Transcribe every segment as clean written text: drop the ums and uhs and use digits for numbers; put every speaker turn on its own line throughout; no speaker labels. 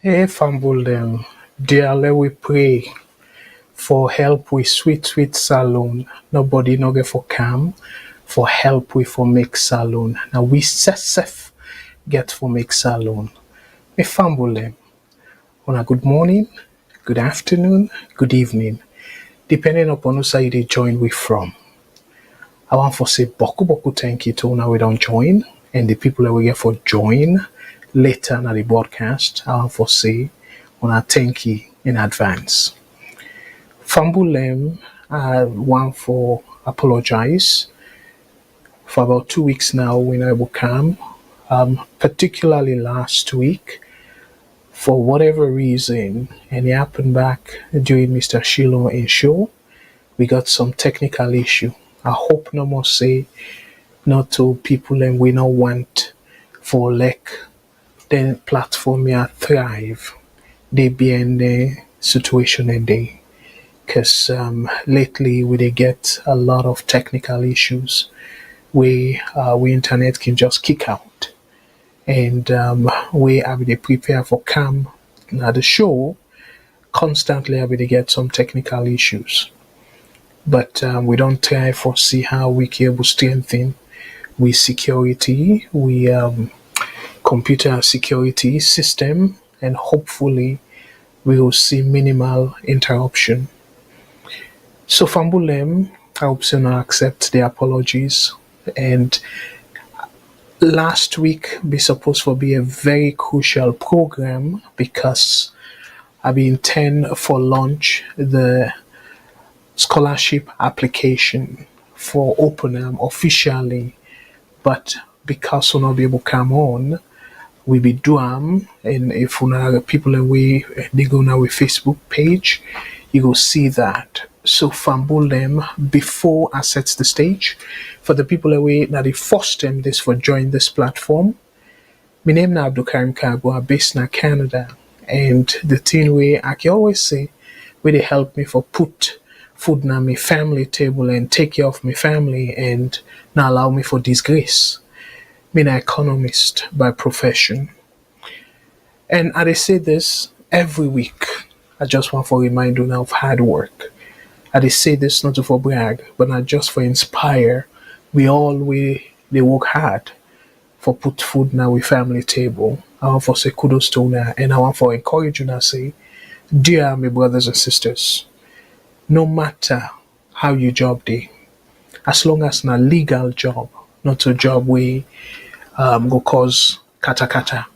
Hey, fumble them. Dearly we pray for help with sweet, sweet salon. Nobody no get for cam. For help with for make salon. Now we sef get for make salon. Me fumble them. On a good morning, good afternoon, good evening. Depending upon who side they join we from. I want for say boku thank you to now we don't join. And the people that we get for join later in the broadcast, I want for say on thank you in advance. Fambulem, I want for apologize. For about 2 weeks now, we never come. Particularly last week, for whatever reason, and it happened back during Mr. Shilo in show, we got some technical issue. I hope no more say not to people and we not want for like the platform here thrive. They be in the situation a day. Because lately we get a lot of technical issues where we internet can just kick out. And we have to prepare for cam at the show. Constantly have to get some technical issues. But we don't try for see how we can able strengthen with security, we computer security system, and hopefully we will see minimal interruption. So Fambulem, I hope you not accept the apologies. And last week be supposed to be a very crucial program because I intend for launch the scholarship application for open officially, but because we not be able to come on, we be do and if una people away they go now with Facebook page, you go see that. So fumble them before I set the stage. For the people away that they first time this for join this platform. My name na Abdul Karim Kago, I'm based in Canada. And the thing way I can always say where they help me for put food na my family table and take care of my family and not allow me for disgrace. I'm an economist by profession. And I say this every week. I just want to remind you now of hard work. I say this not to for brag, but not just for inspire. We they work hard for put food now with family table. I want for say kudos to una and I want for encourage you now say, dear my brothers and sisters, no matter how you job day, as long as na legal job, not a job where go cause kata,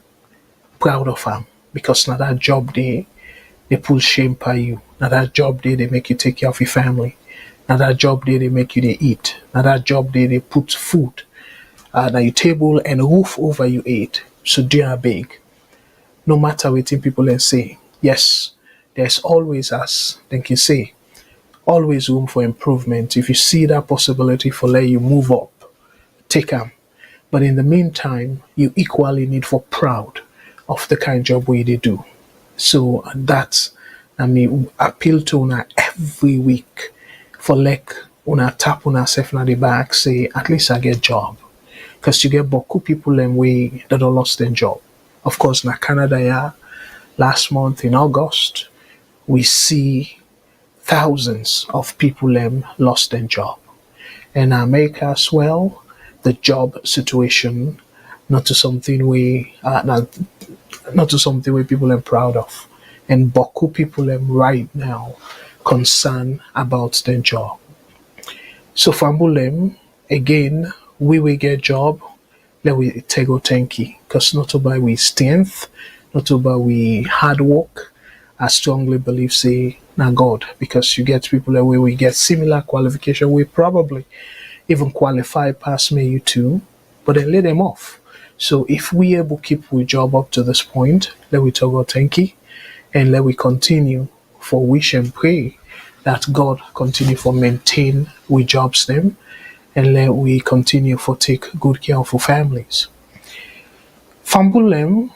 proud of them. Because na that job day, they pull shame by you. Now that job day they make you take care of your family. Now that job day they make you they eat. Now that job day they put food now your table and roof over you eat. So they are big. No matter what people and say, yes, there's always as they can say, always room for improvement. If you see that possibility for let you move up, take them. But in the meantime, you equally need for proud of the kind of job we they do. So that's appeal to una every week for like una tap una self na the back say at least I get job. Because you get boku people and way that don't lost their job. Of course na Canada yeah, last month in August we see thousands of people lost their job. And America as well, the job situation not to something we not to something where people are proud of. And boku people right now concerned about their job. So Fambulem, again, we will get job, let we take our tanky. Because not about we strength, not about we hard work. I strongly believe say na God. Because you get people where we get similar qualification, we probably even qualify past me you too, but then let them off. So if we able to keep we job up to this point, let we talk about tanky. And let we continue for wish and pray that God continue for maintain we jobs them and let we continue for take good care of our families. Fambulem,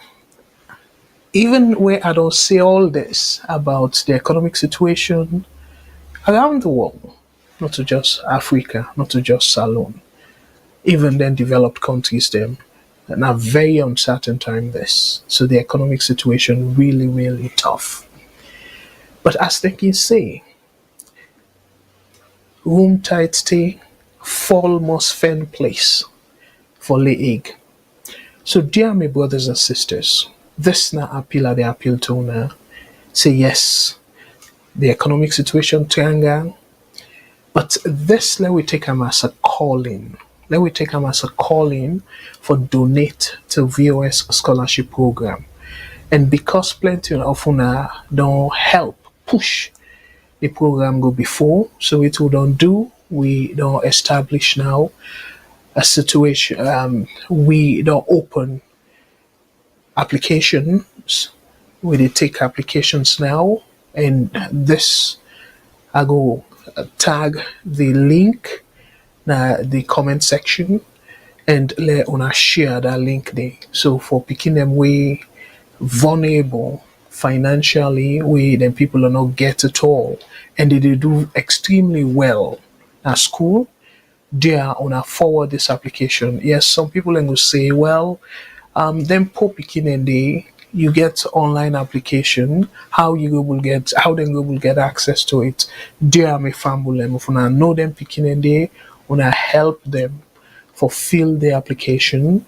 even where I don't say all this about the economic situation around the world, not to just Africa, not to just Salone, even then developed countries them, And a very uncertain time this. So the economic situation really, really tough. But as they can say, room tight stay, fall must fend place for lay egg. So dear my brothers and sisters, this na appeal they appeal to now. Say yes, the economic situation triangle, but this let we take them as a calling. Let we take them as a calling for donate to VOS scholarship program. And because plenty of una don't help push the program go before, so it we don't do, we don't establish now a situation, we don't open applications, we dey take applications now, and this I go tag the link na the comment section and let una share that link there. So for picking them way vulnerable financially, we then people are not get at all, and they do extremely well at school. They are on a forward this application. Yes, some people then will say, well, then poor picking and they you get online application, how then you will get access to it. They are my family, if I know them picking and they wanna help them fulfill the application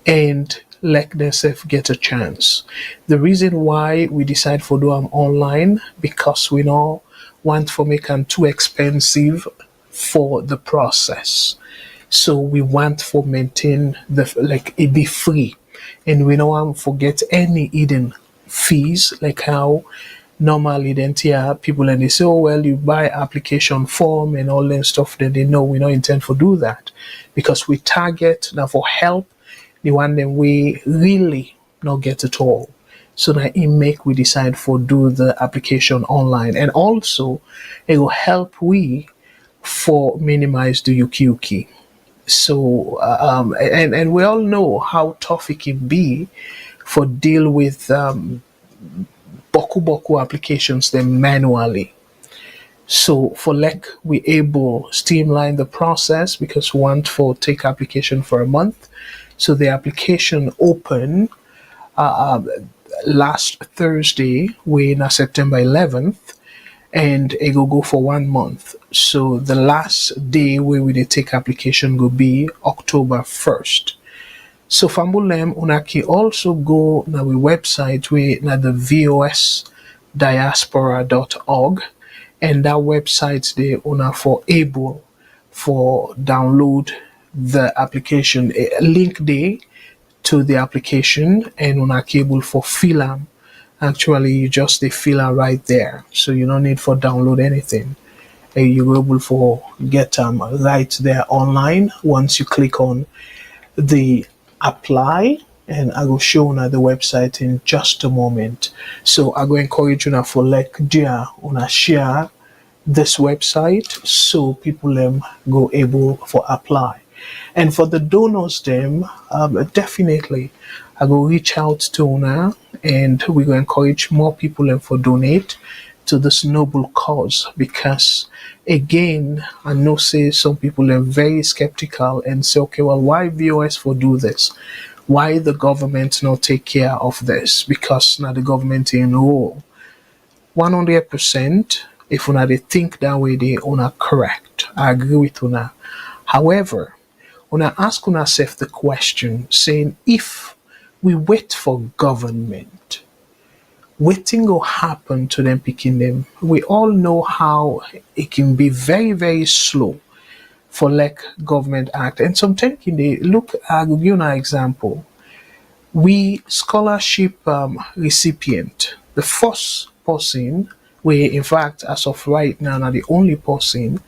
and let themselves get a chance. The reason why we decide for do them online because we don't want for make them too expensive for the process. So we want for maintain the like it be free, and we don't want to forget any hidden fees like how normally then here people and they say, oh well, you buy application form and all that stuff. Then they know we don't intend for do that because we target now for help the one that we really not get at all. So that it make we decide for do the application online, and also it will help we for minimize the yuki. So and we all know how tough it can be for deal with boku applications then manually. So for like we able streamline the process because we want for take application for a month. So the application open last Thursday, we in September 11th, and it will go for 1 month. So the last day where we dey take application will be October 1st. So Fambulem Unaki also go na we website we na the vosdiaspora.org, and that website they una for able for download the application, a link there to the application, and una able for fill am. Actually, you just they fill am right there, so you don't need for download anything. And you're able for get them right there online once you click on the apply, and I will show you the website in just a moment. So I go encourage you now for like dear una share this website so people go able for apply. And for the donors them, definitely I go reach out to una, and we go encourage more people for donate to this noble cause, because again I know say some people are very skeptical and say, okay, well, why VOS for do this? Why the government not take care of this? Because now the government in rule 100%. If una they think that way, they una correct. I agree with una. However, una ask una self the question, saying if we wait for government, waiting will happen to them picking them. We all know how it can be very, very slow for like government act. And sometimes they look, I'll give you an example. We scholarship recipient, the first person, we in fact as of right now are the only person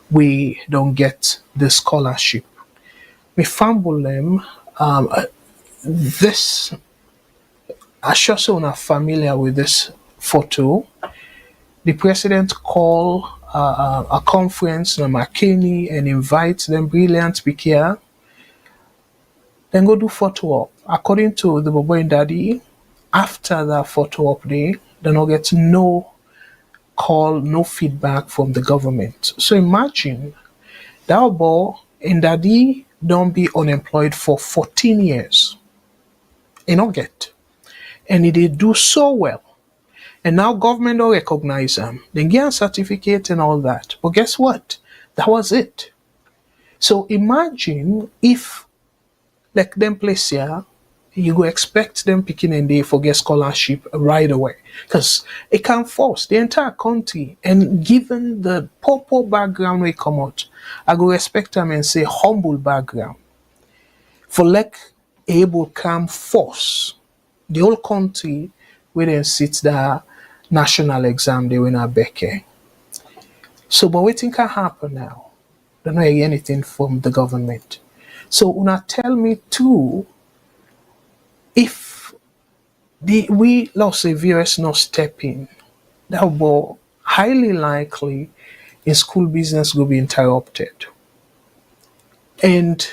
we don't get the scholarship. We fumble them. This I sure so not familiar with this photo. The president call a conference in McKinney and invite them brilliant speaker. Then go do photo up. According to the Bobo and Daddy, after that photo up there, they don't get no call, no feedback from the government. So imagine that boy and Daddy don't be unemployed for 14 years. e no get. And e dey do so well. And now government don't recognize them. They get a certificate and all that. But guess what? That was it. So imagine if, like them place here, you go expect them picking and they forget scholarship right away. Because it can force the entire country. And given the poor background we come out, I go respect them and say humble background. For like able come force the whole country where they sit there national exam they win a Becky. So but what think can happen now? Don't know anything from the government. So una tell me too if we let's say VOS not step in, that will be highly likely in school business will be interrupted. And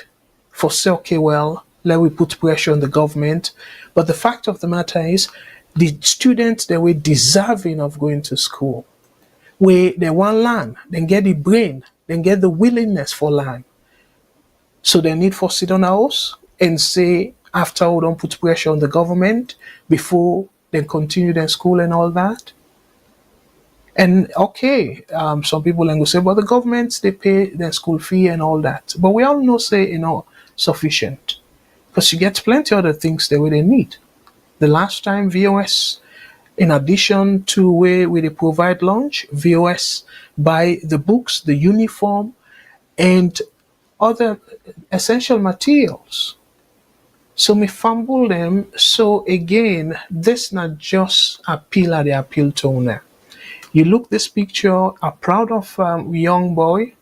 for say, okay, well, let we put pressure on the government. But the fact of the matter is the students that were deserving of going to school, where they want learn, then get the brain, then get the willingness for learn. So they need for sit on a house and say after we don't put pressure on the government before they continue their school and all that. And okay, some people then go say, but the governments they pay their school fee and all that. But we all know say sufficient because you get plenty other things that they need. The last time VOS, in addition to where we provide lunch, VOS buy the books, the uniform, and other essential materials. So me fumble them. So again, this not just appeal at the appeal to now. You look this picture, are proud of young boy,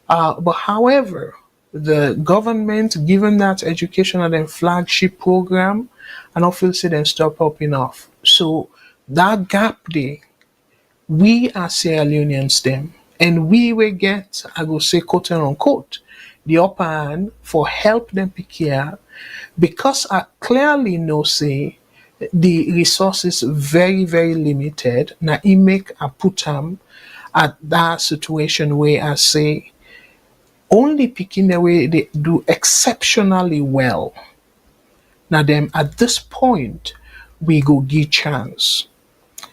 but however, the government given that education and then flagship program, and I feel say them stop up enough. So that gap there, we are Sierra Leoneans them, and we will get, I go say quote unquote, the upper hand for help them pick care, because I clearly know say the resources very, very limited. Now it make a put them at that situation where I say only picking the way they do exceptionally well. Now them at this point we go give chance.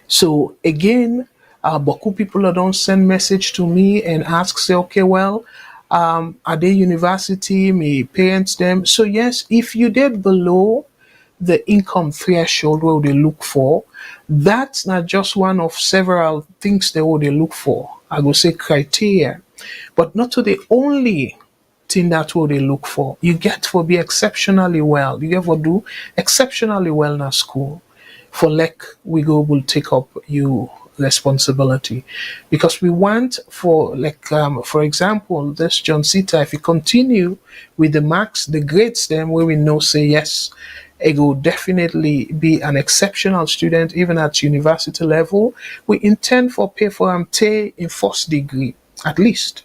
So again, Boku people that don't send message to me and ask say, okay, well, are they university? Me parents them. So yes, if you did below the income threshold what they look for, that's not just one of several things they would they look for. I go say criteria, but not to the only thing that what they look for. You get to be exceptionally well. You get to do exceptionally well in school. For like we go will take up you responsibility because we want for like for example this John Sita, if you continue with the marks the grades then where we know say yes it will definitely be an exceptional student even at university level, we intend for pay for him in first degree at least.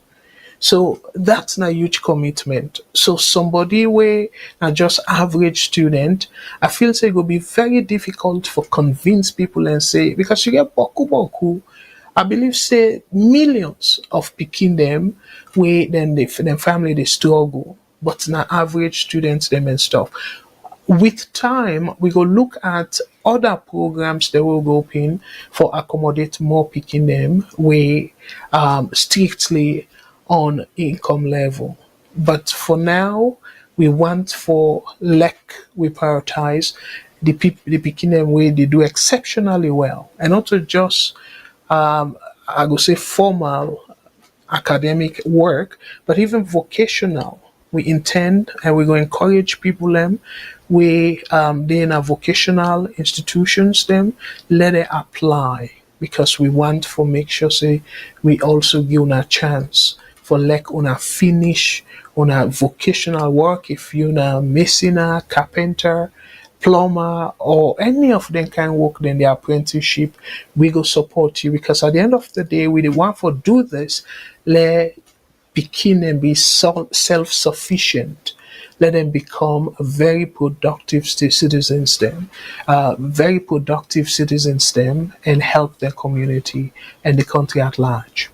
So that's a huge commitment. So somebody where not just average student, I feel say it will be very difficult for convince people and say because you get boku, I believe say millions of picking them where then their family they struggle, but now average students them and stuff. With time, we go look at other programs that will go in for accommodate more picking them way strictly on income level. But for now, we want for we prioritize the picking them way they do exceptionally well, and not to just I go say formal academic work, but even vocational. We intend and we're going to encourage people them we they in our vocational institutions them let it apply because we want for make sure say we also give them a chance for like on a finish on a vocational work if you're a masonry, carpenter, plumber, or any of them can work in the apprenticeship, we go support you because at the end of the day, we the want for do this, let begin and be self-sufficient. Let them become very productive citizens them, very productive citizens them, and help their community and the country at large.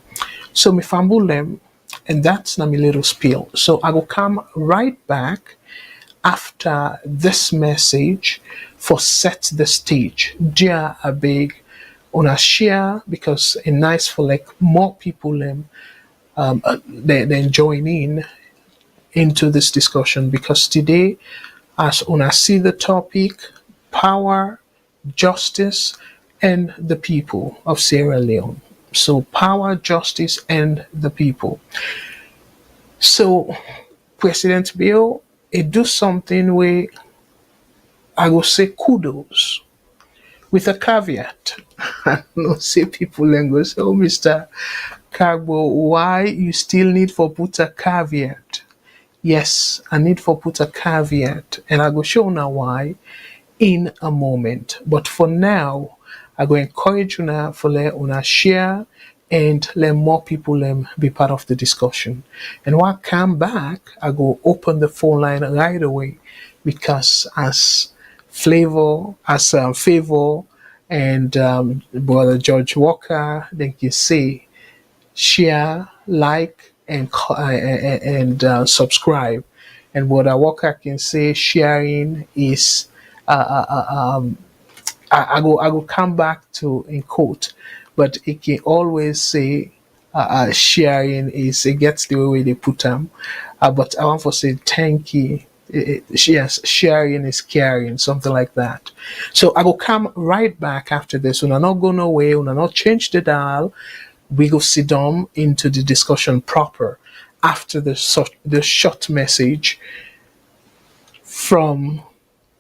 So me fumble them, and that's na my little spiel. So I will come right back after this message for set the stage. Dear a big on a share because it's nice for like more people then join in into this discussion because today as on I see the topic power, justice, and the people of Sierra Leone. So power, justice, and the people. So President Bill, it do something where I will say kudos with a caveat. I know say people and go say, oh Mr. Kagbo, why you still need for put a caveat? Yes, I need for put a caveat and I go show now why in a moment. But for now, I go encourage you now for let una share and let more people be part of the discussion. And when I come back, I go open the phone line right away because as Favor and Brother George Walker, they can say share, like, and subscribe. And Brother Walker can say sharing is I go come back to in quote, but it can always say sharing is it gets the way they put them. But I want to say thank you. Yes, sharing is caring, something like that. So I will come right back after this. We're not going away. We're not change the dial. We go sit down into the discussion proper after the short message from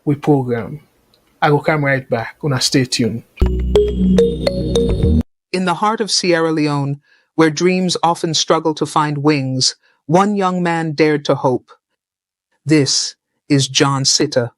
we program. I will come right back. Gonna stay tuned.
In the heart of Sierra Leone, where dreams often struggle to find wings, one young man dared to hope. This is John Sitta.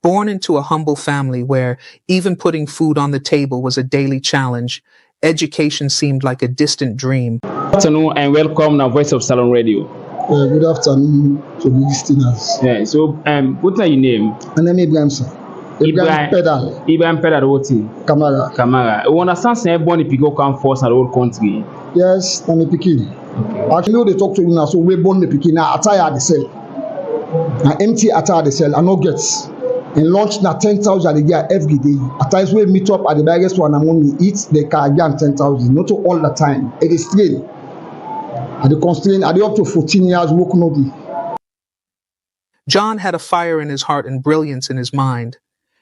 Born into a humble family where even putting food on the table was a daily challenge, education seemed like a distant dream.
Good afternoon and welcome to Voice of Salone Radio.
Good afternoon to the listeners.
Yeah, so what's your name?
My name is Ibrahim, sir. Ibrahim Pedal.
Ibrahim Pedal, what is
Kamara.
Kamara. You understand say born if people come first in the whole country?
Yes, I'm a pikin. Okay. Actually, they talk to you now, so we born the pikin. Now, attire the cell. Now, empty attire the cell. I no gets. In lunch, now 10,000 a year every day. At times, we meet up at the biggest one and when we eat, they can get 10,000. Not all the time. It is strain. And the constraint, are they up to 14 years work no day?
John had a fire in his heart and brilliance in his mind.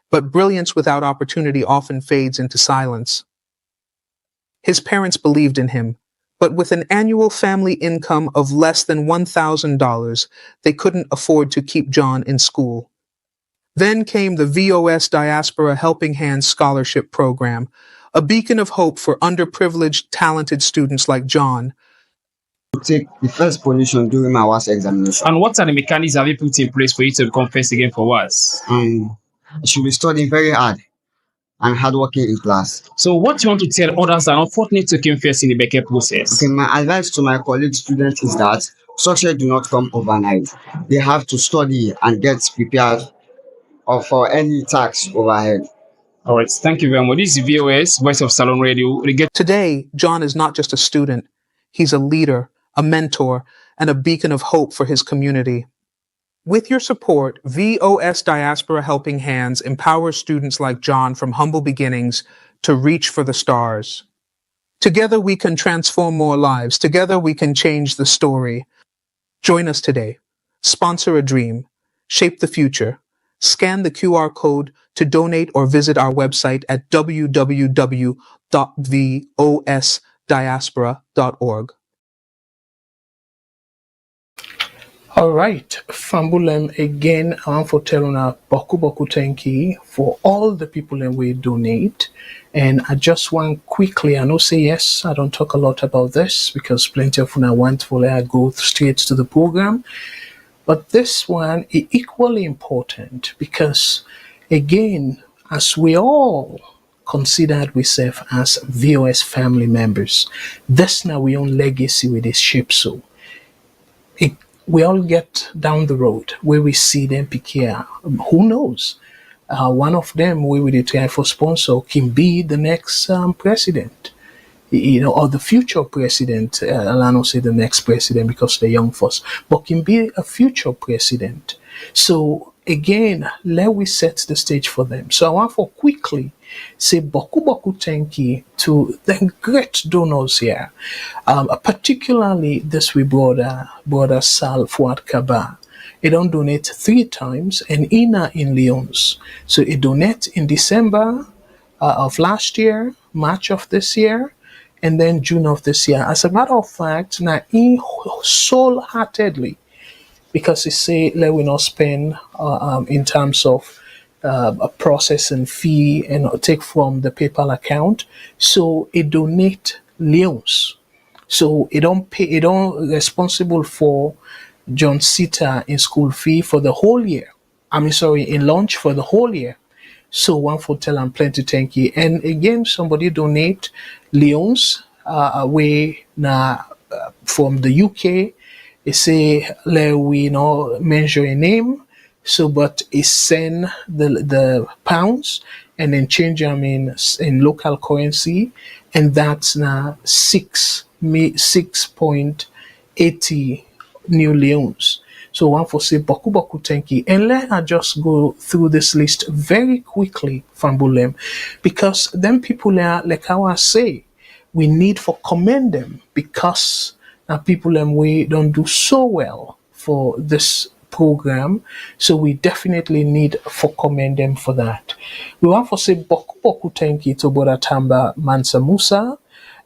But brilliance without opportunity often fades into silence. His parents believed in him, but with an annual family income of less than $1,000, they couldn't afford to keep John in school. Then came the VOS Diaspora Helping Hands Scholarship Program, a beacon of hope for underprivileged, talented students like John.
Take the first position during my WAS examination.
And what are the mechanisms have you put in place for you to become first again for WAS?
I should be studying very hard and hardworking in class.
So what you want to tell others that are unfortunate to come first in the Beckett process?
Okay, my advice to my colleague students is that success do not come overnight. They have to study and get prepared for any task overhead.
All right, thank you very much. This is VOS, Voice of Salone Radio.
Today, John is not just a student. He's a leader, a mentor, and a beacon of hope for his community. With your support, VOS Diaspora Helping Hands empowers students like John from humble beginnings to reach for the stars. Together we can transform more lives. Together we can change the story. Join us today. Sponsor a dream. Shape the future. Scan the QR code to donate or visit our website at www.vosdiaspora.org.
All right, Fambulem again. I want to tell you boku thank you for all the people that we donate. And I just want quickly, I know say yes, I don't talk a lot about this because plenty of una want for I go straight to the program. But this one is equally important because again, as we all considered ourselves as VOS family members, this now we own legacy with this ship so. We all get down the road where we see them pick here. Who knows? One of them, we will try for sponsor, can be the next president. or the future president, I'll not say the next president because they're young first, but can be a future president. So again, let we set the stage for them. So I want for quickly say boku boku thank you to the great donors here, particularly this we brother Sal Fuad Kaba. He don't donate 3 times and Ina in Lyons. So he donate in December of last year, March of this year, and then June of this year. As a matter of fact, now he wholeheartedly, because he say let we not spend in terms of a processing fee and take from the PayPal account. So he donate Lyons. So it don't pay, it don't responsible for John Sita in school fee for the whole year. I mean, sorry, in lunch for the whole year. So one for tell and plenty thank you. And again, somebody donate Lyons away na from the UK. They say let we measure a name. So, but it send the pounds and then change them in local currency, and that's now 6.80 new leons. So one for say boku boku thank you. And let I just go through this list very quickly, Fambulem, because them people are like how I say, we need for commend them because people them we don't do so well for this program. So we definitely need for commend them for that. We want to say boku boku thank you to Brother Tamba Mansa Musa.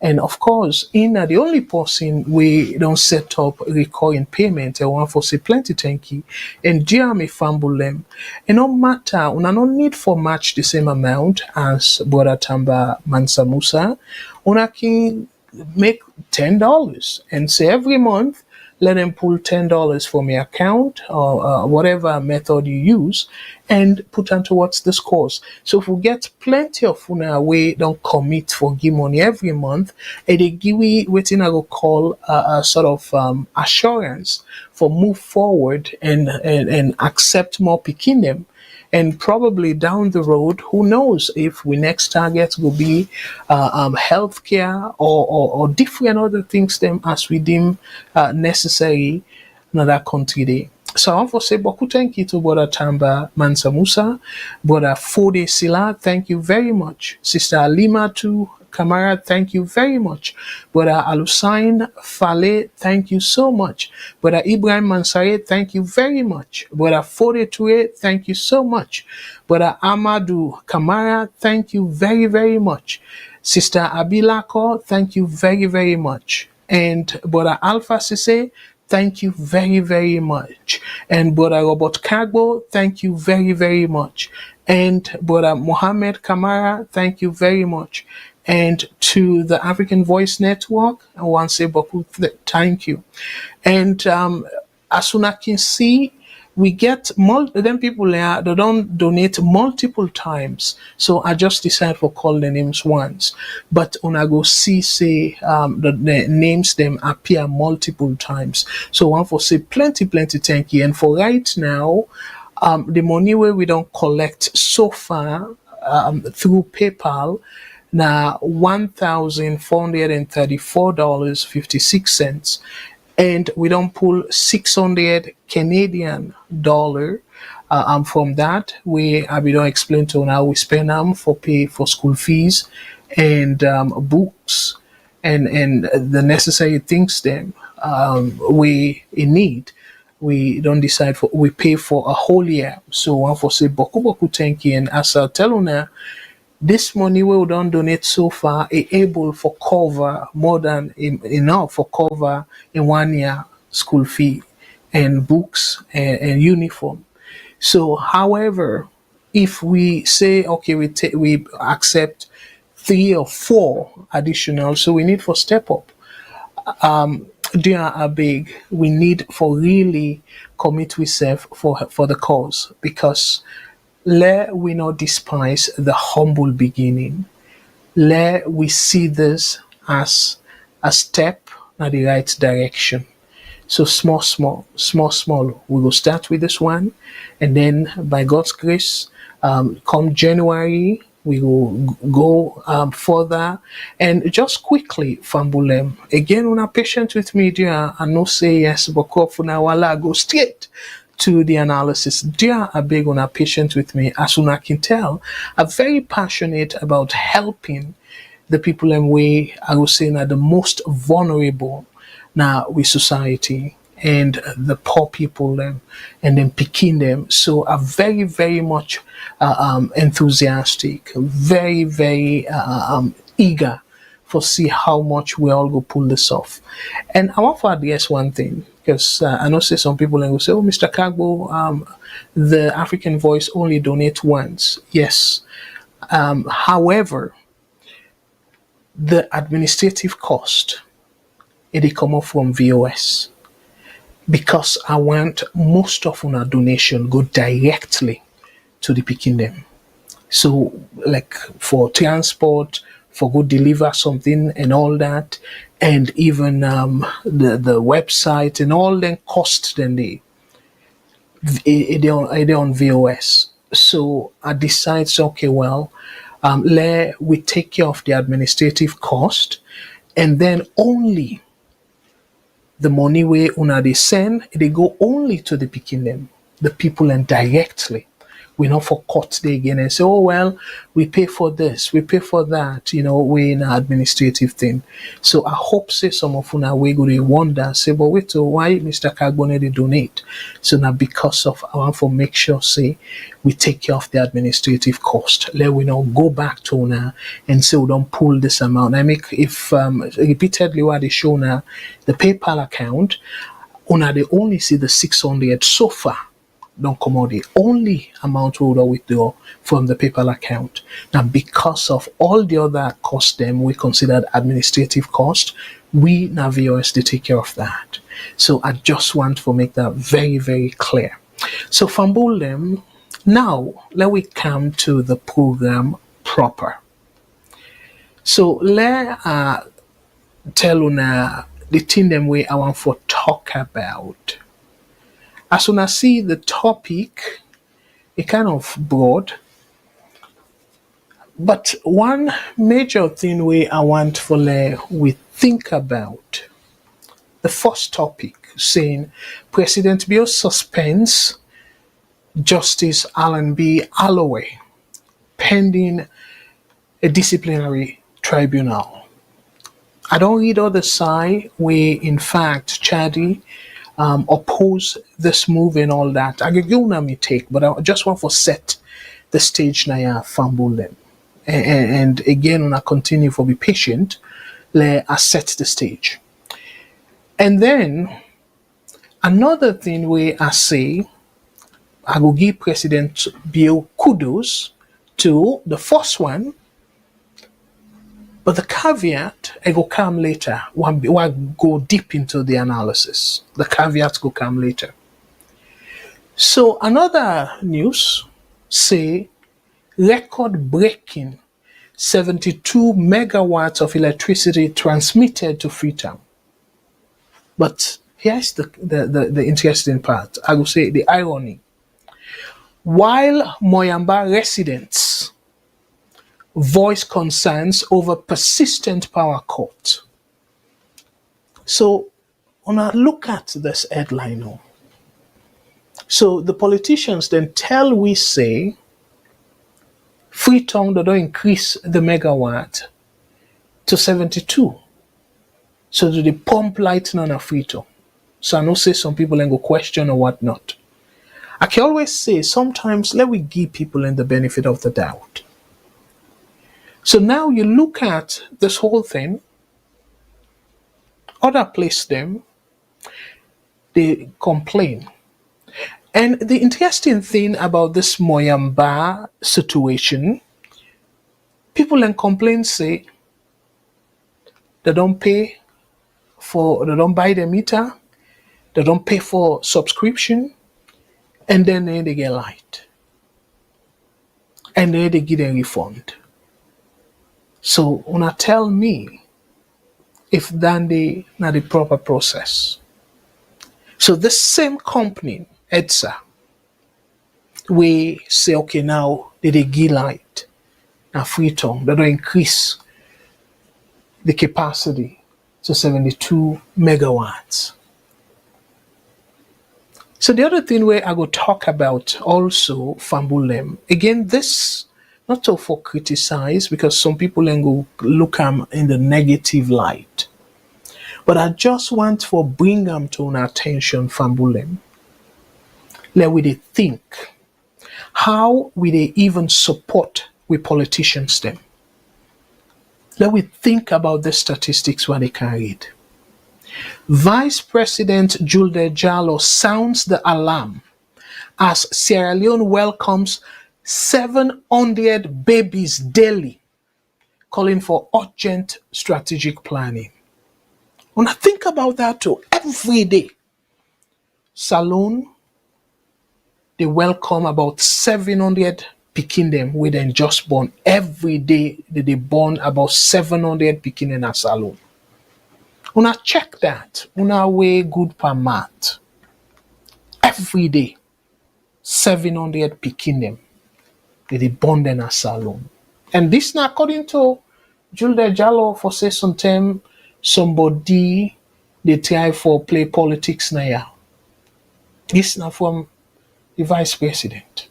And of course, the only person we don't set up recurring payment, I want to say plenty thank you. And dear me fambulem, and no matter, we no need for match the same amount as Brother Tamba Mansa Musa. We can make $10 and say every month, let them pull $10 from your account or whatever method you use and put on towards this course. So if we get plenty of una we don't commit for give money every month, and they give we waiting I go call a sort of assurance for move forward and accept more picking them. And probably down the road, who knows if we next target will be healthcare or different other things them as we deem necessary in that country day. So I want to say boku thank you to Brother Tamba Mansa Musa, Brother Fode Sila, thank you very much. Sister Alima too, Kamara, thank you very much. Brother Alusain Fale, thank you so much. Brother Ibrahim Mansaye, thank you very much. Brother Fode Ture, thank you so much. Brother Amadou Kamara, thank you very, very much. Sister Abilako, thank you very, very much. And Brother Alpha Sise, thank you very, very much. And Brother Robert Kagbo, thank you very, very much. And Brother Mohammed Kamara, thank you very much. And to the African Voice Network, I want to say beaucoup thank you. And as soon as I can see, we get them people there, they don't donate multiple times. So I just decide for call the names once. But when I go see, say, the names them appear multiple times. So I want to say plenty thank you. And for right now, the money where we don't collect so far through PayPal, now $1,434.56, and we don't pull 600 Canadian dollar from that. We don't explain to now we spend them for pay for school fees and books and the necessary things them we in need. We don't decide for we pay for a whole year. So one for say boku thank you, and as I tell you now, this money we don't donate so far is able for cover more than enough for cover in 1 year school fee and books and uniform. So, however, if we say okay, we accept 3 or 4 additional, so we need for step up. They are big. We need for really commit ourselves for the cause, because let we not despise the humble beginning. Let we see this as a step in the right direction. So small. We will start with this one, and then by God's grace, come January, We will go further. And just quickly, Fambulem, again, when patient with media, I no say yes, but I go straight to the analysis. Dear, I beg on patient with me, as soon as I can tell, I'm very passionate about helping the people in way I would say are the most vulnerable now with society and the poor people and then picking them. So I'm very, very much enthusiastic, very, very eager for see how much we all go pull this off. And I want to address one thing because I know say some people will say, "Oh, Mr. Kagbo, the African Voice only donate once." Yes. However, the administrative cost it come up from VOS because I want most of our donation go directly to the picking them. So like for transport, for go deliver something and all that, and even the website and all them cost then they on VOS. So I decide, okay, well, let we take care of the administrative cost, and then only the money we una they send, they go only to the picking them, the people, and directly. We not for cut they again and say, oh well, we pay for this, we pay for that, we in an administrative thing. So I hope say some of una we go to wonder, say, but wait, oh, why Mr. Carbone they donate? So now because of I want to make sure say we take care of the administrative cost. Let we now go back to una and say we don't pull this amount. I make if repeatedly what they show now the PayPal account, una they only see the 600 so far. Don't come out the only amount we will withdraw from the PayPal account. Now, because of all the other costs, them we considered administrative cost, we now VOS to take care of that. So I just want to make that very, very clear. So from them, now let we come to the program proper. So let tell una the thing them way I want to talk about. As soon as I see the topic, it kind of broad, but one major thing I want for we think about the first topic saying President Bill suspends Justice Allan B. Halloway pending a disciplinary tribunal. I don't read other side where in fact Chadi oppose this move and all that. I give you me take, but I just want to set the stage now fumble them. And again, when I continue for be patient, I set the stage. And then another thing where I say I will give President Bill kudos to the first one, but the caveat I go come later. We'll go deep into the analysis. The caveat go come later. So another news say record-breaking 72 megawatts of electricity transmitted to Freetown. But here's the interesting part. I will say the irony. While Moyamba residents voice concerns over persistent power cut. So, when I look at this headline now, so the politicians then we say, Freetown they don't increase the megawatt to 72. So do they pump lighting on a Freetown? So I know say some people then go question or whatnot. I can always say sometimes let we give people in the benefit of the doubt. So now you look at this whole thing, other place them, they complain. And the interesting thing about this Moyamba situation, people in complain say they don't pay they don't buy the meter, they don't pay for subscription, and then they get light. And then they get a refund. So when I tell me if then they not the proper process. So the same company, EDSA, we say, okay, now they give light. Now Freetown, that will increase the capacity to 72 megawatts. So the other thing where I go talk about also Fambulem, again, this not to for criticize because some people then go look in the negative light. But I just want for bring them to an attention Fambulem. Let we they think. How will they even support with politicians them? Let we think about the statistics what they can read. Vice President Juldeh Jalloh sounds the alarm as Sierra Leone welcomes 700 babies daily, calling for urgent strategic planning. When I think about that too, every day, Salone, they welcome about 700 pikin them with them just born. Every day they born about 700 pikin in a Salone. Una check that. Una way good per math. Every day, 700 pikin them. They born in a Salone. And this now according to Juldeh Jalloh for say sometime somebody they try for play politics now. This now from the vice president.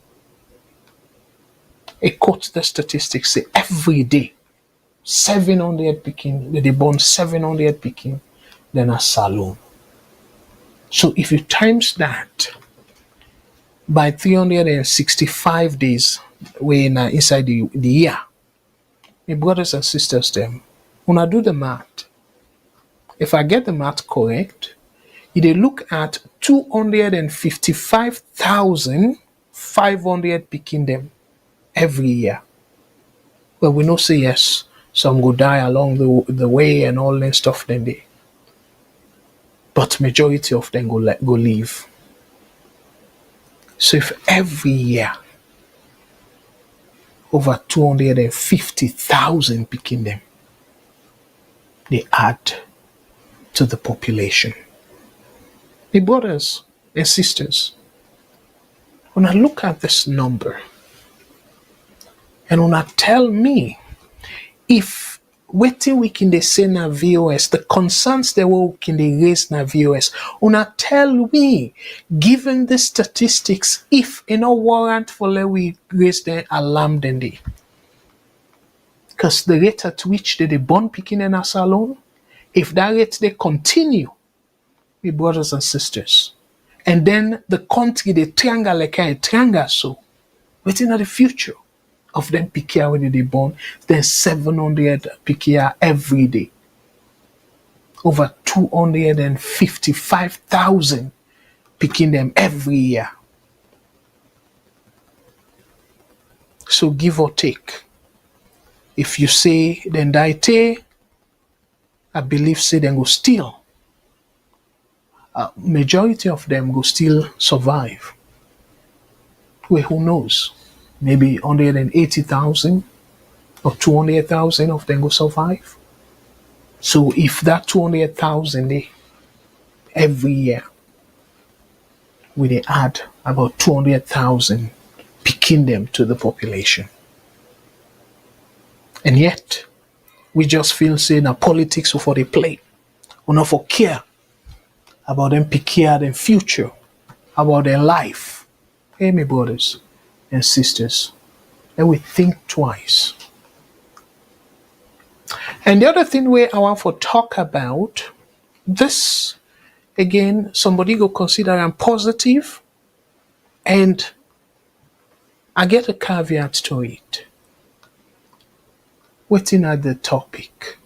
It quotes the statistics say every day 700 pikin, they born 700 pikin, then a Salone. So if you times that by 365 days when inside the year, my brothers and sisters them, when I do the math, if I get the math correct, they look at 255,500 picking them every year. But we know say yes, some go die along the way and all that stuff then they. But majority of them go leave. So if every year over 250,000 picking them, they add to the population. My brothers and sisters, when I look at this number, and when I tell me if waiting we can they say na VOS, the concerns they will can they raise na VOS, when I tell me, given the statistics, if in a warrant for let we raise the alarm then they. Because the rate at which they born picking in a Salone, if that rate they continue, my brothers and sisters, and then the country they triangle like a triangle so, waiting at the future of them pikia when they born, then 700 pikia every day. Over 255,000 picking them every year. So give or take. If you say then die, I believe say then go still. Majority of them go still survive. Well, who knows? Maybe 180,000 or 200,000 of them go survive. So if that 200,000 every year, we they add about 200,000 picking them to the population. And yet, we just feel saying that politics for the play. We not for care about them picking their future, about their life. Hey, my brothers and sisters, and we think twice. And the other thing where I want to talk about, this, again, somebody go consider I'm positive, and I get a caveat to it. Waiting at the topic.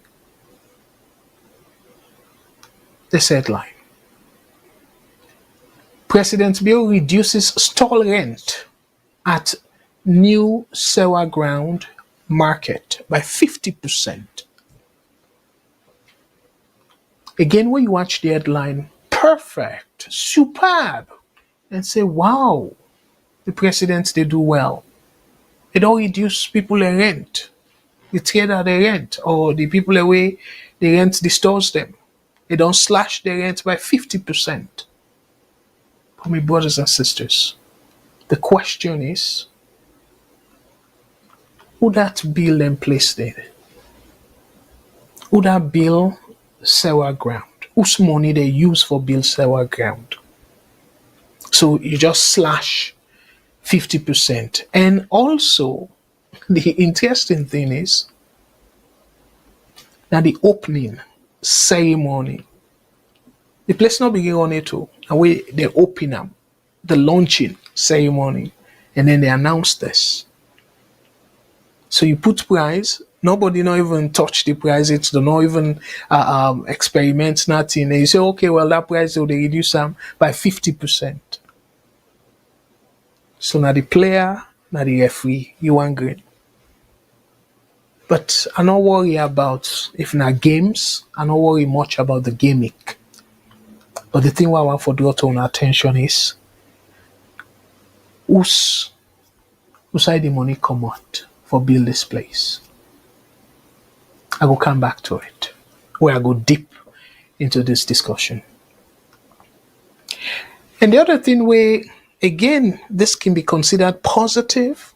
This headline. President Bill reduces stall rent at new Sewa Ground Market by 50%. Again, when you watch the headline, perfect, superb, and say, wow, the presidents, they do well. They don't reduce people their rent. The trader they rent, or the people away, they rent the stores them. They don't slash their rent by 50%. For my brothers and sisters, the question is, who that bill then placed there? Who that bill Sewa Ground? Whose money they use for bill Sewa Ground? So you just slash 50%. And also, the interesting thing is that the opening ceremony, the place not begin on it too. And they open up the launching ceremony, and then they announce this. So you put price, nobody not even touch the price, it's not even experiment, nothing. And you say, okay, well, that price will they reduce them by 50%. So now the player, now the referee, you want green. But I don't worry about, if not games, I don't worry much about the gimmick. But the thing I want for draw to our attention is, whose side the money come out for build this place? I will come back to it, where I go deep into this discussion. And the other thing where, again, this can be considered positive.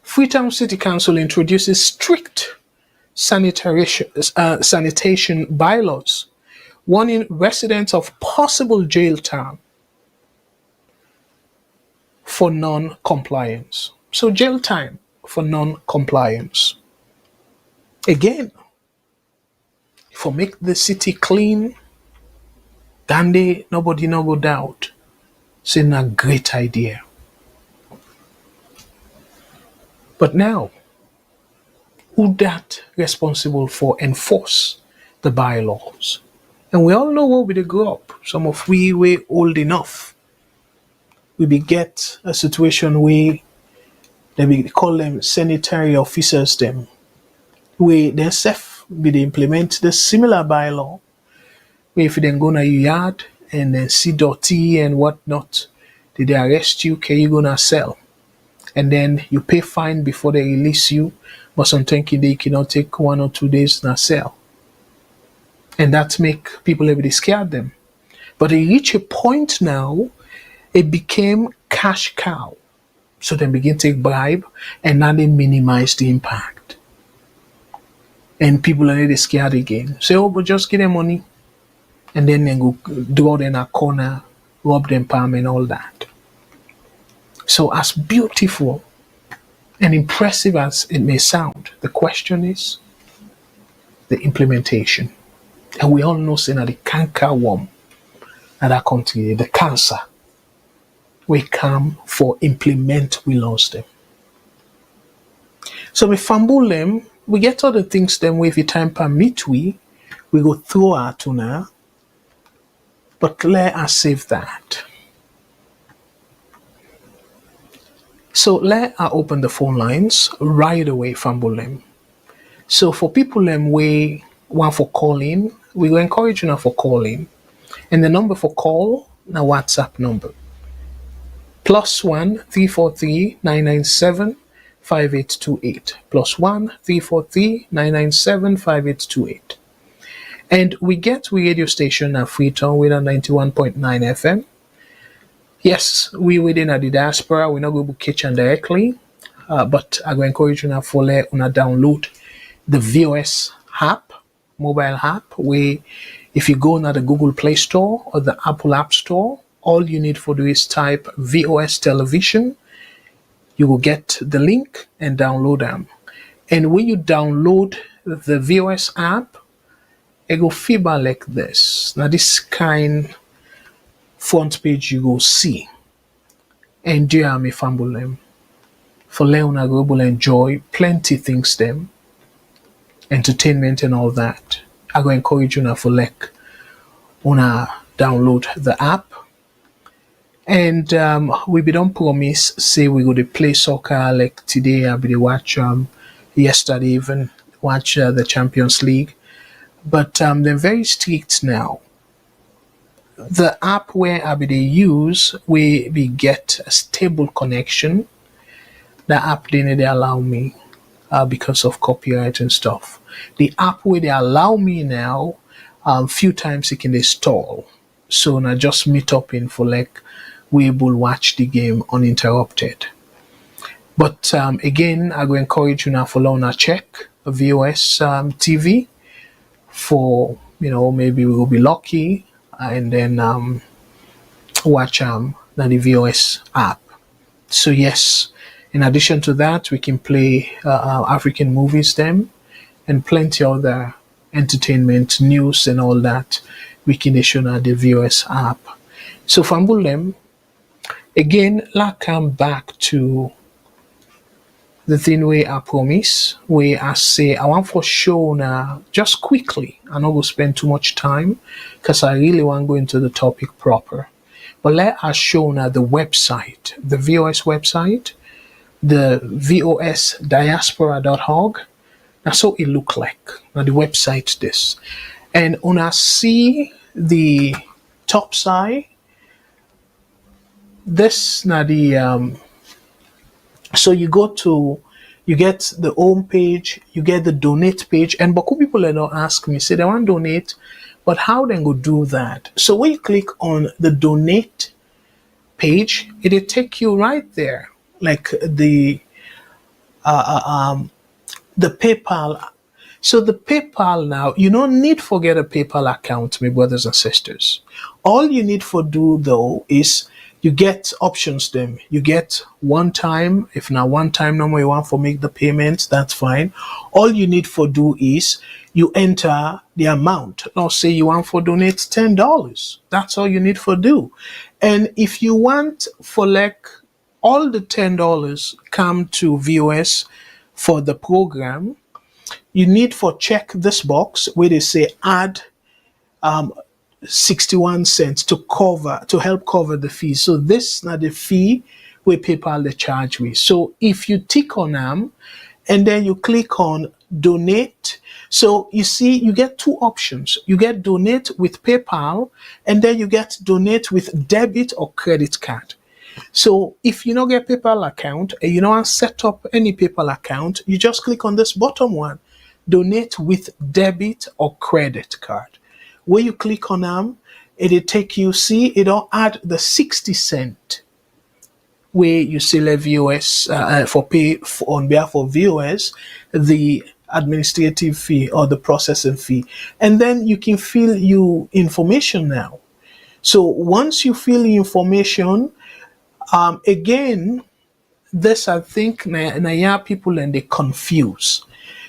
Freetown City Council introduces strict sanitation bylaws, warning residents of possible jail time for non-compliance. So jail time for non-compliance. Again, for make the city clean, dandy, nobody no go doubt. It's a great idea. But now, who that responsible for enforce the bylaws? And we all know where we grow up. Some of we were old enough. We be get a situation where they call them sanitary officers them, where they self be they implement the similar bylaw, where if you then go to your yard and then see dirty and whatnot, they arrest you, can you go to cell? And then you pay fine before they release you, but sometimes they cannot take 1 or 2 days in a cell. And that make people everybody scared them. But they reach a point now, it became cash cow. So they begin to take bribe, and now they minimize the impact. And people are really scared again. Say, oh, but just give them money. And then they go draw them in a corner, rob them palm and all that. So as beautiful and impressive as it may sound, the question is the implementation. And we all know saying that the canker worm at our country, the cancer, we come for implement, we lost them. So we fumble them, we get all the things them with the time permit we go through our tuna, but let us save that. So let us open the phone lines right away, fumble them. So for people them we want for calling, we will encourage you now for calling. And the number for call, now WhatsApp number. +1 343 997 5828. +1 343 997 5828. And we get we radio station at Freetown with a 91.9 FM. Yes, we within the diaspora, we're not going to kitchen directly, but I go encourage you now for let una download the VOS app, mobile app, where if you go now the Google Play Store or the Apple App Store, all you need for do is type VOS Television. You will get the link and download them. And when you download the VOS app, it go feedback like this. Now this kind front page you go see. And dear me fumble them. For Leona go will enjoy plenty things them. Entertainment and all that. I go encourage you now for like una download the app. And we be don't promise say we go to play soccer like today. I be watch yesterday even watch the Champions League. But they're very strict now. The app where I be they use we get a stable connection. The app they allow me because of copyright and stuff. The app where they allow me now, few times it can install. So now just meet up in for like we able watch the game uninterrupted. But again, I go encourage you now follow now check VOS TV for, maybe we will be lucky and then watch the VOS app. So yes, in addition to that, we can play African movies then and plenty other entertainment, news and all that we can show on the VOS app. So Fambulem, again, let's come back to the thing where I promise, where I say I want for show now, just quickly. I not go spend too much time because I really want to go into the topic proper. But let us show now the website, the VOS website, the vosdiaspora.org. That's how it look like. Now the website this. And when I see the top side, this now the so you get the home page, you get the donate page, and Baku people don't ask me, say they want to donate, but how they go do that? So when you click on the donate page, it'll take you right there, like the PayPal. So the PayPal now, you don't need to get a PayPal account, my brothers and sisters. All you need for do though is you get options them. You get one time, if not one time number you want for make the payment, that's fine. All you need for do is you enter the amount. Now say you want for donate $10. That's all you need for do. And if you want for like all the $10 come to VOS for the program, you need for check this box where they say add 61 cents to help cover the fee. So this now the fee where PayPal they charge me. So if you tick on them and then you click on donate, so you see you get two options. You get donate with PayPal and then you get donate with debit or credit card. So if you don't get PayPal account and you don't want to set up any PayPal account, you just click on this bottom one, donate with debit or credit card. When you click on them, it'll take you, see, it'll add the 60 cent where you select VOS for pay on behalf of VOS, the administrative fee or the processing fee. And then you can fill your information now. So once you fill the information, again, this I think na people and they confuse.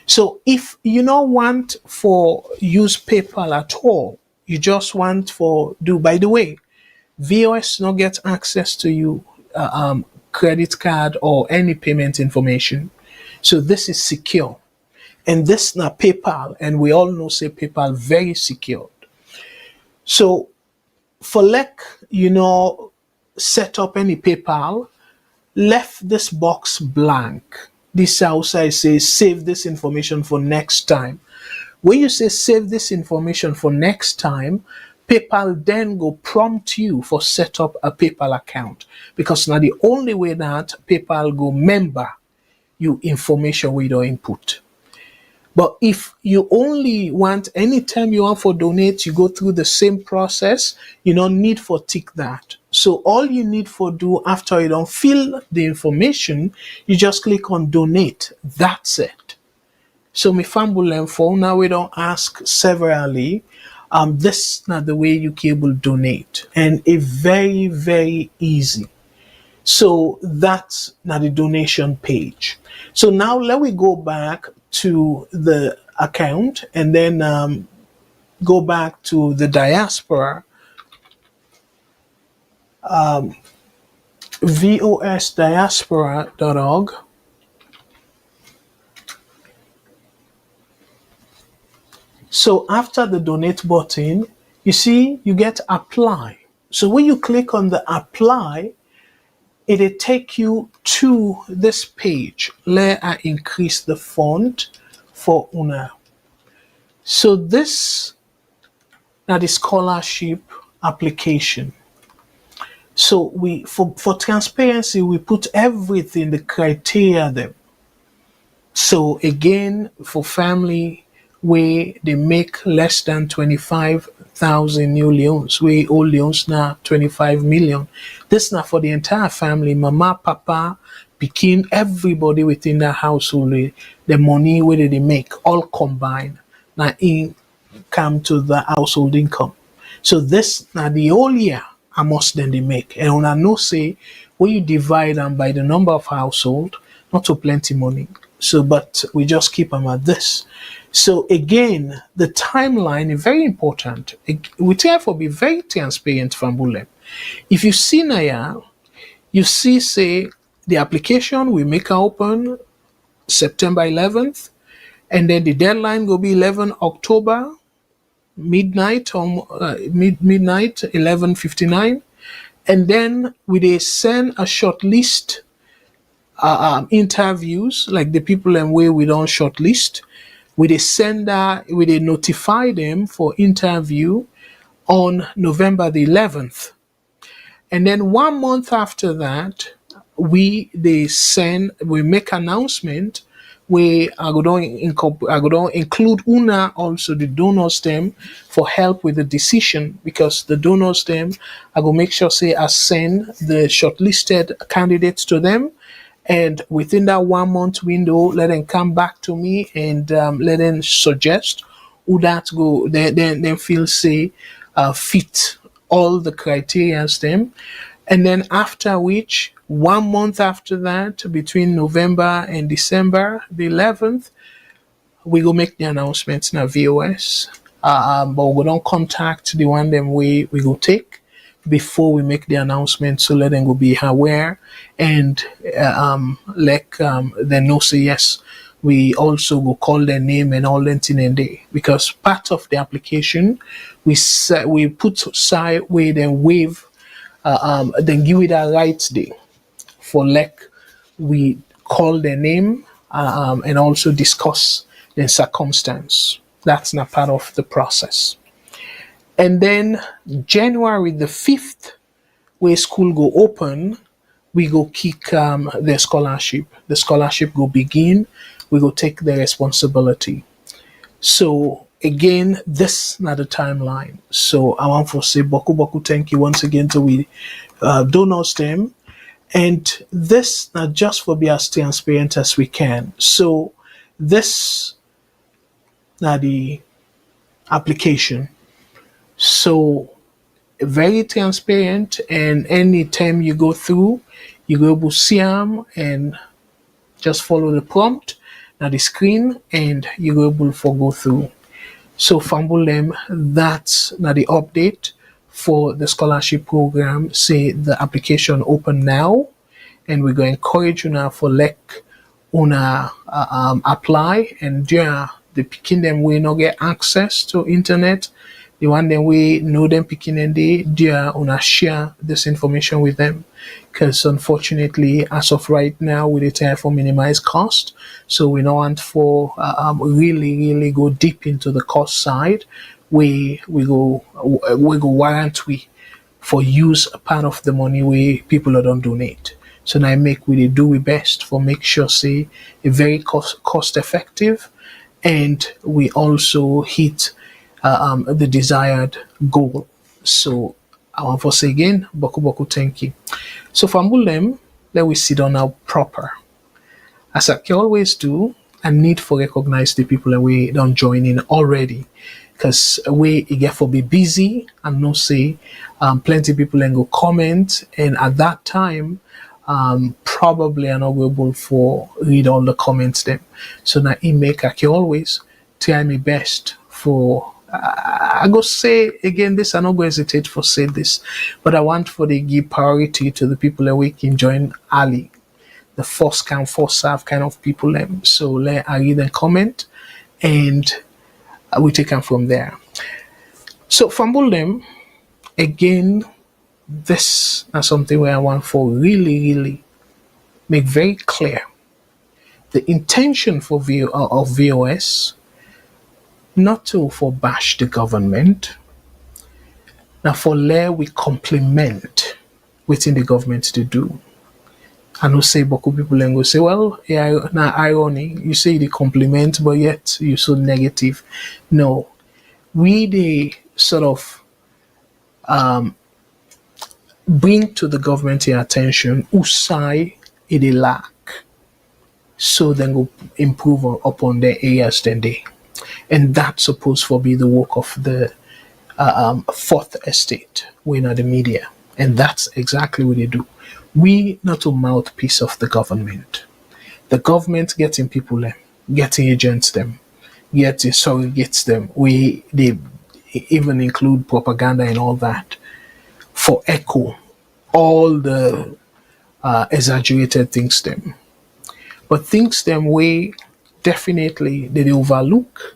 So if you don't want for use PayPal at all, you just want for do, by the way, VOS not get access to you credit card or any payment information. So this is secure. And this not PayPal, and we all know say PayPal very secured. So for like, set up any PayPal, left this box blank. This outside says save this information for next time. When you say save this information for next time, PayPal then go prompt you for set up a PayPal account, because now the only way that PayPal go member you information with your input. But if you only want, anytime you want for donate, you go through the same process, you don't need for tick that. So all you need for do after you don't fill the information, you just click on donate. That's it. So me fambulem for now we don't ask severally. This is not the way you can able donate, and a very, very easy. So that's not the donation page. So now let me go back to the account and then go back to the diaspora, vosdiaspora.org. So after the donate button, you see you get apply. So when you click on the apply, it'll take you to this page. Let I increase the font for Una. So this now the scholarship application. So we for transparency we put everything, the criteria there. So again, for family where they make less than 25,000 new leons, where all leons now 25 million. This now for the entire family, mama, papa, Picking everybody within that household, the money where they make all combined, now in come to the household income. So this now the whole year how much then they make. And when I know say when you divide them by the number of household, not so plenty money. So but we just keep them at this. So again, the timeline is very important. We therefore be very transparent from Bulem. If you see now, you see say the application we make open September 11th, and then the deadline will be 11 October midnight or midnight 11:59, and then we they send a short list interviews like the people and way we don't shortlist. We they send that we they notify them for interview on November the 11th. And then 1 month after that, we make announcement. I go don't include UNA also the donors them for help with the decision, because the donors them I go make sure say I send the shortlisted candidates to them, and within that 1 month window let them come back to me and let them suggest who that go then feel say fit all the criteria them. And then after which 1 month after that, between November and December the 11th, we go make the announcements in a VOS. But we don't contact the one them we go take before we make the announcement, so let them go be aware and they know say yes. We also go call their name and all that in a day, because part of the application we put side where they waive then give it a rights day for we call their name and also discuss the circumstance. That's not part of the process. And then January the 5th, where school go open, we go kick the scholarship. The scholarship go begin. We go take the responsibility. So again, this not the timeline. So I want to say boku thank you once again to we donors them. And this not just for be as transparent as we can. So this now the application. So very transparent, and anytime you go through, you go to see them and just follow the prompt now the screen, and you go able to go through. So Fambulem, that's now the update for the scholarship program. Say the application open now, and we're going to encourage you now for una apply, and the picking them we not get access to internet. The one them we know them picking and they una share this information with them, because unfortunately as of right now we try for minimize cost, so we don't want for really go deep into the cost side. We go warrant for use a part of the money we people don't donate. So now we do we best for make sure say a very cost effective, and we also hit the desired goal. So I want to say again, boku thank you. So for Mbulem, let we sit down now proper. As I can always do, I need to recognize the people that we don't join in already, because we get for be busy and no say plenty people and go comment, and at that time probably I'm not able for read all the comments them. So now I can always try my best for I go say again this, I not go hesitate for say this, but I want for the give priority to the people that we can join early, the first come first serve kind of people them. So let I read and comment, and we take them from there. So fumble them again. This is something where I want for really make very clear the intention for of VOS, not to for bash the government, now for let we complement within the government to do. I know say boku people and go say, well, yeah, now irony, you say the compliment, but yet you're so negative. No, we the sort of bring to the government attention whose side it they lack, so then go improve upon their areas then they. And that's supposed to be the work of the fourth estate, we know the media. And that's exactly what they do. We not a mouthpiece of the government. The government getting people them, getting agents them, getting surrogates them. They even include propaganda and all that for echo all the exaggerated things them. But things them way definitely they overlook.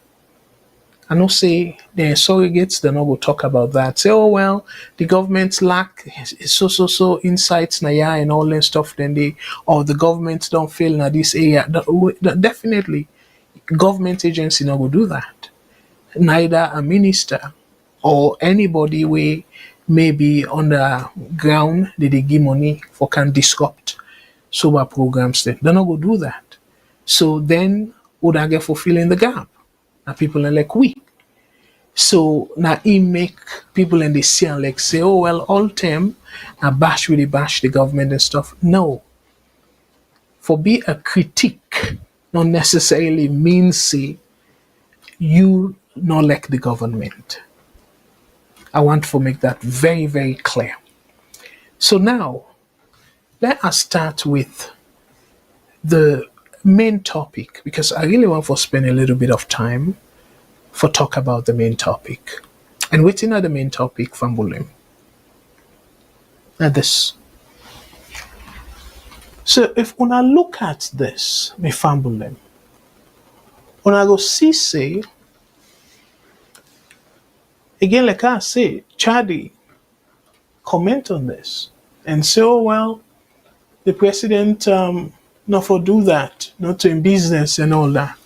I know say the surrogates they not go talk about that. Say, oh well, the government lack so insights na yeah and all that stuff. Then they or the government don't feel na this area. Definitely, government agency not go do that. Neither a minister or anybody we maybe on the ground they give money for can disrupt sober programs. They're not go do that. So then would I get fulfilling the gap? And people are like we. So now he make people in the scene like say, oh well, all time I bash really bash the government and stuff. No. For be a critique, not necessarily means say you not like the government. I want to make that very, very clear. So now let us start with the main topic because I really want to spend a little bit of time for talk about the main topic. And within the main topic from Bulim. Now this. So if when I look at this, me fambulim, when I go see say, again like I say, Chadi comment on this and say, oh well, the president not for do that, not to in business and all that.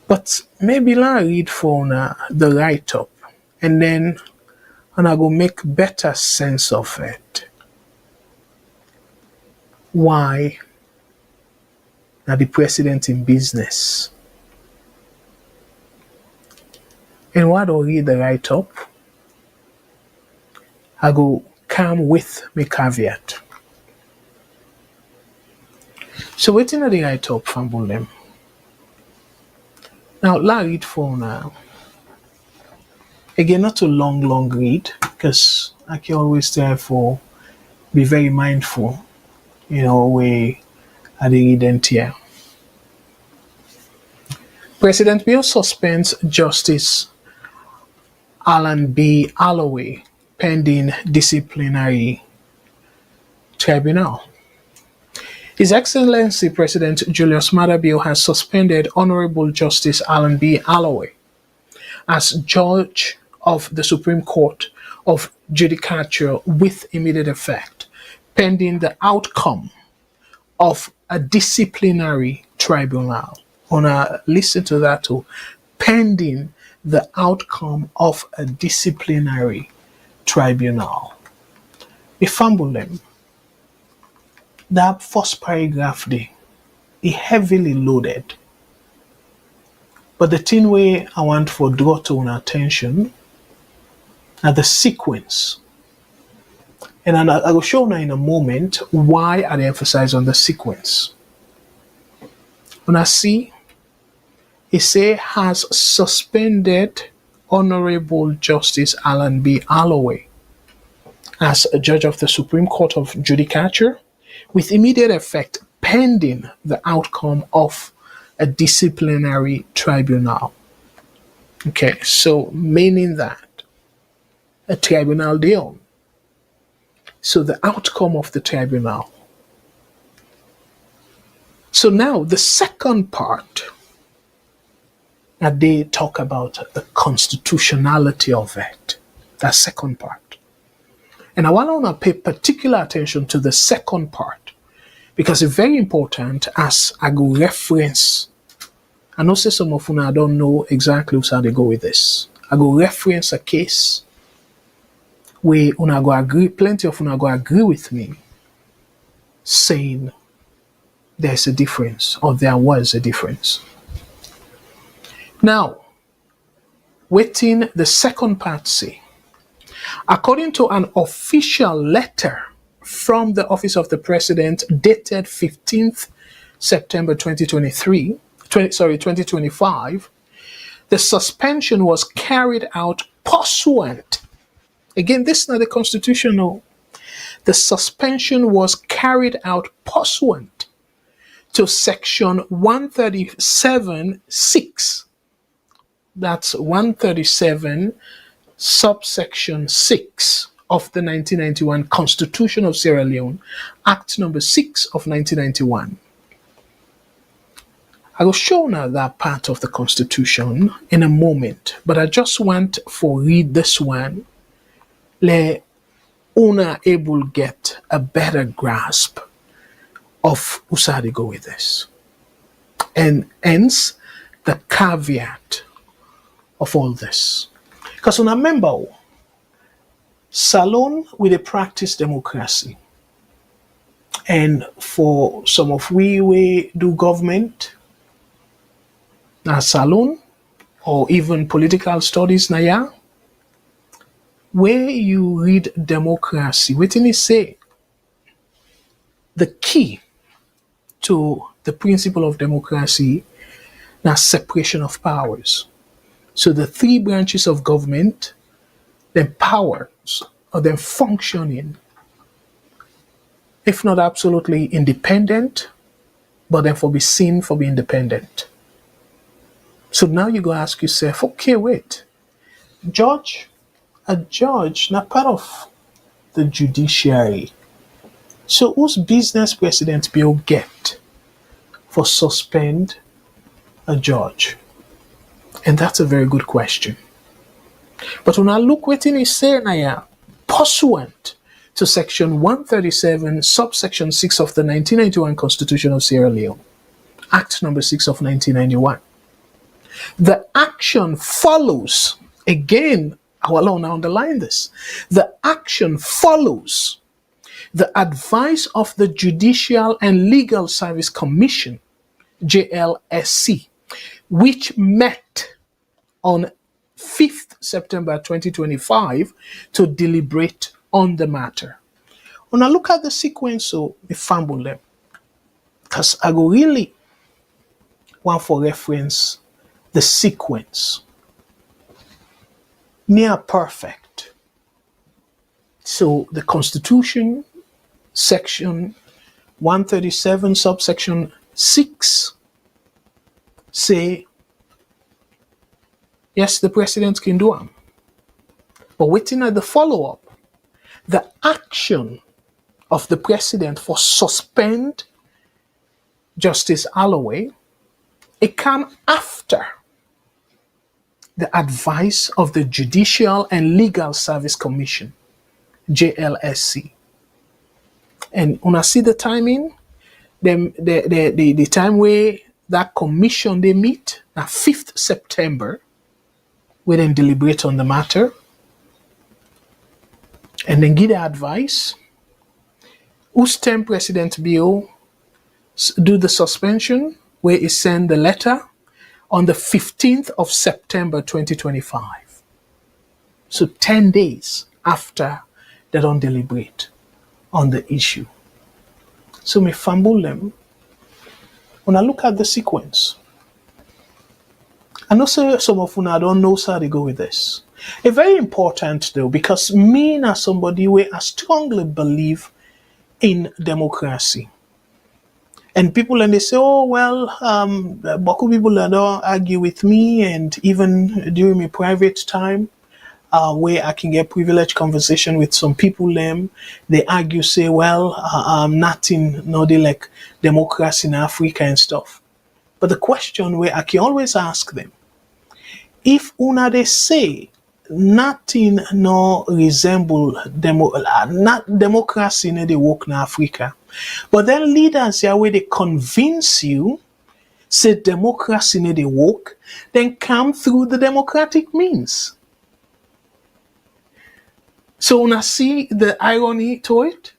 But maybe I read for the write-up and then I go make better sense of it. Why now the president in business? And while I read the write-up, I go come with my caveat. So waiting at the write-up from Bulem. Now, let's read for now. Again, not a long read, because I can always try for be very mindful, way I read it here. President Bill suspends Justice Allan B. Halloway pending disciplinary tribunal. His Excellency President Julius Bill has suspended Honorable Justice Allan B. Halloway as Judge of the Supreme Court of Judicature with immediate effect, pending the outcome of a disciplinary tribunal. Wanna listen to that too. Pending the outcome of a disciplinary tribunal. We fumble them. That first paragraph there, is heavily loaded. But the thing way I want for draw to our attention are the sequence. And I will show now in a moment why I emphasize on the sequence. When I see, it say has suspended Honorable Justice Allan B. Halloway as a judge of the Supreme Court of Judicature with immediate effect pending the outcome of a disciplinary tribunal. Okay, so meaning that a tribunal deal. So the outcome of the tribunal. So now the second part that they talk about the constitutionality of it. That second part. And I want to pay particular attention to the second part because it's very important as I go reference. I know say some of you I don't know exactly how they go with this. I go reference a case where una go agree, plenty of una go agree with me saying there's a difference or there was a difference. Now, waiting the second part say, according to an official letter from the office of the president dated 15th September 2025, the suspension was carried out pursuant. Again, this is not the constitutional. The suspension was carried out pursuant to section 137(6). That's 137 subsection 6 of the 1991 Constitution of Sierra Leone, Act number 6 of 1991. I will show now that part of the Constitution in a moment, but I just want to read this one. Let una able get a better grasp of usadi go with this. And hence the caveat of all this. Because when I remember, Salone with a practice democracy. And for some of we do government, now Salone, or even political studies now, where you read democracy, what did he say? The key to the principle of democracy now separation of powers. So the three branches of government, their powers or their functioning, if not absolutely independent, but then for be seen for be independent. So now you go ask yourself, okay, wait, a judge, not part of the judiciary. So whose business President Bill get for suspend a judge? And that's a very good question. But when I look what he say now, pursuant to section 137, subsection 6 of the 1991 Constitution of Sierra Leone, Act number 6 of 1991, the action follows, again, I will now underline this, the action follows the advice of the Judicial and Legal Service Commission, JLSC, which met on 5th September 2025 to deliberate on the matter. When I look at the sequence, so I fumble them, because I go really want for reference the sequence. Near perfect. So the Constitution, section 137, subsection 6, say, yes, the president can do them. But waiting at the follow-up, the action of the president for suspend Justice Halloway, it came after the advice of the Judicial and Legal Service Commission, JLSC. And when I see the timing, the time where that commission they meet, na 5th September, we then deliberate on the matter and then give the advice. Whose term President Bill do the suspension, where he send the letter on the 15th of September 2025. So 10 days after they don't deliberate on the issue. So me fumble them. When I look at the sequence, I know some of you don't know how they go with this. It's very important though, because me as somebody where I strongly believe in democracy. And people, and they say, oh, well, Baku people that don't argue with me, and even during my private time, where I can get privileged conversation with some people, they argue, say, well, nothing, no, they like democracy in Africa and stuff. But the question where I can always ask them, if una they say nothing no resemble not democracy in the work in Africa, but then leaders here where they convince you say democracy in the work, then come through the democratic means. So when I see the irony to it,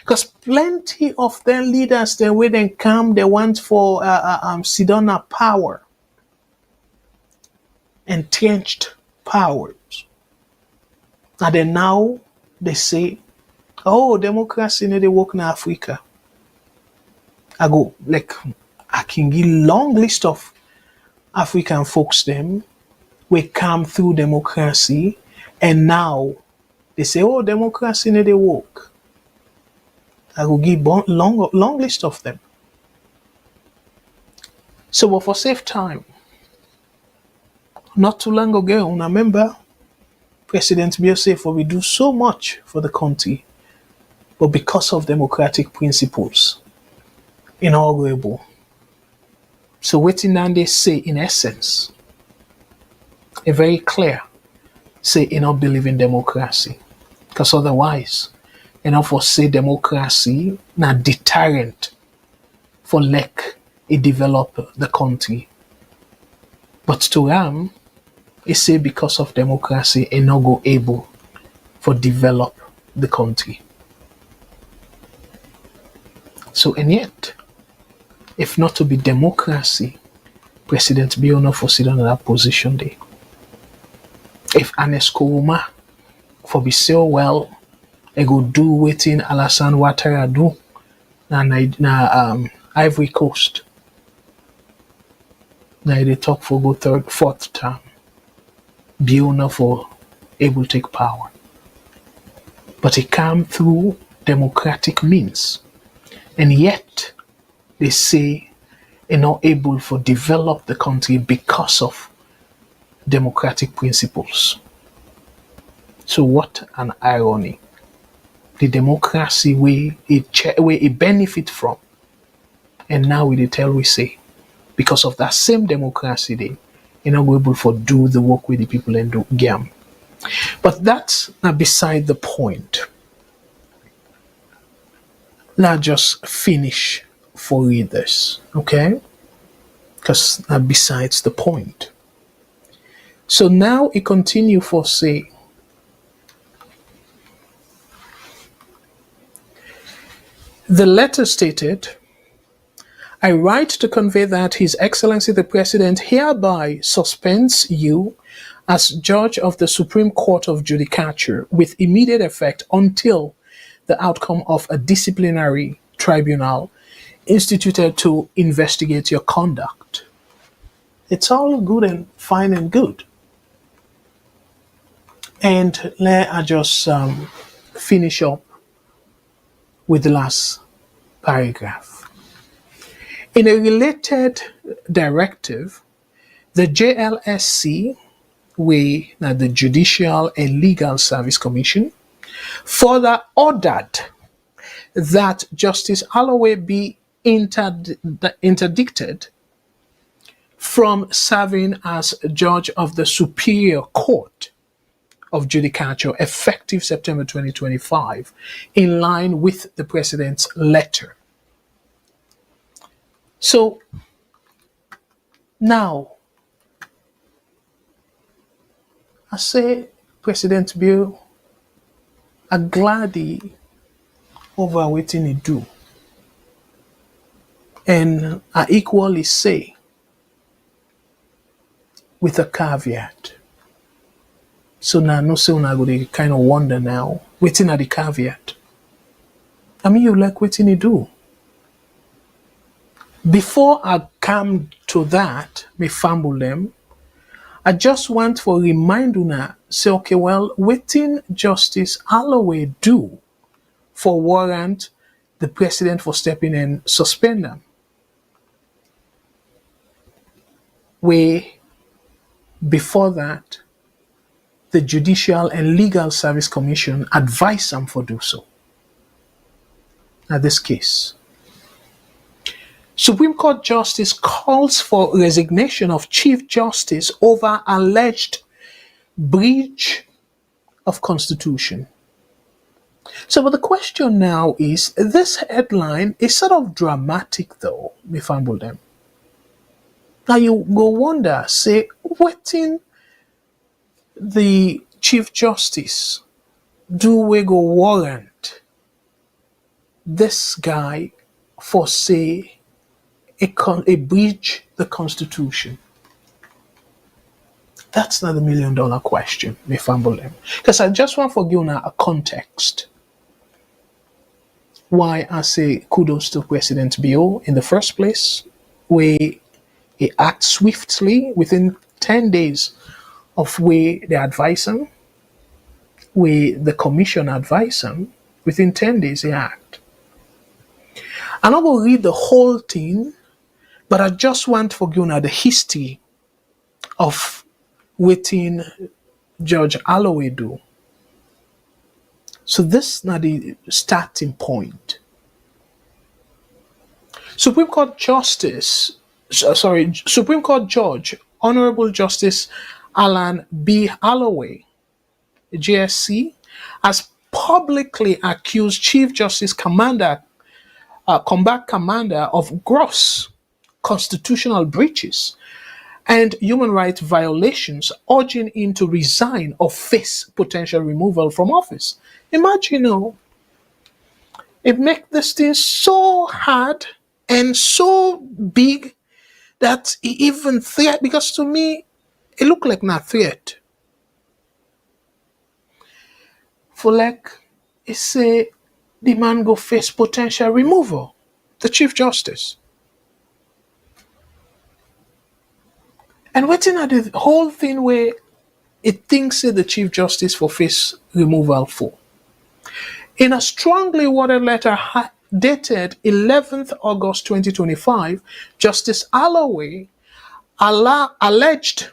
because plenty of their leaders, the way they come, they want for Sidona power, entrenched powers. And then now they say Oh, democracy no dey work in Africa. I can give long list of African folks them we come through democracy and now they say, oh, democracy no dey work. I will give long list of them. So, but for save time, not too long ago, I remember President Bill said, for we do so much for the country, but because of democratic principles, inaugurable. So, waiting down they say, in essence, a very clear say, you not believe in democracy, because otherwise, for say democracy na deterrent for like it develop the country. But to it say because of democracy, it not go able for develop the country. So and yet, if not to be democracy, President Bill not for sit on that position there. If Ernest Koroma for be so well, I go do waiting Alassane Ouattara do na Ivory Coast. Now they talk for go third, fourth term. Bill not for able to take power. But it came through democratic means. And yet they say they're not able to develop the country because of democratic principles. So what an irony. The democracy we benefit from. And now we tell we say, because of that same democracy they not able to do the work with the people and do game. But that's not beside the point. Let's just finish for readers, okay? Because that besides the point. So now it continue for say, the letter stated, I write to convey that His Excellency the President hereby suspends you as Judge of the Supreme Court of Judicature with immediate effect until the outcome of a disciplinary tribunal instituted to investigate your conduct. It's all good and fine and good. And let I just finish up with the last paragraph. In a related directive, the JLSC, the Judicial and Legal Service Commission, further ordered that Justice Halloway be interdicted from serving as judge of the Superior Court of Judicature effective September 2025, in line with the President's letter. So now, I say, President Bill, I'm glad he over what he do. And I equally say, with a caveat. So now, no say I go to kind of wonder now, waiting at the caveat. I mean, you like what he do. Before I come to that, me fumble them, I just want to remind una, say, okay, well, waiting Justice Halloway do for warrant the President for stepping and suspend them. Before that, the Judicial and Legal Service Commission advised them for do so. Now this case. Supreme Court Justice calls for resignation of Chief Justice over alleged breach of Constitution. So, but the question now is, this headline is sort of dramatic though, me fumble them. Now you go wonder, say, what in the Chief Justice do we go warrant this guy for, say, a breach the Constitution? That's not the $1 million question, me fumble them. Because I just want to give you a context. why I say kudos to President Bio in the first place, where he acts swiftly within 10 days of where they advise him, where the commission advise him, within 10 days he act. I'm not going to read the whole thing, but I just want for you now the history of waiting Judge Halloway do. So this is not the starting point. Supreme Court Supreme Court Judge, Honorable Justice Allan B. Halloway, JSC, has publicly accused Chief Justice Combat Commander of gross constitutional breaches and human rights violations, urging him to resign or face potential removal from office. Imagine, it makes this thing so hard and so big that he even threat, because to me, it looked like not threat. For like, he say the man go face potential removal, the Chief Justice. And waiting at the whole thing where it thinks that the Chief Justice for face removal for. In a strongly worded letter dated 11th August 2025, Justice Halloway alleged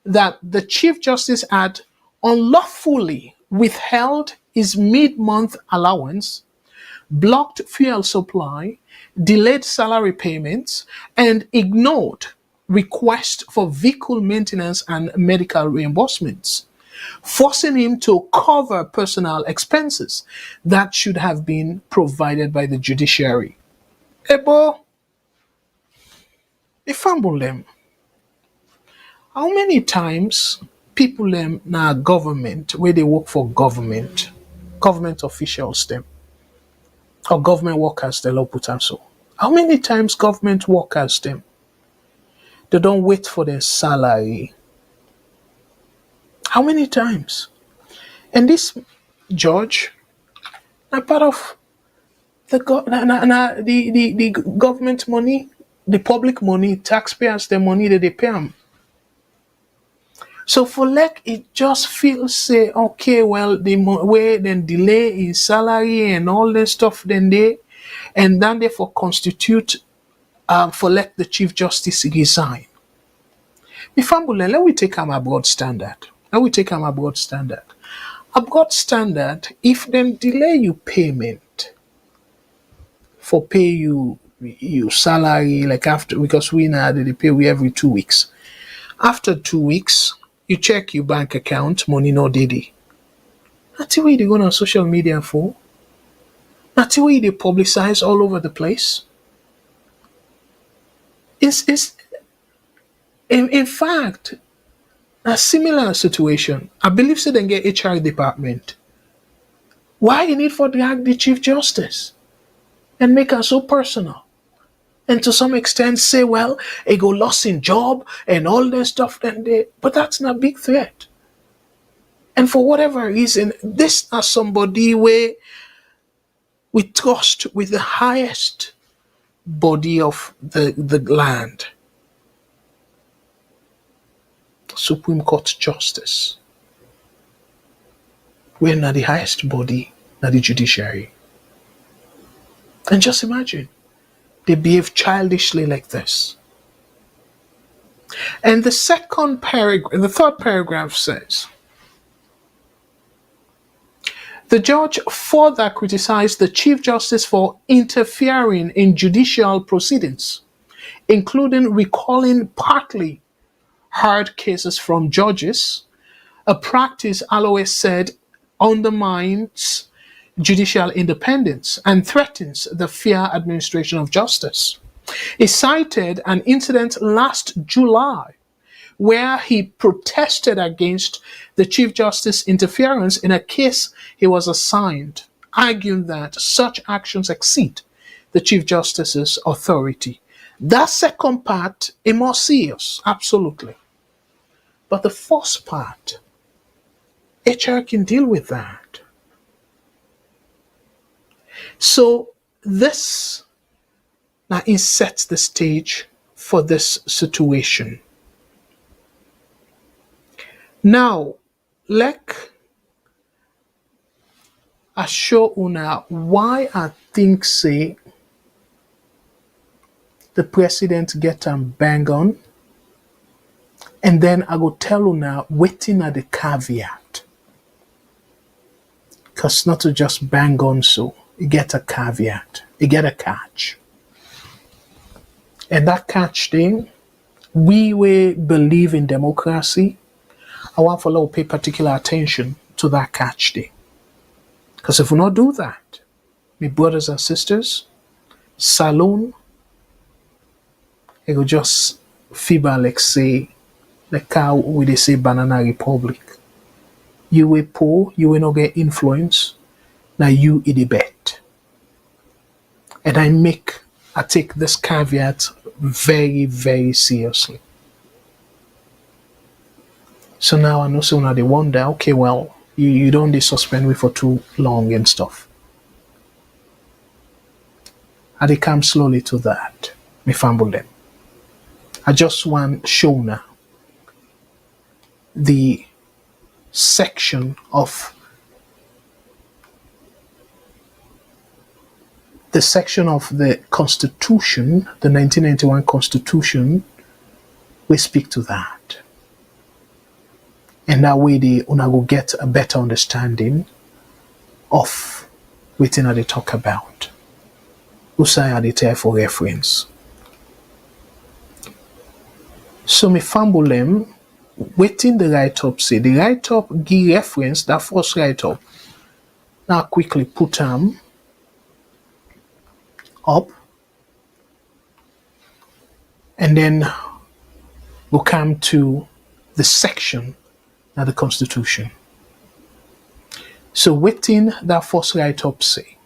that the Chief Justice had unlawfully withheld his mid-month allowance, blocked fuel supply, delayed salary payments, and ignored requests for vehicle maintenance and medical reimbursements, forcing him to cover personal expenses that should have been provided by the judiciary. Ebo, if them, how many times people them na government where they work for government officials them, or government workers they love put so. How many times government workers them they don't wait for their salary? How many times? And this judge, a part of the the government money, the public money, taxpayers the money that they pay them. So for like it just feels say okay, well the way then delay in salary and all that stuff then they for constitute for let the Chief Justice resign. Ifambule, let we take him abroad standard. Abroad standard, if them delay you payment for pay you salary like after, because we now they pay we every 2 weeks. After 2 weeks, you check your bank account, money no daily. That's what they go on social media for. That's what they publicize all over the place. It's in fact a similar situation. I believe so then get HR department. Why you need for drag the Chief Justice and make her so personal? And to some extent say, well, he go lost in job and all that stuff then but that's not a big threat. And for whatever reason, this is somebody where we trust with the highest body of the land. Supreme Court Justice. We're not the highest body, not the judiciary. And just imagine, they behave childishly like this. And the third paragraph says, the judge further criticized the Chief Justice for interfering in judicial proceedings, including recalling partly heard cases from judges, a practice Halloway said undermines judicial independence and threatens the fair administration of justice. He cited an incident last July where he protested against the Chief Justice's interference in a case he was assigned, arguing that such actions exceed the Chief Justice's authority. That second part is more serious, absolutely. But the first part, HR can deal with that. So this now it sets the stage for this situation. Now, like I show una why I think say the president get bang on, and then I go tell una waiting at the caveat. Cause not to just bang on so, you get a caveat, you get a catch. And that catch thing, we will believe in democracy. I want for to pay particular attention to that catch thing. Because if we not do that, my brothers and sisters, Salone, it will just feeble like say, like how we they say banana republic. You will poor, you will not get influence. Now you in the bet. And I take this caveat very, very seriously. So now I know so now they wonder, okay, well, you don't suspend me for too long and stuff. And they come slowly to that. Me fumble them. I just want show now the section of the Constitution, the 1991 Constitution, we speak to that. And that way they una go get a better understanding of what they talk about. Usai are there for reference. So me fumble them, waiting the write-up say. The write-up give reference, that first write-up. Now quickly put them up. And then we'll come to the section of the Constitution. So within that first write-up say,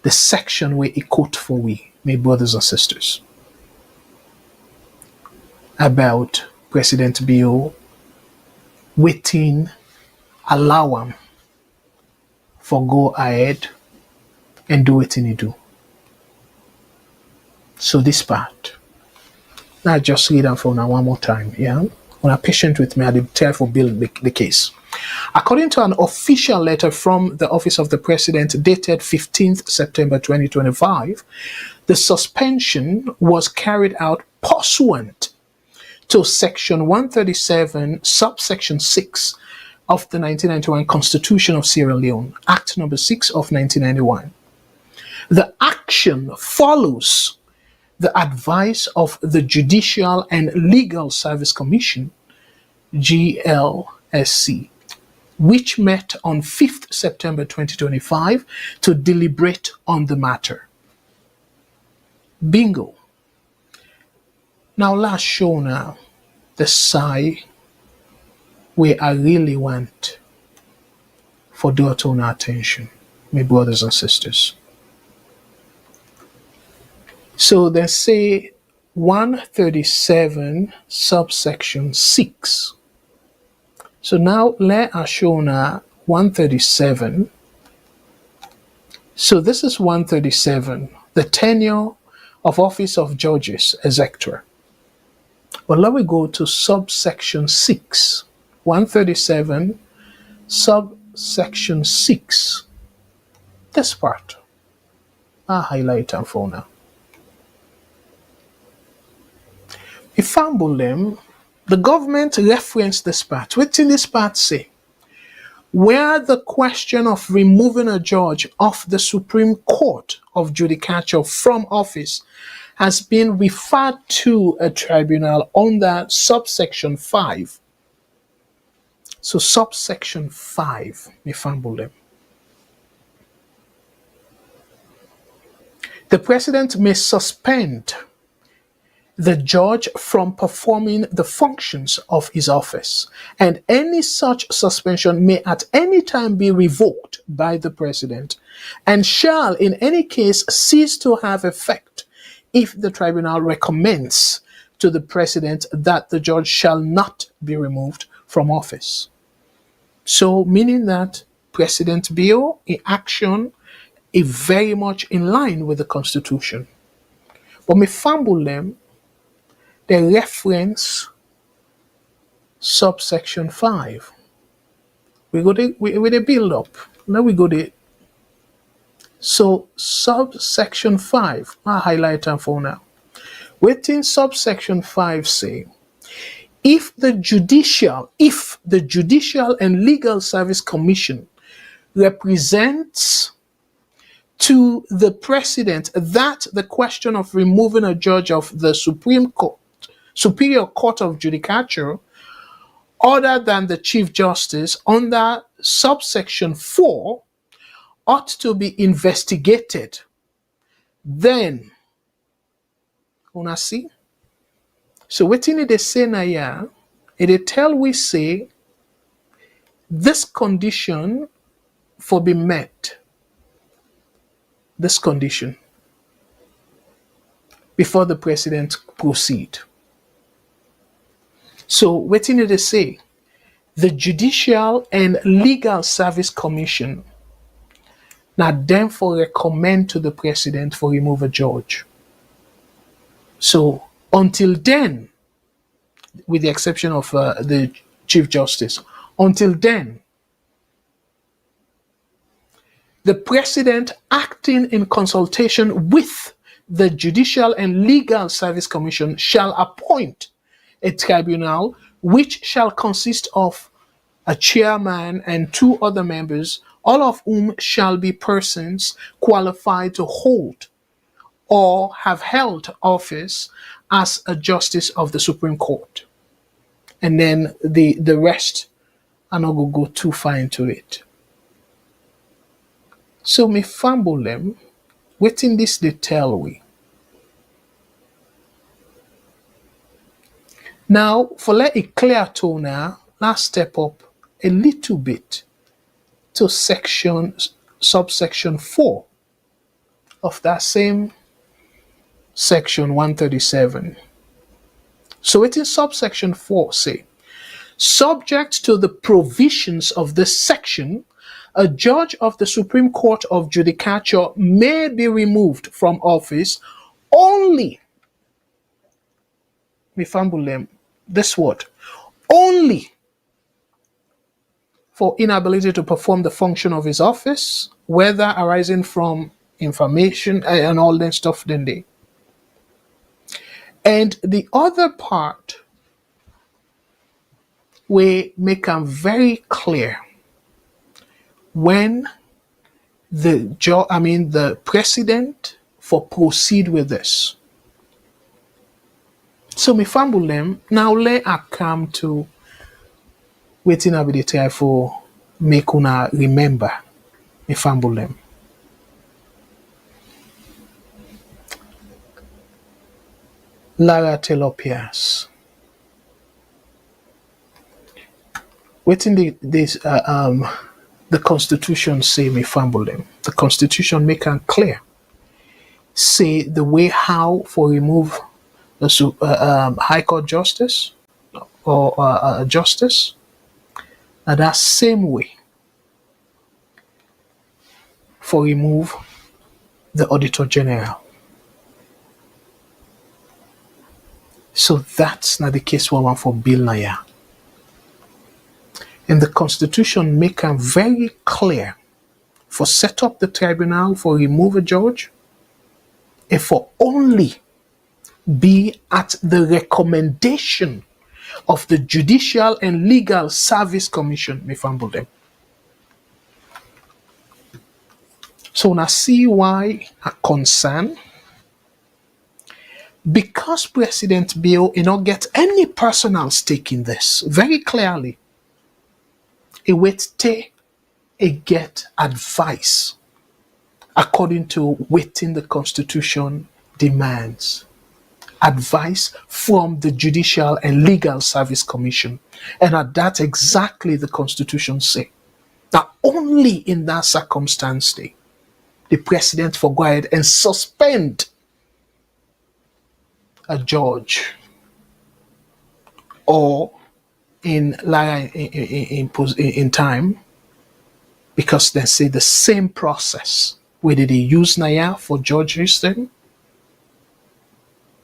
the section where it quote for we, my brothers and sisters, about President Bill waiting allow him for go ahead and do what he do. So this part, now just read them for now one more time, yeah? When I'm patient with me, I'll try for build the case. According to an official letter from the Office of the President dated 15th September 2025, the suspension was carried out pursuant to Section 137, subsection 6 of the 1991 Constitution of Sierra Leone, Act number 6 of 1991. The action follows the advice of the Judicial and Legal Service Commission, GLSC, which met on 5th September 2025 to deliberate on the matter. Bingo. Now let's show now the side where I really want for draw to our attention, my brothers and sisters. So they say 137 subsection 6. So now let us show now 137. So this is 137, the tenure of office of judges, etc. But let me go to subsection 6. 137 subsection 6. This part. I'll highlight them for now. If fumble them, the government referenced this part. What did this part say? Where the question of removing a judge of the Supreme Court of Judicature from office has been referred to a tribunal under subsection 5. So subsection 5, me fumble them. The president may suspend the judge from performing the functions of his office, and any such suspension may at any time be revoked by the president and shall in any case cease to have effect if the tribunal recommends to the president that the judge shall not be removed from office. So meaning that President Bill in action is very much in line with the Constitution. But me fumble them, they reference subsection 5. We go with a build up. Now we go there. So subsection 5, I highlight them for now. Within subsection 5 say, if the Judicial and Legal Service Commission represents to the President that the question of removing a judge of the Superior Court of Judicature other than the Chief Justice under subsection 4 ought to be investigated, then, una see? So wetin they say na ya, it tell we say this condition for be met, this condition, before the President proceed. So wetin they say, the Judicial and Legal Service Commission now therefore recommend to the President for remove a judge. So until then, with the exception of the Chief Justice, until then, the President, acting in consultation with the Judicial and Legal Service Commission, shall appoint a tribunal which shall consist of a chairman and 2 other members, all of whom shall be persons qualified to hold or have held office as a justice of the Supreme Court. And then the rest, I'm not going to go too far into it. So me fumble them, waiting this they tell we. Now, for let it clear to now, let's step up a little bit to subsection 4 of that same section 137. So it is subsection 4 say, subject to the provisions of this section, a judge of the Supreme Court of Judicature may be removed from office only, me fumble them, this word, only for inability to perform the function of his office, whether arising from information and all that stuff then they. And the other part, we make them very clear when the President for proceed with this. So me fumble them. Now let I come to waiting I be try for make una remember. Me fumble them. Lara Telopias. Waiting the Constitution say me fumble them. The Constitution make them clear. Say the way how for remove the High Court Justice or Justice. And that same way for remove the Auditor General. So that's not the case one for Bill Naya. And the Constitution make them very clear for set up the tribunal for remove a judge and for only be at the recommendation of the Judicial and Legal Service Commission, me fumble them. So now see why a concern. Because President Bill not get any personal stake in this, very clearly, he would take a get advice according to within the Constitution demands. Advice from the Judicial and Legal Service Commission. And that's exactly the Constitution say. That only in that circumstance the President for go ahead and suspend a judge or in time, because they say the same process where did they use Naya for judges then?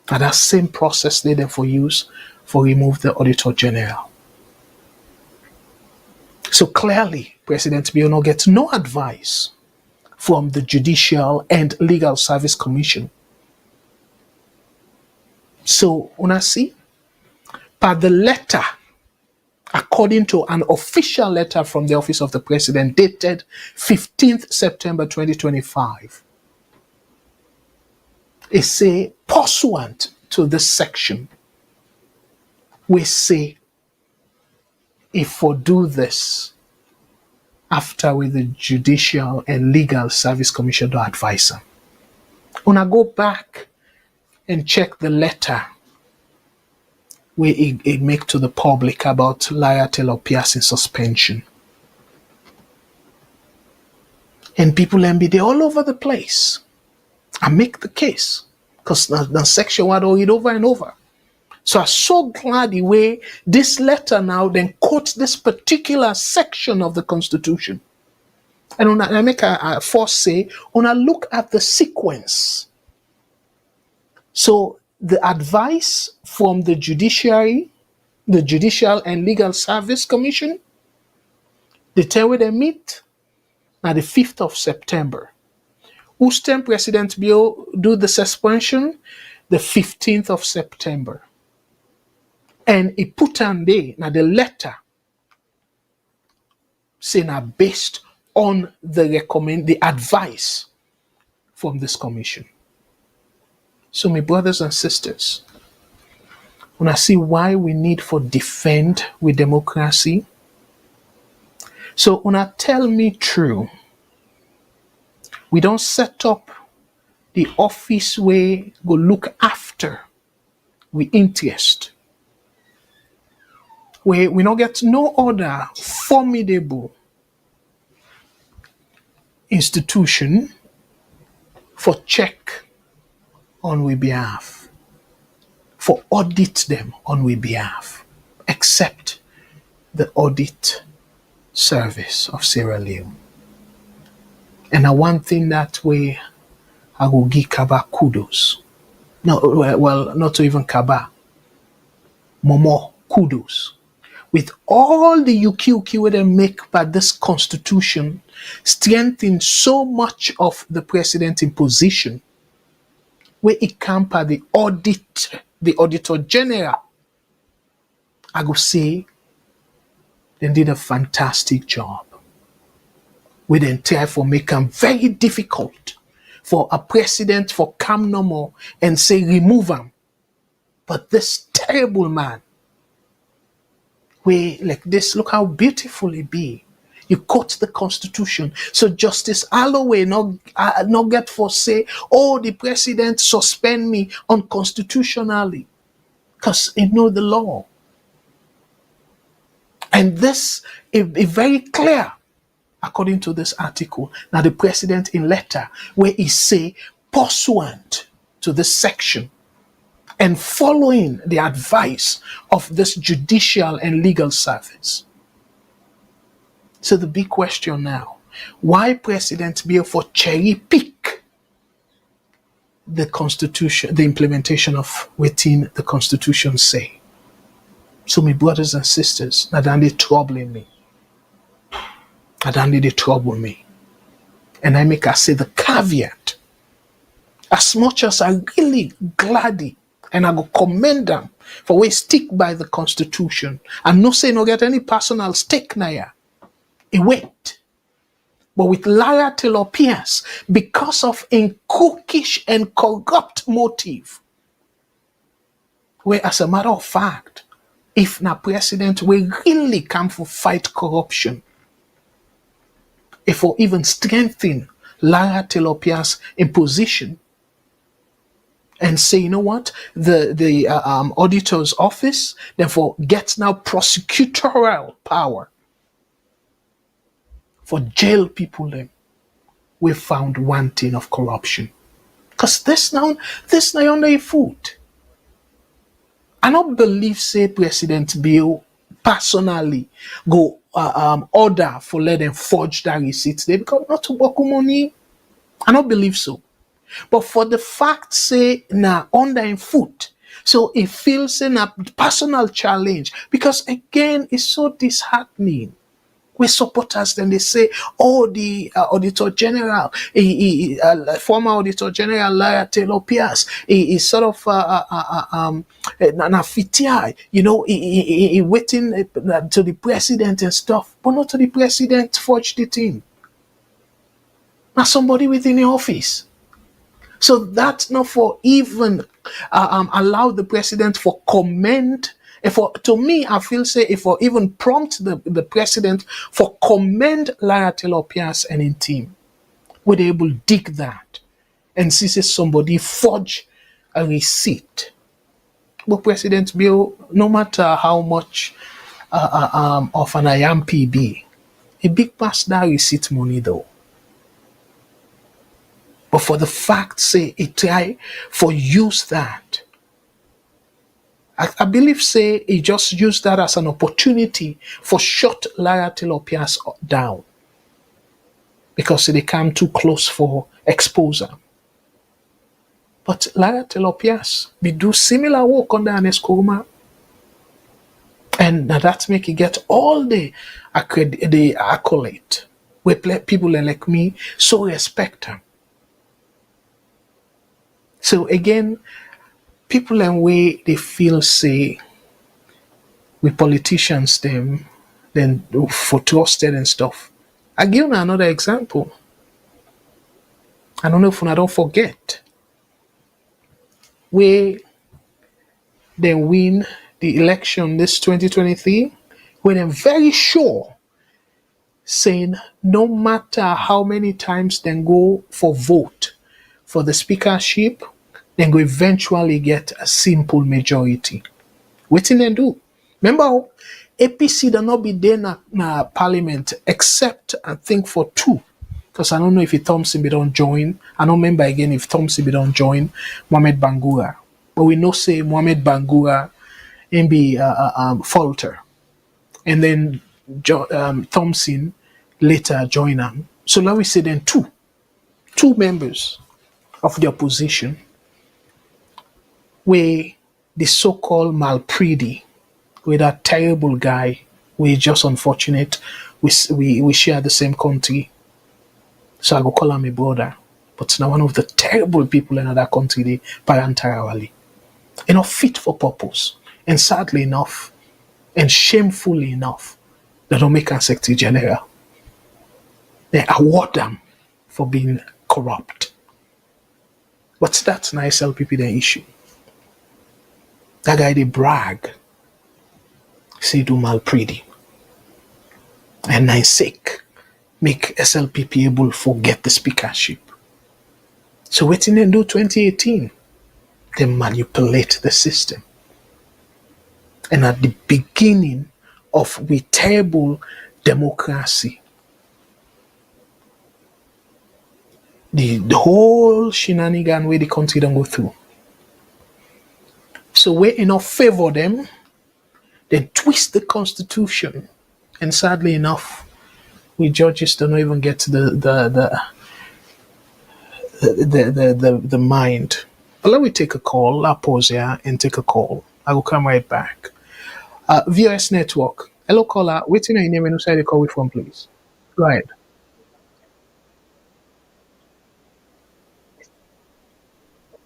And that same process they therefore use for remove the Auditor General. So clearly, President Biono gets no advice from the Judicial and Legal Service Commission. So, una see, per the letter, according to an official letter from the Office of the President dated 15th September 2025, it say, pursuant to this section, we say, if we do this, after with the Judicial and Legal Service Commission to advise them. When I go back and check the letter where it make to the public about Liar Taylor Pierce in suspension. And people be there all over the place. I make the case. Because the section I read over and over. So I'm so glad the way this letter now then quotes this particular section of the Constitution. And when I make a first say, when I look at the sequence. So the advice from the Judiciary, the Judicial and Legal Service Commission, they tell where they meet on the 5th of September. Whose time President Bio do the suspension? The 15th of September. And he put on there, now the letter, saying are based on the advice from this commission. So my brothers and sisters, when I see why we need for defend with democracy, so when I tell me true, we don't set up the office where go look after we interest, where we don't get no other formidable institution for check on we behalf, for audit them on we behalf, except the audit service of Sierra Leone. And one thing that way I will give Kaba kudos. No, well, not to even Kaba. Momo kudos. With all the UQ they make by this constitution, strengthen so much of the president in position, where it come by the Auditor General, I go say, they did a fantastic job. We then try for make them very difficult for a president for come no more and say remove him. But this terrible man, way like this, look how beautiful it be. You quote the Constitution. So Justice Halloway not get for say, oh, the president suspend me unconstitutionally. Because he know the law. And this is very clear, according to this article. Now the president in letter, where he say, pursuant to this section, and following the advice of this judicial and legal service. So the big question now, why President Bill for cherry pick the Constitution, the implementation of within the Constitution say? So my brothers and sisters, now they troubling me. They trouble me. And I make I say the caveat, as much as I really glad and I go commend them for we stick by the Constitution and no say no get any personal stake now. It wait. But with Liar Taylor Pierce, because of a cookish and corrupt motive, where as a matter of fact, if na president will really come for fight corruption, if or even strengthen Liar Taylor Pierce in position, and say, you know what, the auditor's office therefore gets now prosecutorial power for jail people them we found wanting of corruption. Because this now under a foot. I don't believe say President Bill personally go order for let them forge that receipts. They become not to work money. I don't believe so. But for the fact say na under in foot, so it feels in a personal challenge because again it's so disheartening. We supporters then they say, oh, the Auditor General, former Auditor General Lara Taylor Pierce, he sort of you know, he waiting to the president and stuff, but not to the president forged it in. Now somebody within the office. So that's not for even allow the president for comment. For to me, I feel say if for even prompt the president for commend Lara Taylor Pierce and in team, would able dig that and see say somebody forge a receipt. But President Bill, no matter how much of an IMP be, a big past that receipt money though. But for the fact, say, it try for use that. I believe, say, he just used that as an opportunity for shut Lara Taylor Pierce down. Because they come too close for exposure. But Lara Taylor Pierce, we do similar work under Ernest Koroma. And that make it get all the accolade. Where people like me so respect him. So again, people and way they feel say with politicians them then for trusted and stuff. I give you another example. I don't know if I don't forget. Where they win the election this 2023, when I'm very sure saying no matter how many times they go for vote for the speakership, then go eventually get a simple majority. What can they do? Remember, APC will not be there na parliament except I think for 2. Because I don't know if Thompson be don't join. I don't remember again if Thompson be don't join Mohamed Bangura. But we know say Mohamed Bangura and be falter. And then Thompson later join them. So let me say then 2 members of the opposition where the so-called Malpridi, with that terrible guy, we're just unfortunate. We share the same country. So I go call him my brother. But now one of the terrible people in that country, they parentarily. Not fit for purpose. And sadly enough, and shamefully enough, they don't make a Secretary General. They award them for being corrupt. But that's an SLPP the issue. That guy they brag. Say do Malpridi. And I sick. Make SLPP able to forget the speakership. So what did they do 2018? They manipulate the system. And at the beginning of we terrible democracy, the whole shenanigan way the country don't go through. So we enough favor them, then twist the constitution, and sadly enough, we judges don't even get the mind. But let me take a call. I'll pause here and take a call. I will come right back. VOS Network. Hello, caller. What's your name and who side you call from, please? Go ahead.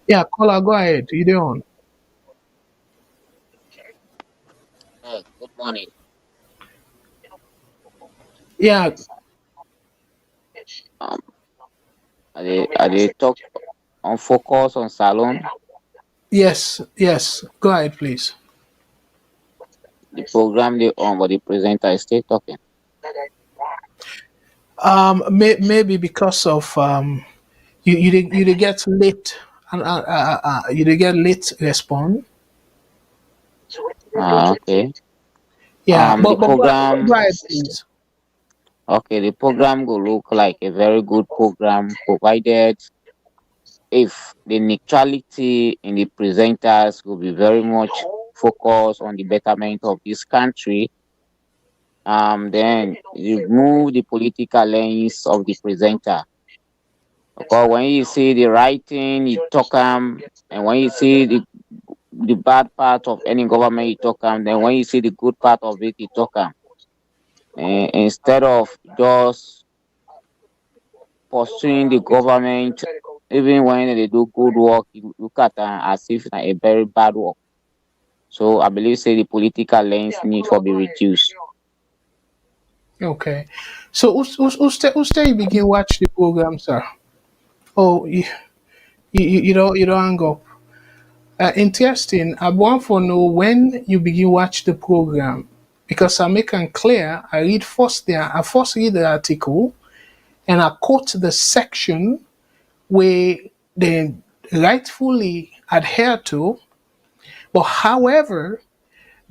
Yeah, caller, go ahead. You there on?
Good morning.
Yeah,
Um, I they talk on focus on Salone.
yes. Go ahead, please.
The program they on, but the presenter is still talking.
Maybe because of you dey get late and you dey get late respond.
Okay.
Yeah,
The
but
program.
go ahead, please.
Okay, the program will look like a very good program provided if the neutrality in the presenters will be very much focused on the betterment of this country. Then remove the political lens of the presenter. Because when you see the right thing, you talk and when you see the bad part of any government, you talk then when you see the good part of it, you talk And instead of just pursuing the government, even when they do good work, you look at as if like a very bad work. So I believe say the political lens need for be reduced.
Okay. So, who you begin watch the program, sir? Oh, you don't hang up. Interesting. I want to know when you begin watch the program because I make it clear. I read first there. I first read the article and I quote the section where they rightfully adhere to. But however,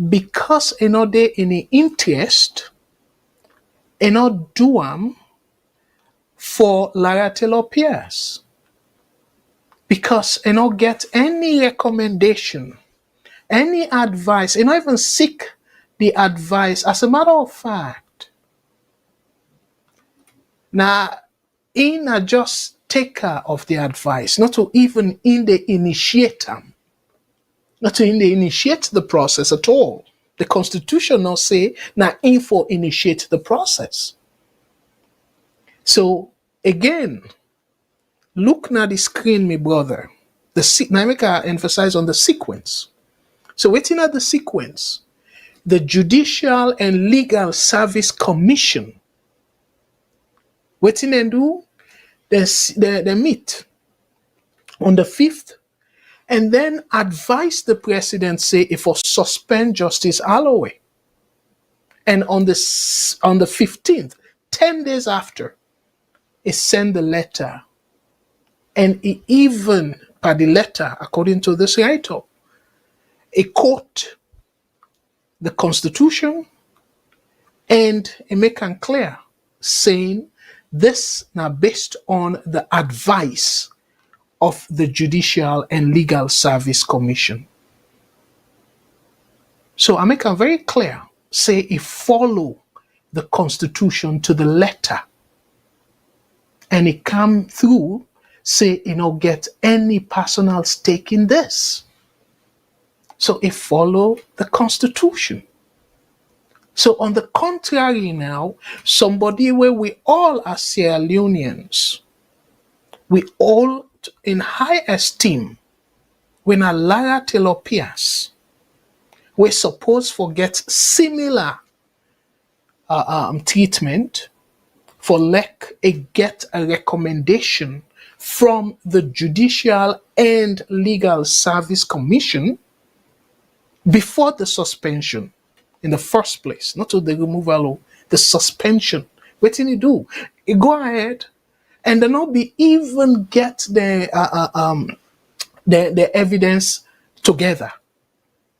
because they in the interest, do them for Lara Taylor Pierce. Because get any recommendation, any advice, even seek the advice. As a matter of fact, now in a just taker of the advice, not to even in the initiate them, not to in the initiate the process at all. The Constitution not say now in for initiate the process. So again, look now the screen, my brother. Now make I emphasize on the sequence. So waiting at the sequence, the Judicial and Legal Service Commission, waiting and do, they meet on the 5th and then advise the president, say, if for suspend Justice Halloway. And on the 15th, 10 days after, he sent the letter. And he even, by the letter, according to this write-up, he quote the Constitution and he make it clear, saying this now based on the advice of the Judicial and Legal Service Commission. So I make it very clear, say it follow the Constitution to the letter. And it come through, say get any personal stake in this. So it follow the Constitution. So on the contrary now, somebody where we all are Sierra Leoneans, we all in high esteem, when a Lara Taylor Pierce, we suppose forget similar treatment for get a recommendation from the Judicial and Legal Service Commission before the suspension in the first place, not to the removal of the suspension. What did he do? He go ahead and then not be even get the evidence together.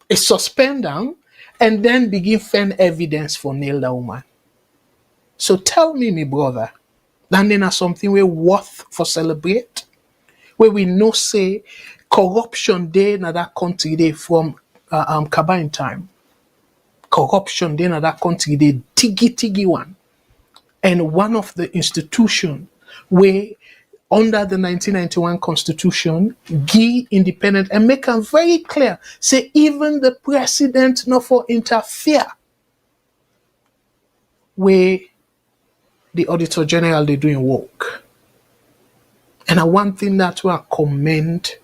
A suspend them and then begin find evidence for nail the woman. So tell me, my brother, that then are something we worth for celebrate, where we know say corruption day in that country day from Cabine time. Corruption then in that country they tiggy one. And one of the institution where under the 1991 Constitution give independent and make them very clear, say even the president not for interfere where the Auditor General they doing work. And one thing that we commend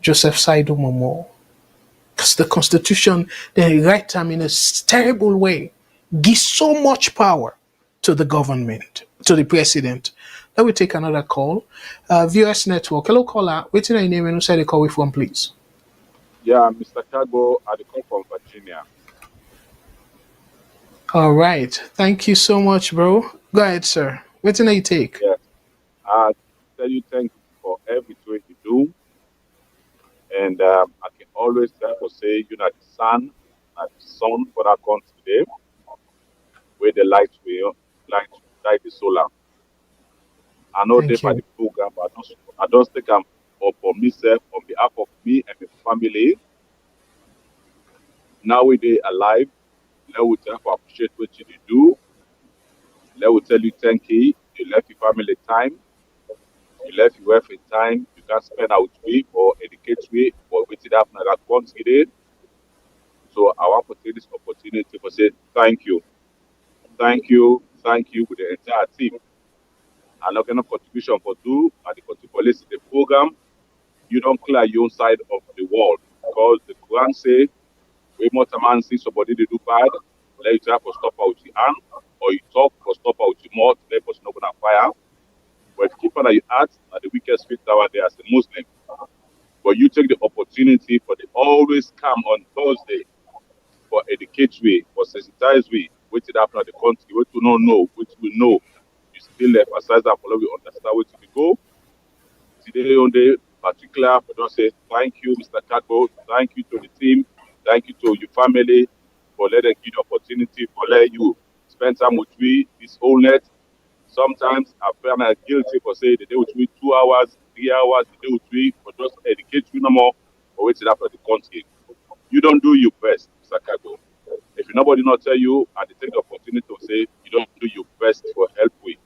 Joseph Saidu Momo, because the Constitution, they write them in a terrible way, give so much power to the government, to the president. Let me take another call. VOS Network. Hello, caller. What's your name and who said the call with from, please?
Yeah, Mr. Kago, I come from Virginia.
All right. Thank you so much, bro. Go ahead, sir. What's your name you take?
Yes. I tell you thank you for everything you do. And I can always therefore say you're not the sun, not the sun for that country today, where the light will light the solar. I know they by the program, but I don't think I'm up for myself on behalf of me and my family. Now we're alive. Let me therefore appreciate what you do. Let me tell you thank you. You left your family time. You left your wife in time, you can spend out way or educate way or waiting up now that country. So I want to take this opportunity to say thank you. Thank you with the entire team. And not enough contribution for do and the contribution the program. You don't clear your own side of the wall because the Quran say we must a man see somebody they do bad, let you try to stop out your hand, or you talk or stop out your mouth, let us not gonna fire. But keep on your heart at the weakest fit tower there as a Muslim. But you take the opportunity for the always come on Thursday for educate way, for sensitize way, which it happen at the country, which we don't know, which we know. You still emphasize that for we understand where to go. Today on the particular, but don't say thank you, Mr. Kako, thank you to the team, thank you to your family for letting you the opportunity for let you spend time with me this whole night. Sometimes I feel guilty for saying the day with me 2 hours, 3 hours, the day with me for just educate you no more or waiting after the country. You don't do your best, Mr. Kako. If nobody not tell you and they take the opportunity to say you don't do your best for help with.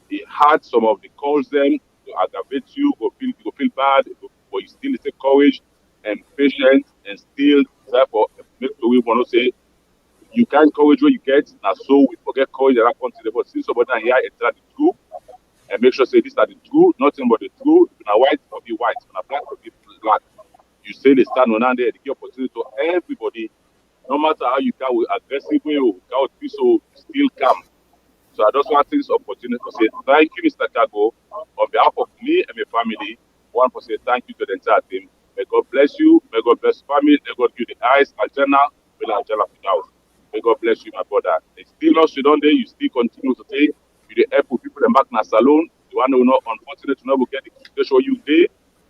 He had some of the calls them to aggravate you, you go feel bad, but you still take courage and patience and still therefore make the way want to say you can't courage what you get, now so we forget courage that continue. But since somebody here enter the truth and make sure say this are the truth, nothing but the truth, when a white or be white, when a black or be black. You say they stand on there, they give opportunity to everybody, no matter how you can with aggressive way or without be so still come. So I just want this opportunity to say thank you, Mr. Kago, on behalf of me and my family. I want to say thank you to the entire team. May God bless you. May God bless family. May God give the eyes. Aljana, will Aljana out. May God bless you, my brother. It's still not you don't you still continue to say you the help people them back in a salon. The one who not unfortunate to not get the show you day.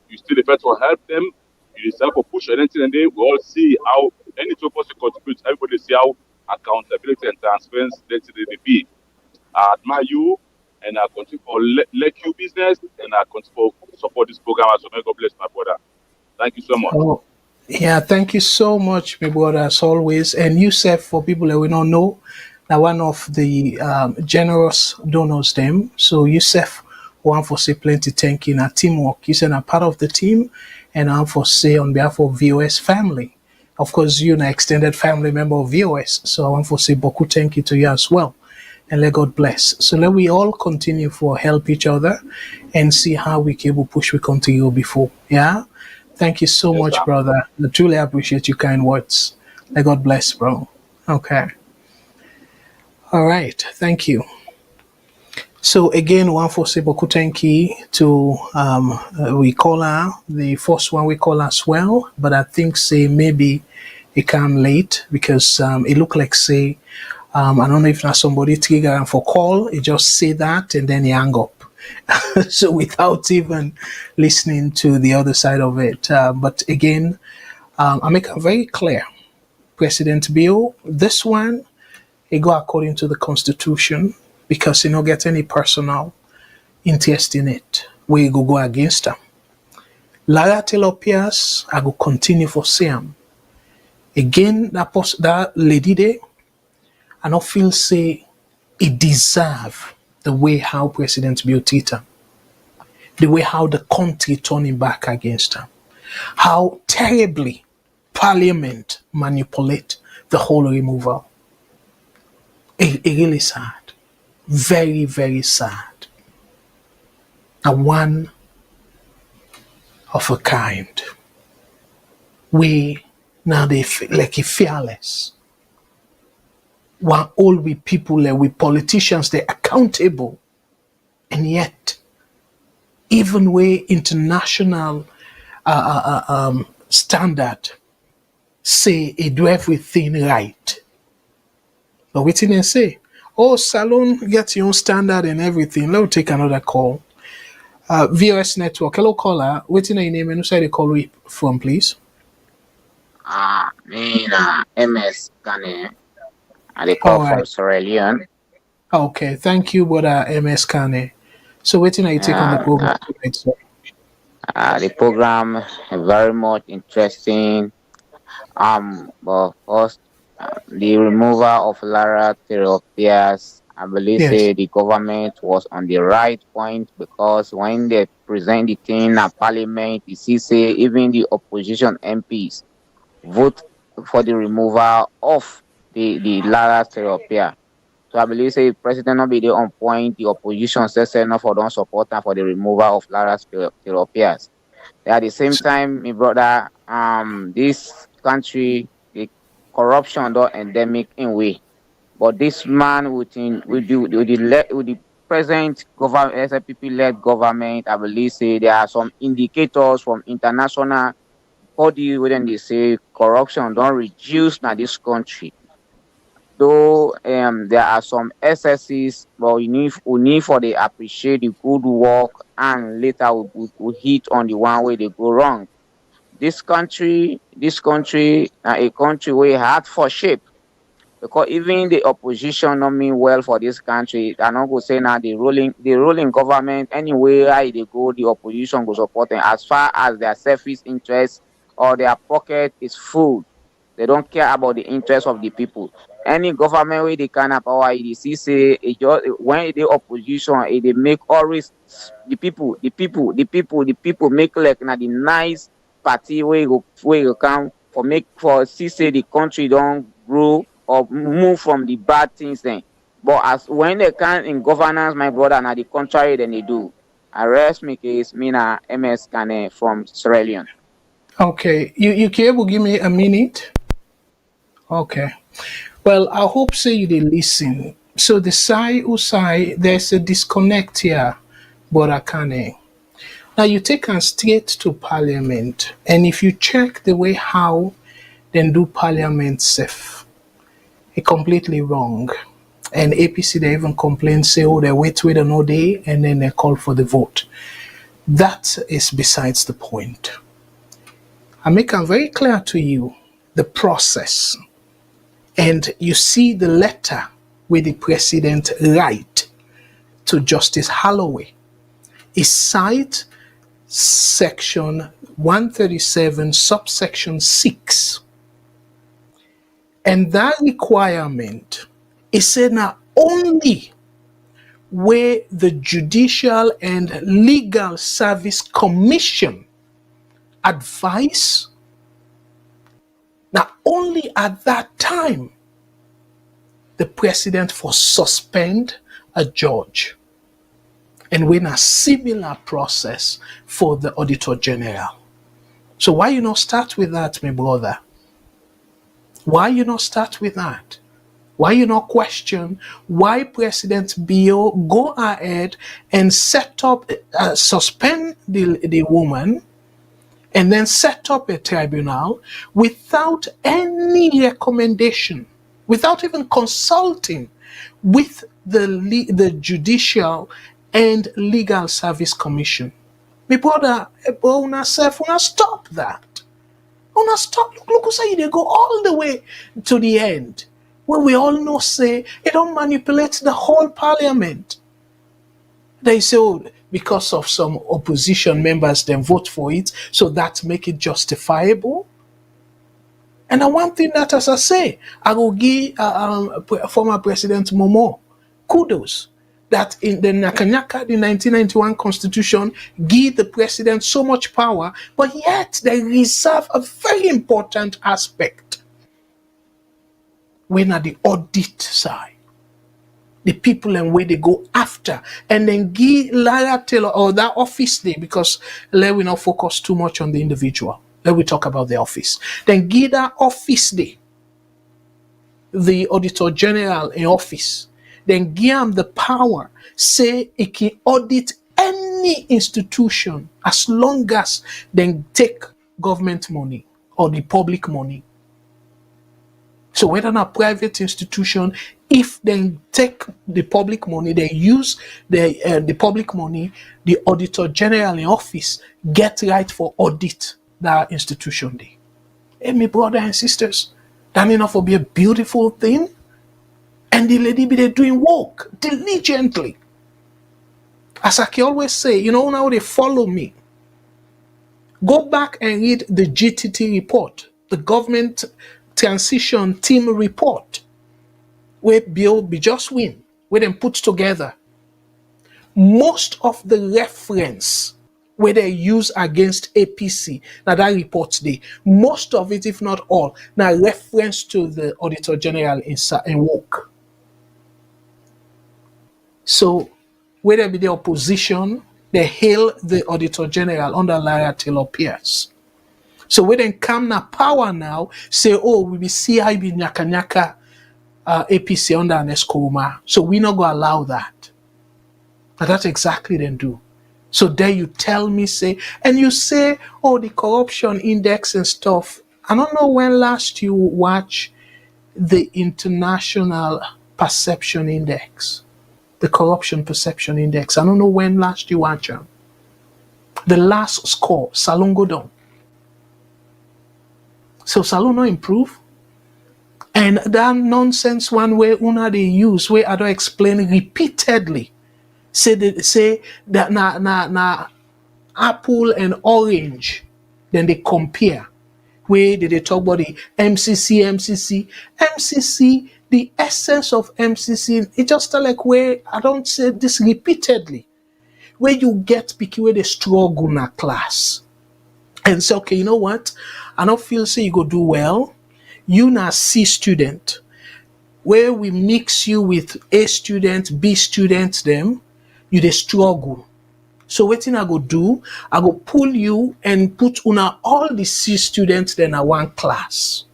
You still effort to help them. You decide to push anything and they we all see how any two person contributes. Everybody see how accountability and transparency they be. I admire you and I continue for let you business and I continue to support this program as well. May God bless my brother. Thank you so much.
Oh, yeah, thank you so much, my brother, as always. And you said for people that we don't know, that one of the generous donors them. So Yusuf, one for say plenty thank you. Now teamwork, you said a part of the team, and I'm for say on behalf of VOS family. Of course, you're an extended family member of VOS, so I want to say boku thank you to you as well. And let God bless. So let we all continue for help each other and see how we can push we continue before. Yeah. Thank you so
Yes,
much,
sir.
brother. I truly appreciate your kind words. Let God bless, bro. Okay. All right. Thank you. So again, one for Seboku thank you to we call her the first one we call as well, but I think say maybe it come late because it looked like say I don't know if not somebody trigger and for call, it just say that and then he hang up. So without even listening to the other side of it. But again, I make it very clear. President Bill, this one, it go according to the Constitution because you don't get any personal interest in it. We go against them. Lara Telopias, I go continue for Siam. Again, that lady there, I don't feel say it deserve the way how President Bill treat her, the way how the country turning back against her, how terribly Parliament manipulate the whole removal. It really sad. Very, very sad. And one of a kind. We now they like fearless. While all we people like we politicians they accountable. And yet, even way international standard say it do everything right. But what did they say? Oh, Salone, get your own standard and everything. Let me take another call. VOS Network. Hello, caller. What's your name and who say the call we from, please?
Me na MS Kane. I dey
All
call from
right.
Sierra Leone.
Okay. Thank you, brother MS Kane. So, what you take on the
Uh,
program
uh,
tonight, sir?
the program very much interesting. But first, the removal of Lara Theropias I believe
Yes.
say the government was on the right point, because when they present the thing at parliament, you see say even the opposition MPs vote for the removal of the Lara Therapia. So I believe say president not be there on point, the opposition says say no for don't support am for the removal of Lara Therapias. At the same time, my brother, this country, the corruption don't endemic in way. But this man with the present government, SLPP-led government, I believe say there are some indicators from international body when they say corruption don't reduce now this country. Though there are some excesses, but we need for they appreciate the good work, and later we hit on the one way they go wrong. This country, a country where hard for shape, because even the opposition not mean well for this country. I not go say now the ruling government anywhere I they go, the opposition go support them as far as their selfish interest or their pocket is full. They don't care about the interest of the people. Any government where they can have power, they see say it just when the opposition they make always the people make like na the nice party where you come for make for see say the country don't grow or move from the bad things then. But as when they can in governance, my brother, na the contrary then they do. I rest my case, me na MS Kane from Sierra Leone.
Okay. You can able give me a minute? Okay. Well, I hope say you did listen. So the Sai Usai, there's a disconnect here, but I can't. Now you take and straight to parliament, and if you check the way how then do parliament safe, it completely wrong. And APC they even complain, say, oh, they wait another day, and then they call for the vote. That is besides the point. I make it very clear to you the process. And you see the letter where the president write to Justice Halloway. It cites section 137, subsection 6. And that requirement is said now only where the Judicial and Legal Service Commission advise. Now only at that time the president for suspend a judge, and when a similar process for the Auditor General. So why you not start with that, my brother? Why you not start with that? Why you not question why President Bio go ahead and set up, suspend the woman, and then set up a tribunal without any recommendation, without even consulting with the Judicial and Legal Service Commission? My brother, una self, una stop that. Una stop. Look, say they go all the way to the end. When we all know, say, it don't manipulate the whole parliament. They say, oh, because of some opposition members, then vote for it, so that make it justifiable. And the one thing that, as I say, I will give former President Momo kudos that in the Nakanyaka, the 1991 Constitution, give the president so much power, but yet they reserve a very important aspect when at the audit side. The people and where they go after, and then give Lara Taylor or that office day, because let we not focus too much on the individual. Let we talk about the office. Then give that office day, the Auditor General in office. Then give him the power, say it can audit any institution as long as they take government money or the public money. So whether not private institution, if they take the public money, they use the public money, the Auditor General in office get right for audit that institution day. Hey, my brother and sisters, that enough will be a beautiful thing. And the lady be there doing work diligently. As I can always say, now they follow me. Go back and read the GTT report, the government transition team report, where Bill be just win. where them put together most of the reference where they use against APC. Now that report day, most of it, if not all, now reference to the Auditor General in work. So where there be the opposition, they hail the Auditor General under Lara Taylor Pierce. So we then come na power now, say, oh, we be CIB nyaka nyaka APC under an Escoma. So we not going to allow that. And that's exactly then do. So there you tell me, say, and you say, oh, the corruption index and stuff. I don't know when last you watch the International Perception Index, the Corruption Perception Index. I don't know when last you watch them. The last score, Salone go down. So Salone no improve. And that nonsense one way una they use, where I don't explain repeatedly. Say that na apple and orange, then they compare. Where did they talk about the MCC? The essence of MCC, it just like where I don't say this repeatedly, where you get picky where they struggle in a class. And say, okay, you know what? I don't feel say you go do well. You na C student, where we mix you with A student, B students, them, you they struggle. So what thing I go do, I go pull you and put una all the C students then in one class.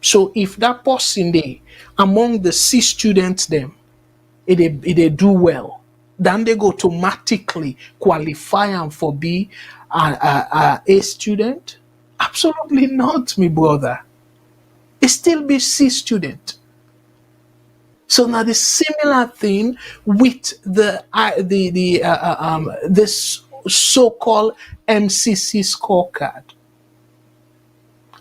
So if that person there among the C students them, they do well, then they go automatically qualify them for be a student? Absolutely not, my brother. It still be C student. So now the similar thing with this so-called MCC scorecard.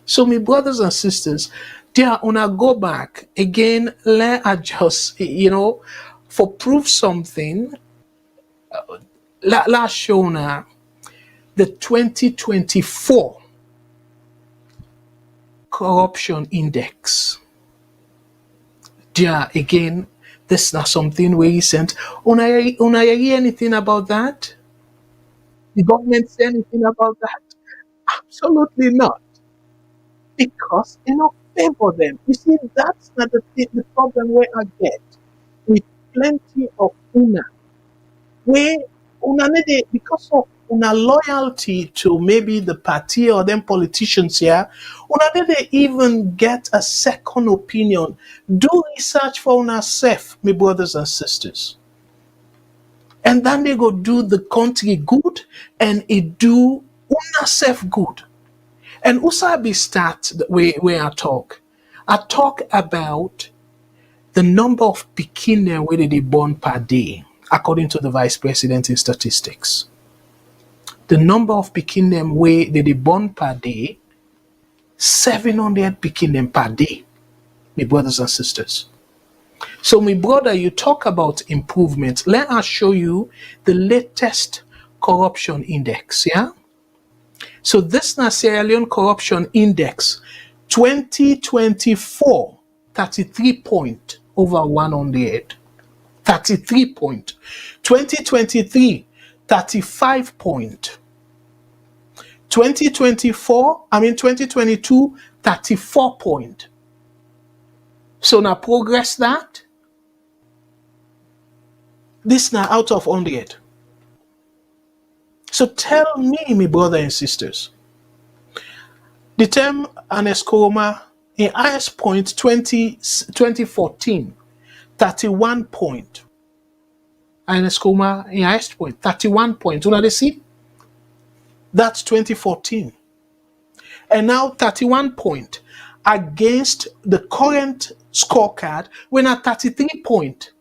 So my brothers and sisters, there una go back again. Let us just for proof something. Last show now the 2024 corruption index. Yeah, again, this is not something where he sent. Una hear anything about that? The government say anything about that? Absolutely not. Because it not favor them. You see, that's not the problem where I get with plenty of una. Where una need because of una loyalty to maybe the party or them politicians here, una need even get a second opinion. Do research for una self, my brothers and sisters. And then they go do the country good and it do una self good. And Usabi start where I talk. I talk about the number of pikin where they born per day, according to the Vice President in statistics. The number of pikin where they born per day, 700 pikin per day, my brothers and sisters. So, my brother, you talk about improvement. Let us show you the latest corruption index, yeah? So this is Sierra Leone Corruption Index 2024, 33 point over 100. 33 point. 2023, 35 point. 2022, 34 point. So now progress that. This now out of 100. So tell me, my brother and sisters, the term Anescoma in highest point 2014, 31 point. Anescoma in highest point, 31 point. You know they see? That's 2014. And now 31 point against the current scorecard, we're at 33 point.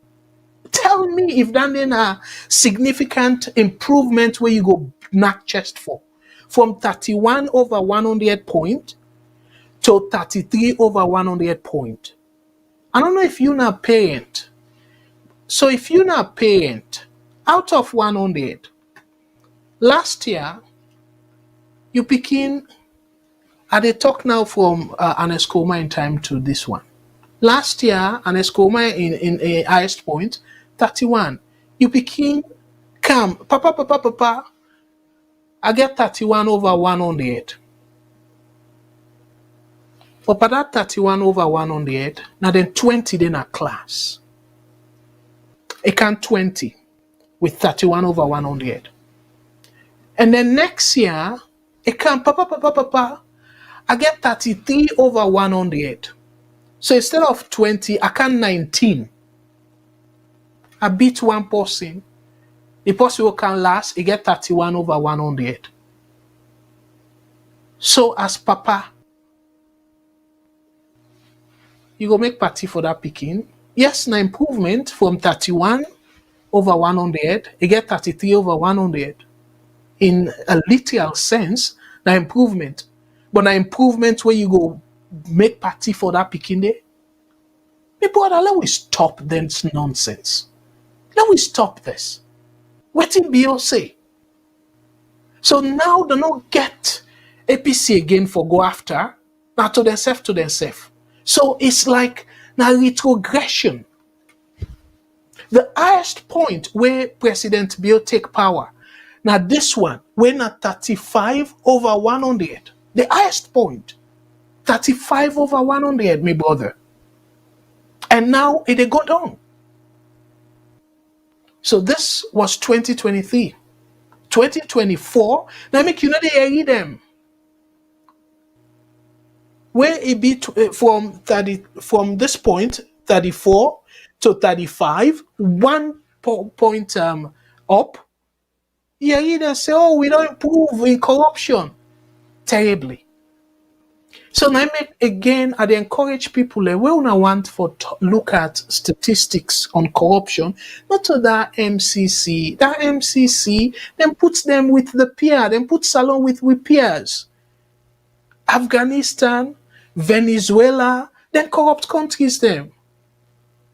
Tell me if that is a significant improvement where you go knock chest for. From 31 over 100 point to 33 over 100 point. I don't know if you're not parent. So if you're not parent, out of 100, last year, you begin, and they talk now from Anescoma in time to this one. Last year, an escoma in a highest point, 31. You became calm. Papa, I get 31 over 100. But by that 31 over 100, now then 20 then a class. It can 20 with 31 over 100. And then next year, it can papa, I get 33 over 100. So instead of 20, I can 19. I beat one person. The person who can last, he get 31 over 100. So as papa, you go make party for that picking. Yes, na improvement from 31 over 100, you get 33 over 100. In a literal sense, na improvement. But na improvement where you go make party for that picking day. People are let we stop this nonsense. Let we stop this. What did Bill say? So now they don't get APC again for go after, now to themselves. So it's like now retrogression. The highest point where President Bill take power, now this one, when at 35 over 100, the highest point, 35 over 100, my brother. And now it go down. So this was 2023. 2024, now make you know they hear them. Where it be from this point, 34 to 35, 1 point up, you hear them say, oh, we don't improve in corruption terribly. So now make again, I encourage people we don't want for look at statistics on corruption, not to that MCC. That MCC then puts them with the peer, then puts Salone with peers. Afghanistan, Venezuela, then corrupt countries them.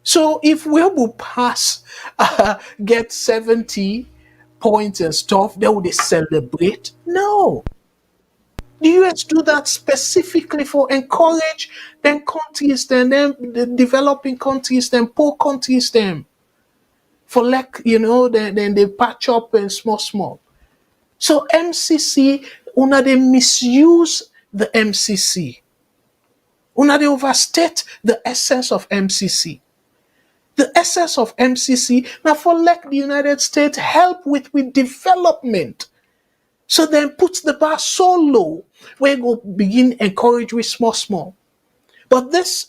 So if we will pass, get 70 points and stuff, then would they celebrate? No. The US do that specifically for encourage them countries, then the developing countries, then poor countries, them for like then they patch up and small. So MCC, una they misuse the MCC, una they overstate the essence of MCC. The essence of MCC now for like the United States help with development. So then put the bar so low where go begin encourage with small. But this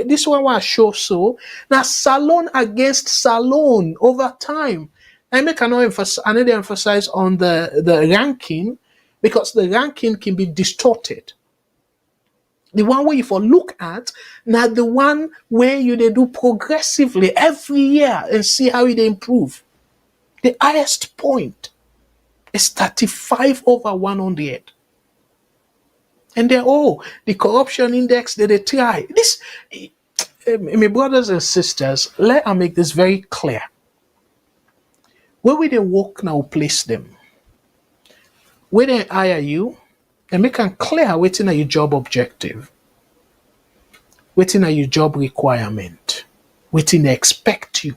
this one was show so now Salone against Salone over time. I need to emphasize on the ranking because the ranking can be distorted. The one where you for look at now the one where you they do progressively every year and see how they improve. The highest point is 35 over 100. And they're the corruption index that they try. This, my brothers and sisters, let me make this very clear. Where will they work now, place them? Where they hire you, and make them clear waiting at your job objective, waiting at your job requirement, waiting they expect you,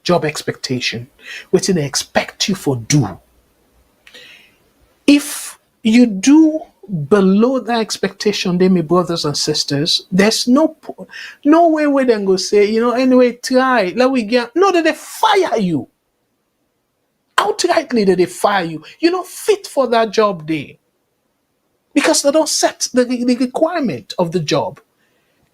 job expectation, waiting they expect you for do. If you do below that expectation, then my brothers and sisters, there's no way where they go say, anyway, try, let we get, no, that they fire you. Outrightly that they fire you. You're not fit for that job there. Because they don't set the requirement of the job.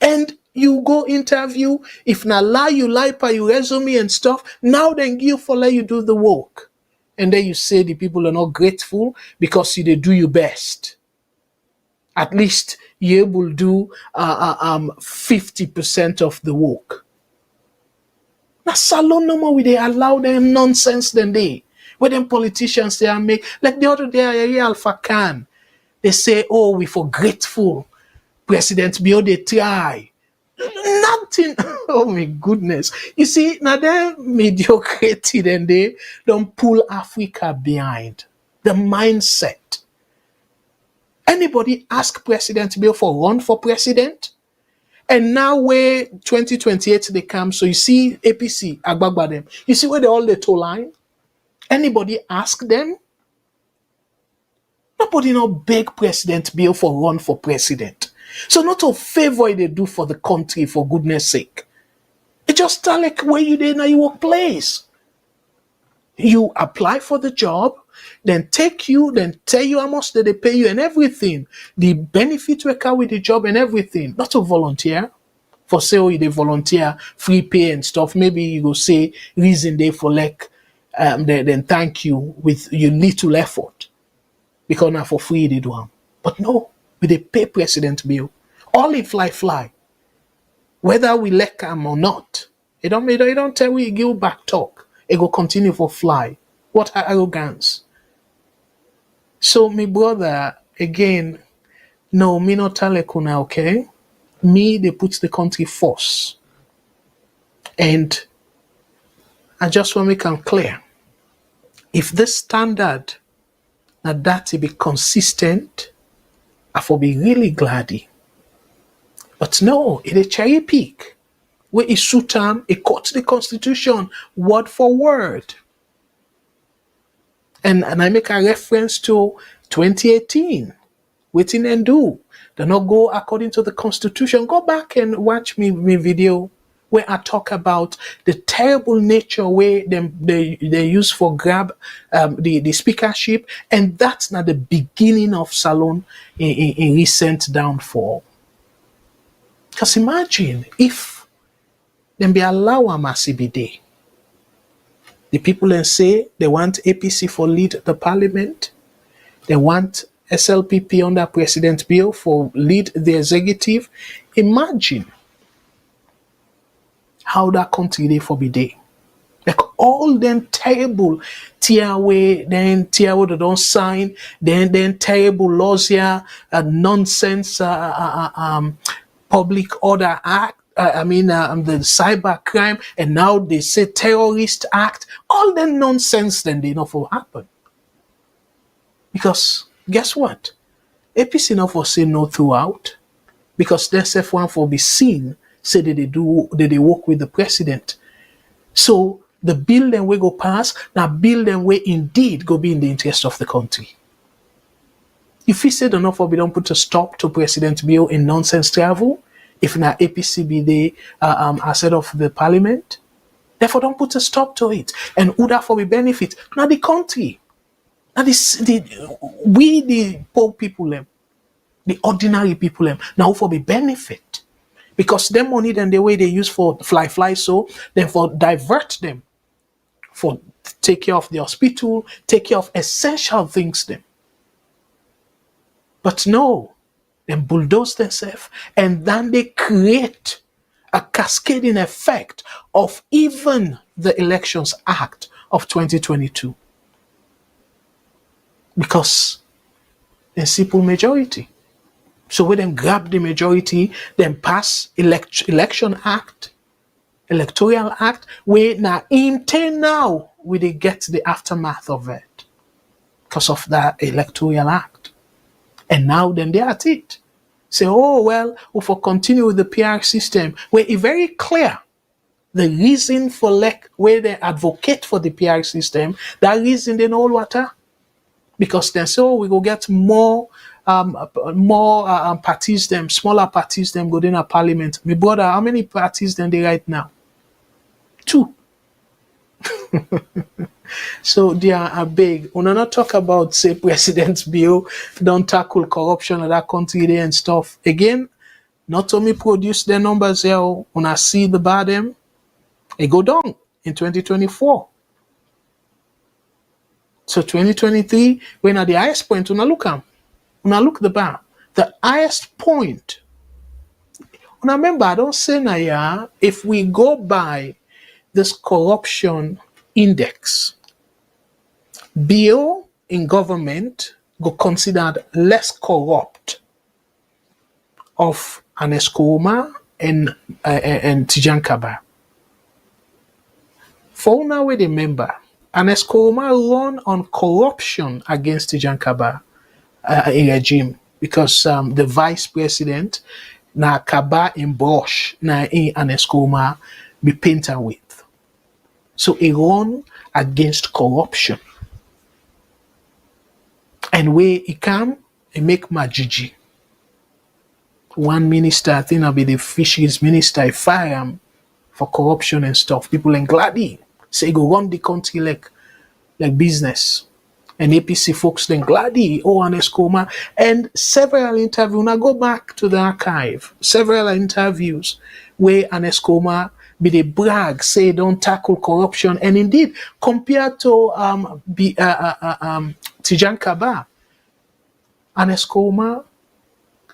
And you go interview, if not you lie by your resume and stuff, now then you for let you do the work. And then you say the people are not grateful because they do your best. At least you will do 50% of the work. Now Salone no more they allow them nonsense then they. Where them politicians they are make like the other day I hear Alpha Khan. They say, oh, we for grateful. President Bill they try. Nothing. Oh my goodness. You see, now they're mediocrity then they don't pull Africa behind. The mindset. Anybody ask President Bill for run for president? And now where 2028 they come, so you see APC, Agbagba them. You see where they all the tow line? Anybody ask them? Nobody not beg President Bill for run for president. So not a favor they do for the country for goodness sake. It just tell like where you there in your workplace. You apply for the job, then take you, then tell you how much they pay you and everything. The benefit will come with the job and everything. Not to volunteer. For say, oh, they volunteer, free pay and stuff. Maybe you go say reason they for like, then thank you with your little effort. Because now for free they do them. But no, we they pay President Bill. All in fly. Whether we like them or not. It don't tell we give back talk. It go continue for fly. What arrogance. So my brother, again, no, me not tell kuna, okay? Me, they put the country first. And I just want to make it clear. If this standard that be consistent, I will be really glad. But no, it a cherry pick. Where it suit them, it quotes the constitution word for word. And I make a reference to 2018. Waiting and do. They not go according to the constitution. Go back and watch me video where I talk about the terrible nature where they use for grab the speakership, and that's not the beginning of Salone in recent downfall. Because imagine if them be allow a CBD. The people then say they want APC for lead the parliament. They want SLPP under President Bill for lead the executive. Imagine how that country they for be there. Like all them terrible TRW, then TRW they don't sign, then terrible laws here, nonsense public order act. The cyber crime, and now they say terrorist act. All that nonsense then they know for happen. Because guess what? APC not for say no throughout. Because they say one for be seen, say that they work with the president. So the bill then we go pass, now bill then we indeed go be in the interest of the country. If we say the not for we don't put a stop to President Bill in nonsense travel, if now APC be the asset of the parliament, therefore don't put a stop to it. And who therefore we benefit? Now the country. Now the poor people, the ordinary people, now for the benefit. Because them money then the way they use for fly, so then for divert them, for take care of the hospital, take care of essential things them. But no, they bulldoze themselves, and then they create a cascading effect of even the Elections Act of 2022. Because a simple majority. So when them grab the majority, then pass Election Act, Electoral Act, where now intend now we they get the aftermath of it. Because of that Electoral Act. And now then they are at it. Say, oh, well, if we continue with the PR system, where it's very clear the reason for where they advocate for the PR system, that reason they know water. Because then say, oh, we go get more parties, them smaller parties, them go in a parliament. My brother, how many parties then they right now? 2. So they are big. We not talk about say President Bill don't tackle corruption in that country there and stuff. Again, not only produce the numbers here, when I see the bad them, it go down in 2024. So 2023, when at the highest point, when I look the bar, the highest point. And I remember, I don't say now, if we go by this corruption index, Bill in government go considered less corrupt of Anescoma and Tijankaba. For now, we remember, Anescoma run on corruption against Tijankaba regime because the vice president na kaba in brush na in an escoma be painted with. So it run against corruption. And where it come, it make majiji. One minister, I think I'll be the fisheries minister, I fire him for corruption and stuff. People in Glady say go run the country like business. And APC folks then Glady, an escoma, and several interviews. Now go back to the archive. Several interviews where an escoma be the brag, say don't tackle corruption, and indeed compared to Tijan Kaba, an escoma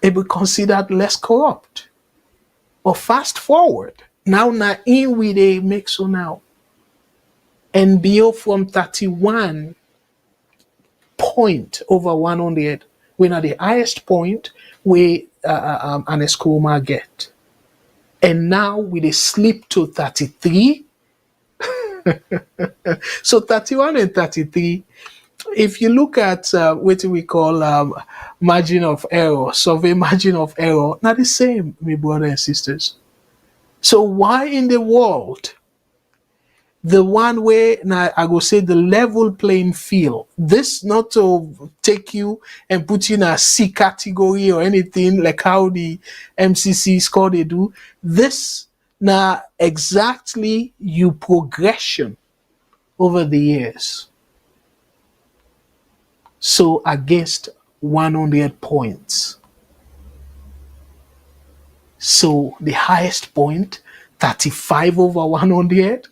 it be considered less corrupt. But fast forward, now in we they make so now. NBO from 31 point over 100, when at the highest point where an escoma get. And now we they slip to 33. So 31 and 33, if you look at what we call margin of error, survey margin of error, not the same, my brothers and sisters. So why in the world, the one way, now I go say the level playing field, this not to take you and put you in a C category or anything like how the MCC score they do, this now exactly you progression over the years. So against 100 points. So the highest point, 35 over 100.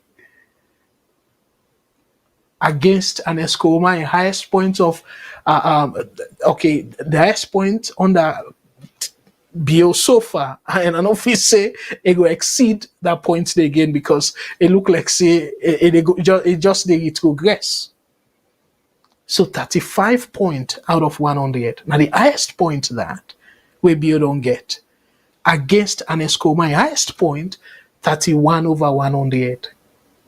Against an escoma, the highest point of, the highest point on the bio so far. And I know if we say it will exceed that point again because it look like say it just progress. So 35 point out of 100. Now the highest point that we Bio don't get against an escoma, highest point 31 over 100.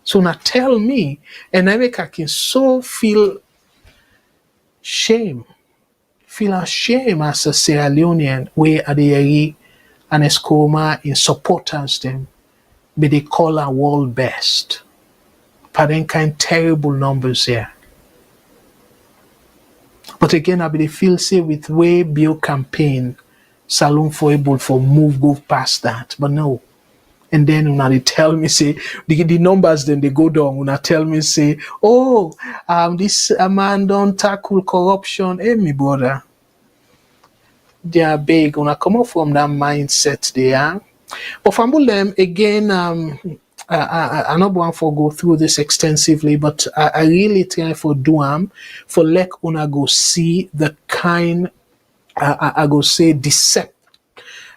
So now tell me, and I can so feel ashamed as a Sierra Leonean where at the an escoma in supporters them, but they call our world best. But then kind terrible numbers here. But again, I be feel say with way bio campaign, Salone for able for move go past that. But no. And then when they tell me say the numbers then they go down. When they tell me say, this man don't tackle corruption. Hey, me brother, they are big. When I come up from that mindset there. But for them again, I not want to go through this extensively, but I really try for do for let una go see the kind I go say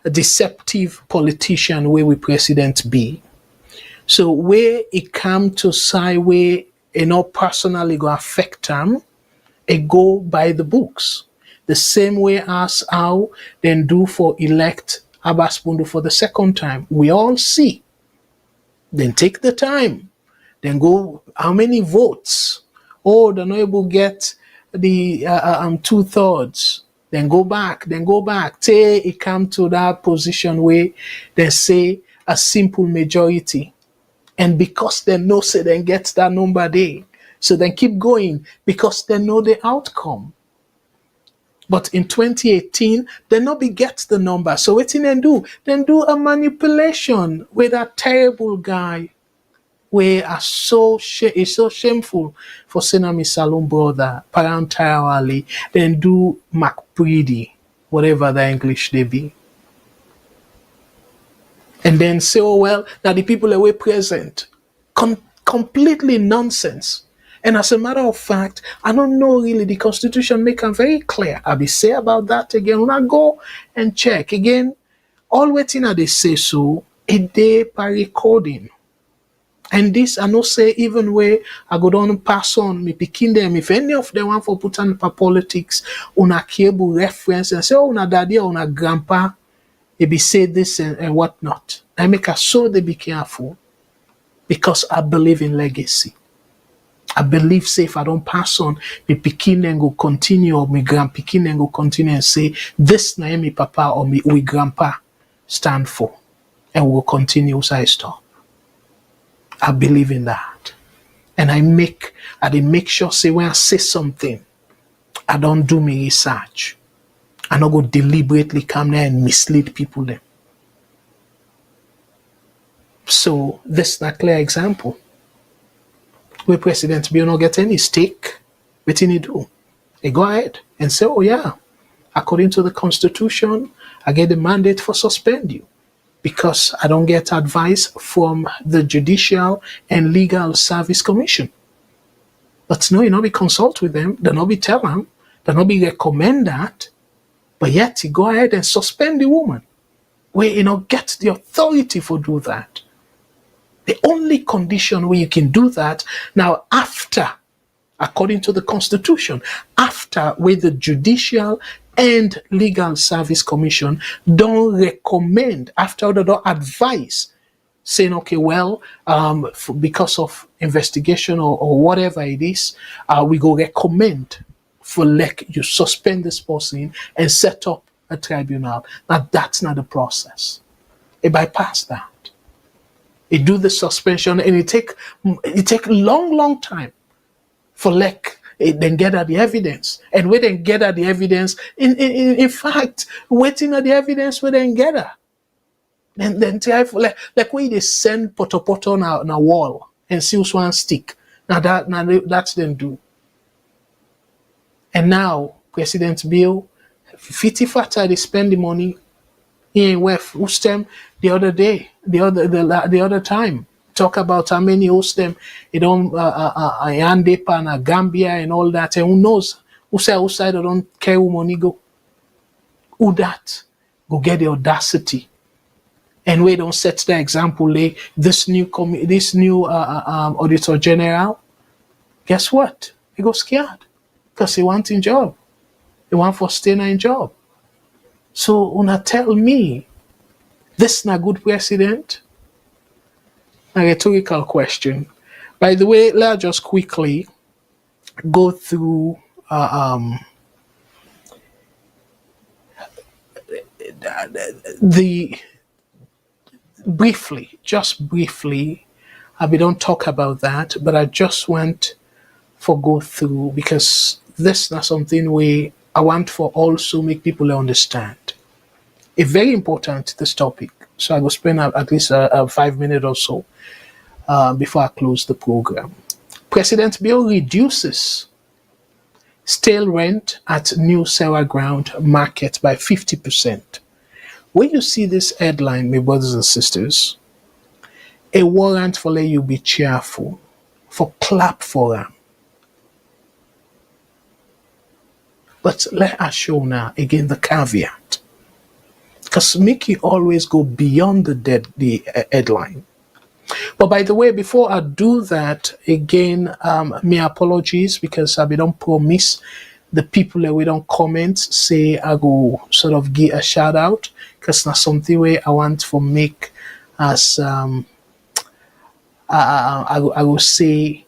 deceptive politician where we president be. So where it come to side where personally go affect them, it go by the books. The same way as how then do for elect Abbas Bundu for the second time. We all see. Then take the time. Then go how many votes? They're not able to get the 2/3. Then go back. Till it come to that position where they say a simple majority. And because they know say they get that number there. So then keep going because they know the outcome. But in 2018, they not be get the number. So what they do? Then do a manipulation with that terrible guy where are it's so shameful for Senami Salone brother, parentarily, then do McBreedy, whatever the English they be. And then say, now the people away present. Completely nonsense. And as a matter of fact, I don't know really the Constitution make it very clear. I'll be say about that again. When I go and check again, all waiting they say so, it they by recording. And this I know say even where I go down and pass on me picking them. If any of them want for put on politics on a cable reference and say, una daddy or una grandpa, it be say this and whatnot. I make us so they be careful because I believe in legacy. I believe say if I don't pass on, me pikin and go continue or me grand pikin and go continue and say this na me papa or me we grandpa stand for. And we'll continue so I stop. I believe in that. And I make sure, say, when I say something, I don't do me research. I don't go deliberately come there and mislead people then. So this is a clear example where President Bill not get any stake. What he do? He go ahead and say, oh yeah, according to the Constitution, I get the mandate for suspend you because I don't get advice from the Judicial and Legal Service Commission. But no, you not be consult with them, they not be tell them, they not be recommend that, but yet you go ahead and suspend the woman where you not get the authority for do that. The only condition where you can do that now after, according to the Constitution, after where the Judicial and Legal Service Commission don't recommend, after they don't advise, saying, okay, well, because of investigation or whatever it is, we go recommend for like you suspend this person and set up a tribunal. Now that's not the process. It bypass that. It do the suspension and it take long time for like it then get at the evidence. And we then get at the evidence. In fact, waiting at the evidence we then get at. Then try for like when they send poto on a wall and see who's one stick. Now that's them do. And now President Bill, 50 fatter they spend the money. He ain't worth host them the other time. Talk about how many host them. You don't Yandepa and Gambia and all that. And who knows? Who say outside they don't care who money go. Who that go get the audacity. And we don't set the example. This new Auditor General, guess what? He go scared because he want in job. He want for staying in job. So una tell me, this not good president? A rhetorical question. By the way, let's just quickly go through briefly, we don't talk about that, but I just want for go through because this is not something I want for also make people understand. It's very important, this topic. So I will spend at least 5 minutes or so before I close the program. President Bill reduces stale rent at new Sewa Ground Market by 50%. When you see this headline, my brothers and sisters, a warrant for let you be cheerful, for clap for them. But let us show now again the caveat. Because make you always go beyond the headline. But by the way, before I do that, again, my apologies because I don't promise the people that we don't comment, say I go sort of give a shout out because that's something where I want to make as I will say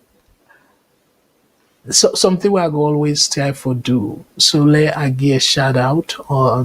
something where I go always strive for do. So let I give a shout out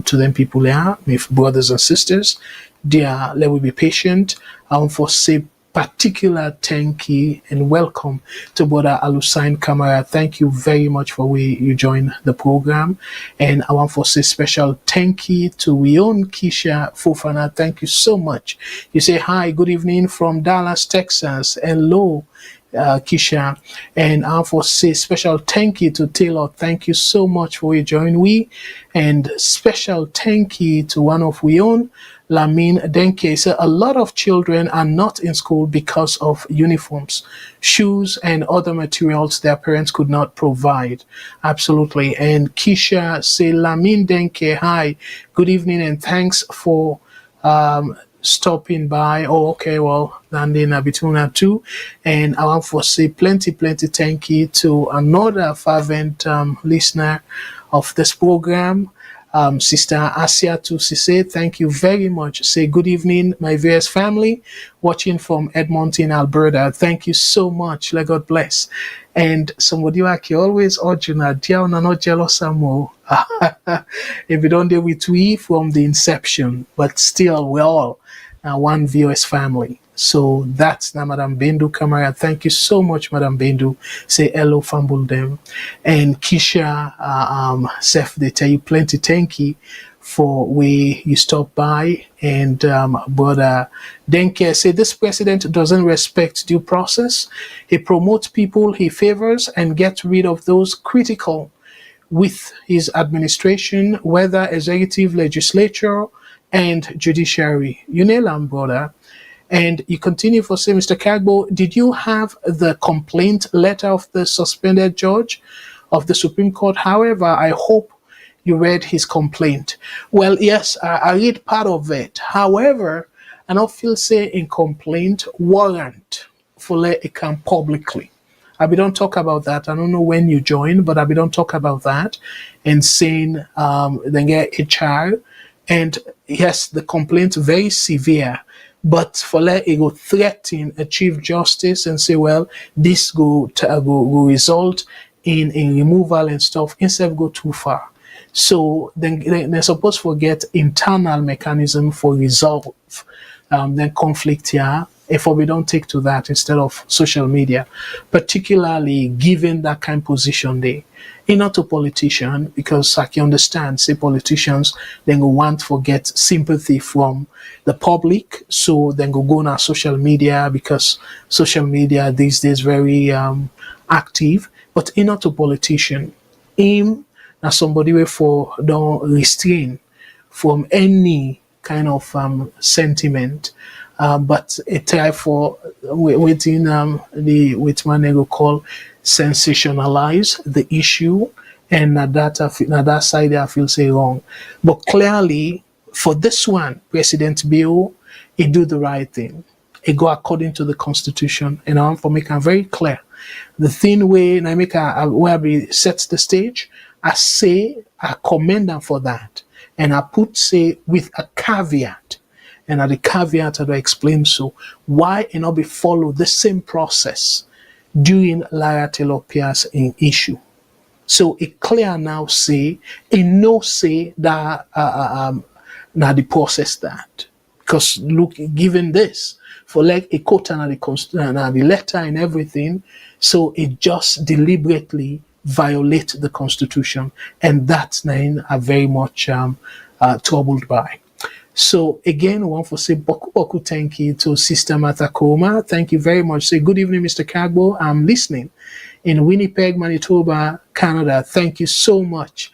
to them people there, my brothers and sisters. There, let we be patient. I want for say particular thank you and welcome to Brother Alusain Kamara. Thank you very much for where you join the program. And I want to say special thank you to we own Kisha Fofana. Thank you so much. You say hi, good evening from Dallas, Texas. Hello, Kisha. And I want to say special thank you to Taylor. Thank you so much for your join we. And special thank you to one of we own, Lamin Denke. So a lot of children are not in school because of uniforms, shoes, and other materials their parents could not provide. Absolutely. And Kisha say, Lamin Denke, hi, good evening, and thanks for stopping by. Oh, okay, well, landing between our two. And I want to say plenty thank you to another fervent listener of this program. Sister Asia to say thank you very much. Say good evening, my VOS family, watching from Edmonton, Alberta. Thank you so much. Let God bless. And somebody like you always urge you dear, not jealous more. If you don't deal with we from the inception, but still we're all one VOS family. So that's now Madam Bendu Kamara. Thank you so much, Madam Bendu. Say hello, fumble them. And Kisha, Seth, they tell you plenty thank you for where you stop by. And Brother Denke say this president doesn't respect due process. He promotes people he favors and gets rid of those critical with his administration, whether executive, legislature, and judiciary. You nail am, brother. And you continue for say, Mr. Kagbo, did you have the complaint letter of the suspended judge of the Supreme Court? However, I hope you read his complaint. Well, yes, I read part of it. However, I don't feel say in complaint warrant for let it come publicly. I don't talk about that. I don't know when you join, but I don't talk about that and saying then get HR. And yes, the complaint very severe. But for let it go threaten a chief justice and say, well, this go result in removal and stuff, instead of go too far. So then they're supposed to get internal mechanism for resolve then conflict here. If we don't take to that instead of social media, particularly given that kind of position there. Not a politician, because I can understand, say politicians, then go want to get sympathy from the public, so then go on our social media, because social media these days very active, but not a politician. Him, now somebody where for don't restrain from any kind of sentiment, but a try for within the what man call sensationalize the issue, and that side I feel say wrong. But clearly for this one, President Bill, he do the right thing. He go according to the Constitution, and I want to make it very clear. The thing where I make where we set the stage, I say I commend them for that, and I put say with a caveat. And at the caveat, I explain so why it not be follow the same process during Lara Taylor Pierce in issue. So it clear now say it no say that now the process that, because look, given this for like a quote and the letter and everything, so it just deliberately violate the Constitution, and that's nine are very much troubled by. So again, I want to say boku thank you to Sister Martha Koma. Thank you very much. Say good evening, Mr. Kagbo. I'm listening in Winnipeg, Manitoba, Canada. Thank you so much,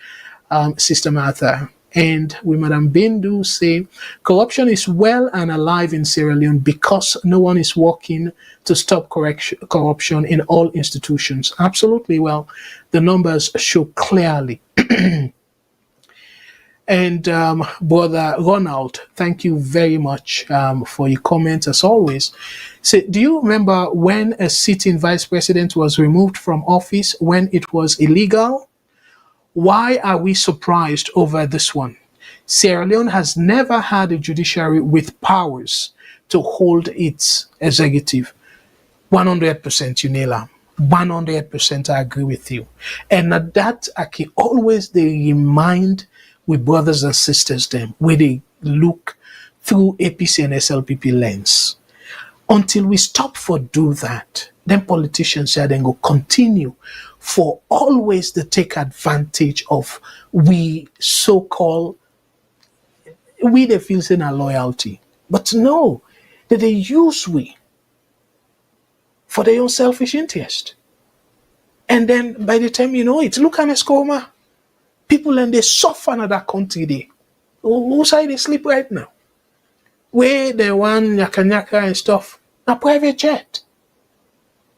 Sister Martha. And with Madam Bindu say, corruption is well and alive in Sierra Leone because no one is working to stop corruption in all institutions. Absolutely. Well, the numbers show clearly. And Brother Ronald, thank you very much for your comments as always. So, do you remember when a sitting vice president was removed from office when it was illegal? Why are we surprised over this one? Sierra Leone has never had a judiciary with powers to hold its executive. 100% Unela. 100% I agree with you. And at that, I can always remind with brothers and sisters them where they look through APC and SLPP lens. Until we stop for do that, then politicians here then go continue for always to take advantage of we so-called, we they feel saying our loyalty. But no, that they use we for their own selfish interest. And then by the time you know it, look at Escoma. People and they suffer in that country there. Who side they sleep right now? Where they want nyaka and stuff. A private jet.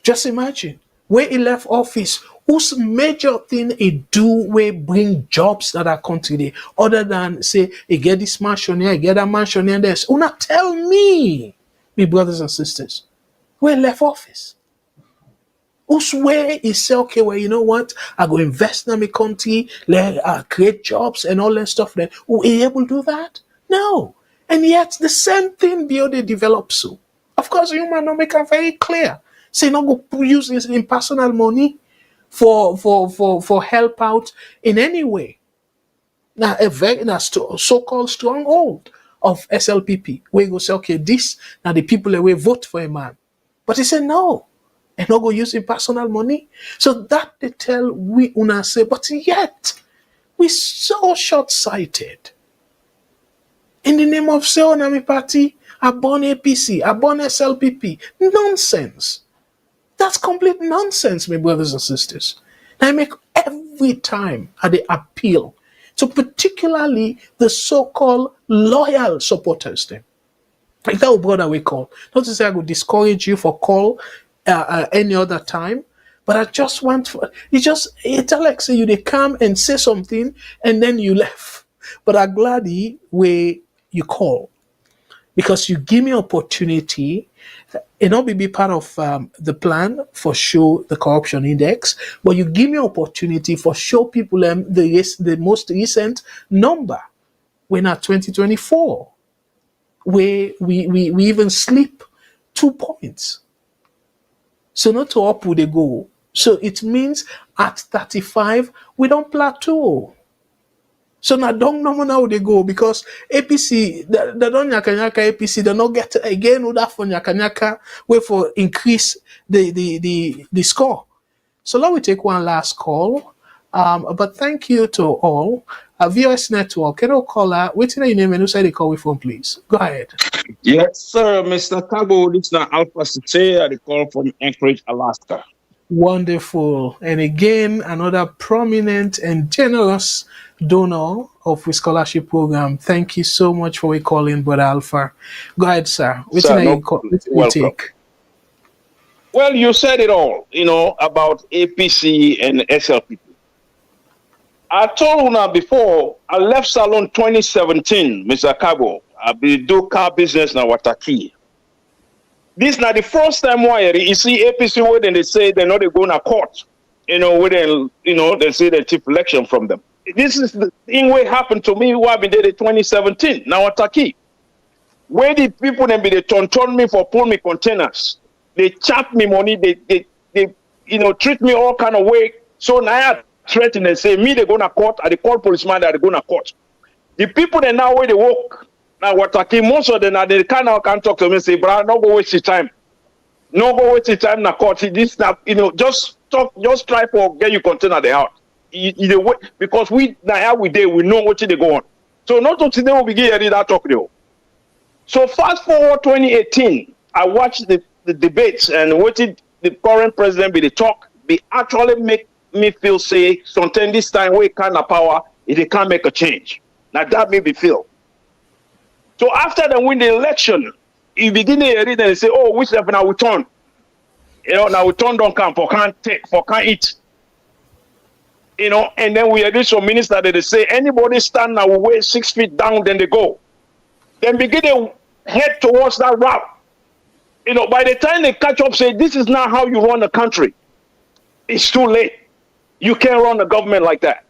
Just imagine. Where he left office, whose major thing he do where bring jobs to that country there, other than say he get this mansion here, he get that mansion here and this. Una tell me, my brothers and sisters, where he left office. Where he say, okay, well, you know what? I go invest in my country, create jobs and all that stuff. Then, will he able to do that? No. And yet, the same thing they develop so. Of course, human no make it very clear. Say, not go use this in personal money for help out in any way. Now, a very so-called stronghold of SLPP, where you go say, okay, this now the people that will vote for a man. But he said no. And not go using personal money. So that they tell we una say, but yet we so short-sighted. In the name of Seonami Party, I born APC, I born SLPP. Nonsense. That's complete nonsense, my brothers and sisters. I make every time they appeal to particularly the so-called loyal supporters them. Like that brother we call. Not to say I would discourage you for call any other time, but I just want it's like say you they come and say something and then you left. But I'm glad where you call because you give me opportunity. It not be part of the plan for show the corruption index, but you give me opportunity for show people the most recent number when at 2024, where we even slip 2 points. So not to up with the goal. So it means at 35, we don't plateau. So now don't know how they go because APC, they don't nyaka APC, they not get again with that for nyaka wait for increase the score. So let me take one last call. But thank you to all. VOS Network, can you call that? Wait till your name and who say they call with phone, please. Go ahead.
Yes, sir, Mr. Cabo. This is now Alpha Sute. I call from Anchorage, Alaska.
Wonderful. And again, another prominent and generous donor of the scholarship program. Thank you so much for calling, Brother Alpha. Go ahead, sir. Which you take?
Well, you said it all, about APC and SLPP. I told you now before, I left Salone 2017, Mr. Cabo. I do car business now, Wataki. This is not the first time why you see APC where they say they're not going to court. Where they say they take election from them. This is the thing what happened to me who I've been there in 2017. Now Wataki. Where the people then be they turn me for pull me containers. They chop me money, they treat me all kind of way. So now I threaten and say me they're gonna court, I they call policeman that they're gonna court. The people that now where they work. Now, what I most of them, they can't talk to me and say, bro, no go waste your time. No go waste your time in the court. This now, just try for get your container the house. Because we now we know what they go on. So not until today we begin hearing that talk though. So fast forward 2018, I watched the debates and what did the current president be the talk, they actually make me feel say something this time we kind of power, it can't make a change. Now that made me feel. So after they win the election, you begin to read and say, oh, which level now we turn? Now we turn don't come for can't take, for can't eat. And then we had some minister that they say, anybody stand now we weigh 6 feet down, then they go. Then begin to head towards that route. By the time they catch up, say, this is not how you run a country. It's too late. You can't run a government like that,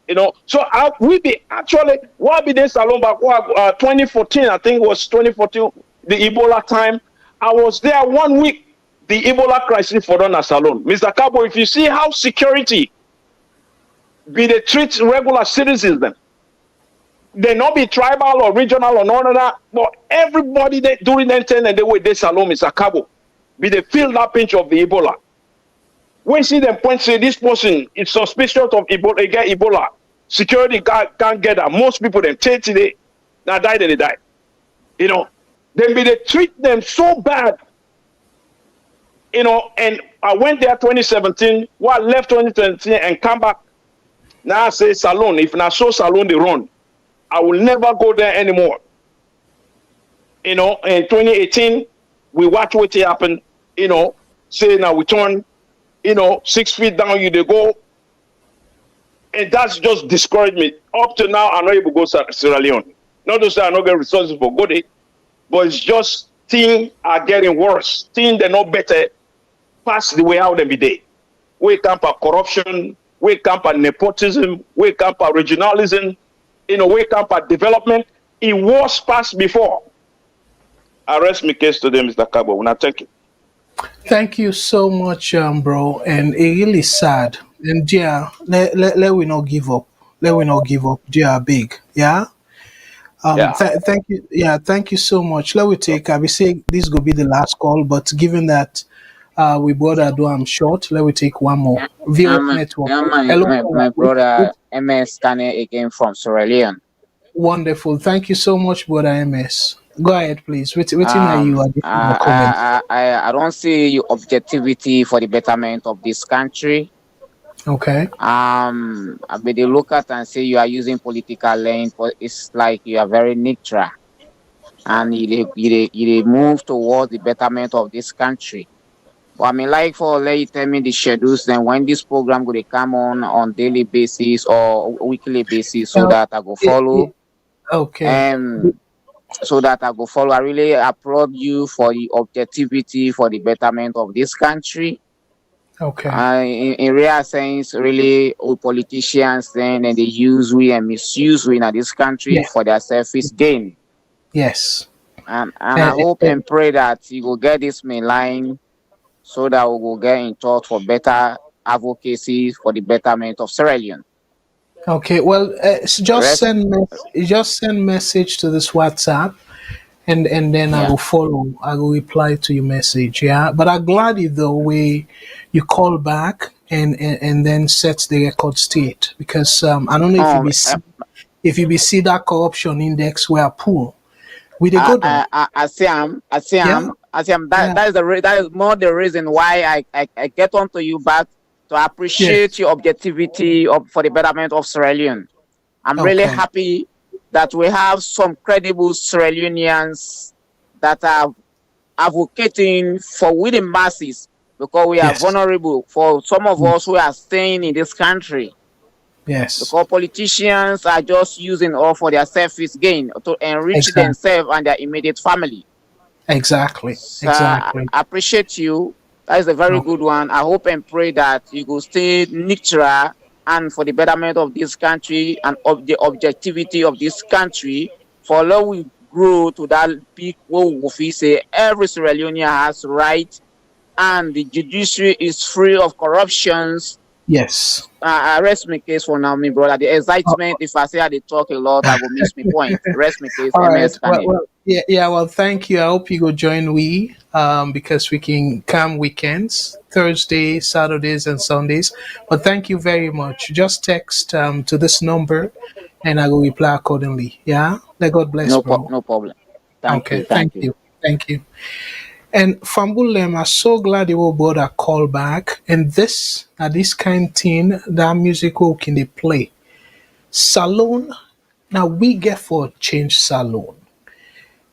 So we be actually, what be this alone back 2014, I think it was 2014, the Ebola time. I was there 1 week, the Ebola crisis for Donna Salone. Mr. Cabo, if you see how security be they treat regular citizens then. They not be tribal or regional or none of that, but everybody that during that time and they were this Salone, Mr. Cabo, be they feel that pinch of the Ebola. When see them point say this person is suspicious of Ebola, security can't get that. Most people them take today, now die they die. Then they treat them so bad. And I went there 2017, left 2017 and come back. Now I say Salone, if I show Salone the run, I will never go there anymore. In 2018, we watch what happened, say now we turn 6 feet down, they go. And that's just discouraged me. Up to now, I'm not able to go to Sierra Leone. Not to say I don't get resources for good, but it's just things are getting worse. Things they're not better past the way out every day. we camp at corruption, we camp at nepotism, we camp at regionalism, we camp at development. It was passed before. I rest my case today, Mr. Kabo. Now, thank you.
Thank you so much, bro. And it really sad. And yeah, let we not give up. Let we not give up. Yeah, big. Yeah.
Yeah.
Thank you. Yeah, thank you so much. Let we take. I will say this will be the last call, but given that we brother do I'm short, let we take one more. VOS Network. Hello,
my brother MS Kane again from Sierra Leone.
wonderful. Thank you so much, brother MS. Go ahead, please. Wait, are you comment?
I don't see objectivity for the betterment of this country.
Okay.
I mean, they look at and say you are using political lane, but it's like you are very neutral, and you move towards the betterment of this country. But I mean, like for let you tell me the schedules, then when this program will come on daily basis or weekly basis, so that I go follow.
Okay.
So that I go follow. I really applaud you for the objectivity for the betterment of this country.
Okay.
In real sense, really, all politicians then and they use we and misuse we in this country for their selfish gain.
Yes.
And I hope and pray that you will get this main line so that we will get in touch for better advocacy for the betterment of Sierra Leone.
Okay. Well, just send message to this WhatsApp. And then I will follow. I will reply to your message. Yeah, but I'm glad the way you call back and then set the record straight, because I don't know if you be see that corruption index where pool we they go down.
I see him. That is more the reason why I get onto you back to appreciate your objectivity for the betterment of Sierra Leone. I'm really happy that we have some credible Sierra Leoneans that are advocating for we the masses, because we are vulnerable. For some of us who are staying in this country, because politicians are just using all for their selfish gain to enrich themselves and their immediate family.
Exactly.
I appreciate you. That is a very good one. I hope and pray that you will stay neutral and for the betterment of this country and of the objectivity of this country, for how we grow to that peak where we say every Sierra Leonean has right and the judiciary is free of corruptions.
Yes.
I rest my case for now, my brother. The excitement, if I say I talk a lot, I will miss my point. Rest my case.
Well, thank you. I hope you go join we because we can come weekends, Thursday, Saturdays, and Sundays. But thank you very much. Just text to this number, and I will reply accordingly. Yeah. Let God bless.
No problem. Thank
you. And Fambulem, I'm so glad you will bother call back. And this kind thing, that musical can they play. Salone, now we get for change Salone.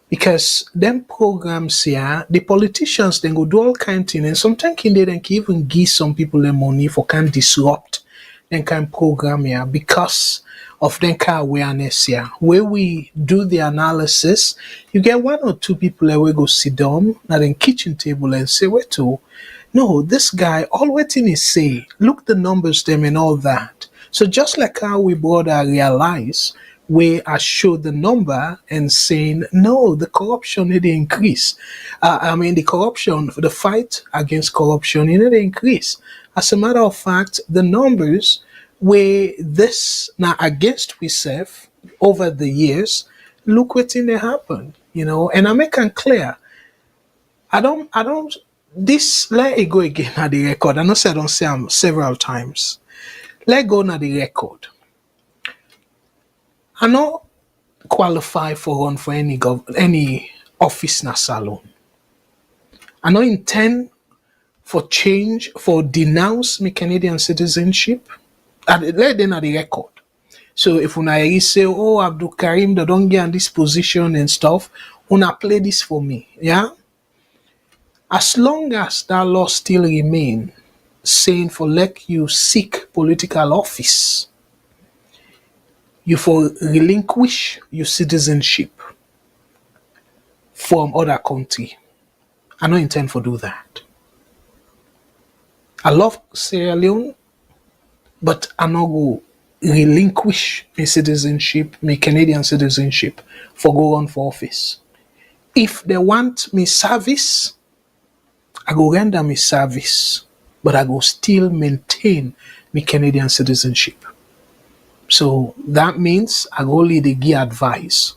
Because them programs here, the politicians then go do all kind of things. And sometimes they can even give some people the money for can disrupt them kind of program here because of them kind of awareness here. Where we do the analysis, you get one or two people that will go sit down at the kitchen table and say, wait to, no, this guy, all waiting is say, look the numbers them and all that. So just like how we brother realize, we are showed the number and saying, no, the corruption need to increase. The corruption, the fight against corruption, it need to increase. As a matter of fact, the numbers where this now against we serve over the years, look what in they happen, and I make it clear. I don't this let it go again at the record. I know I don't say them several times. Let go na the record. I not qualify for run for any office na Salone. I not intend for change, for denounce my Canadian citizenship. Let them at the record. So if una say, oh, Abdul Karim, they don't get in this position and stuff, una play this for me. Yeah? As long as that law still remain saying for let you seek political office, you for relinquish your citizenship from other country. I don't intend for do that. I love Sierra Leone, but I no go relinquish my citizenship, my Canadian citizenship, for go run for office. If they want me service, I go render me service, but I go still maintain my Canadian citizenship. So that means I go only dey give advice.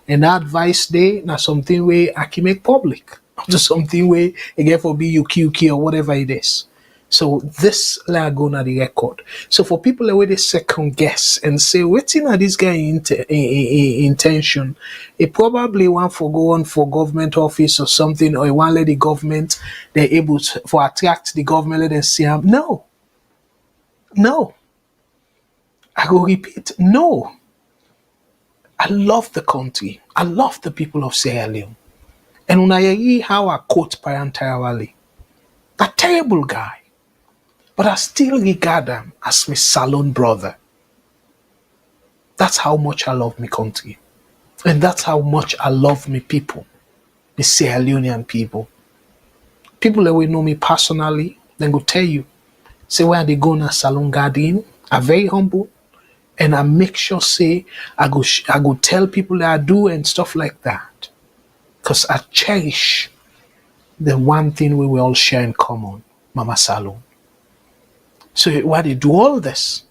And that advice dey na something where I can make public. Not just something where again for be UQ or whatever it is. So this like go na the record. So for people where they second guess and say, wetin are this guy intention? He probably want for go on for government office or something, or he want let the government they're able to for attract the government, let them see him. No. No. I go repeat, no. I love the country. I love the people of Sierra Leone. And when I hear how I quote parentarily, a terrible guy, but I still regard him as my Salone brother. That's how much I love my country. And that's how much I love my people, the Sierra Leonean people. People that will know me personally, then go tell you, say where they go na Salone Garden, are very humble. And I make sure say I go tell people that I do and stuff like that. Because I cherish the one thing we will all share in common, Mama Salone. So why they do all this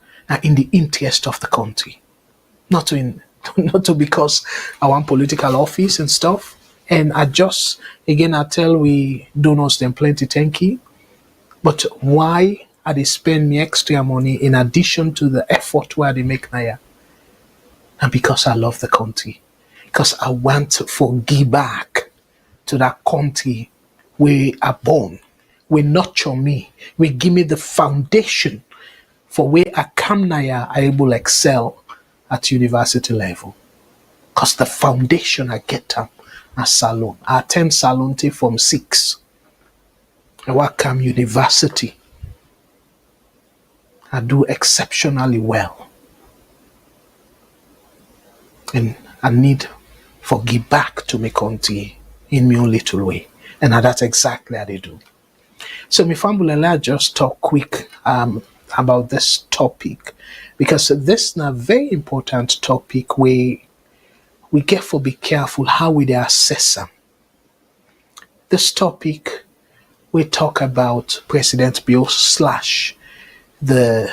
in the interest of the country. Not to because I want political office and stuff. And I just again I tell we donors them plenty thank you. But why I they spend me extra money in addition to the effort where they make now? And because I love the country. Because I want to give back to that country where I born, where nurture me, where give me the foundation for where I come now I able to excel at university level. Because the foundation I get them at Salone. I attend Salone from 6. And I come university. I do exceptionally well. And I need for give back to my country in my own little way. And that's exactly how they do. So my family and I just talk quick about this topic because this is a very important topic where we get to be careful how we assess them. This topic we talk about President Bill slash the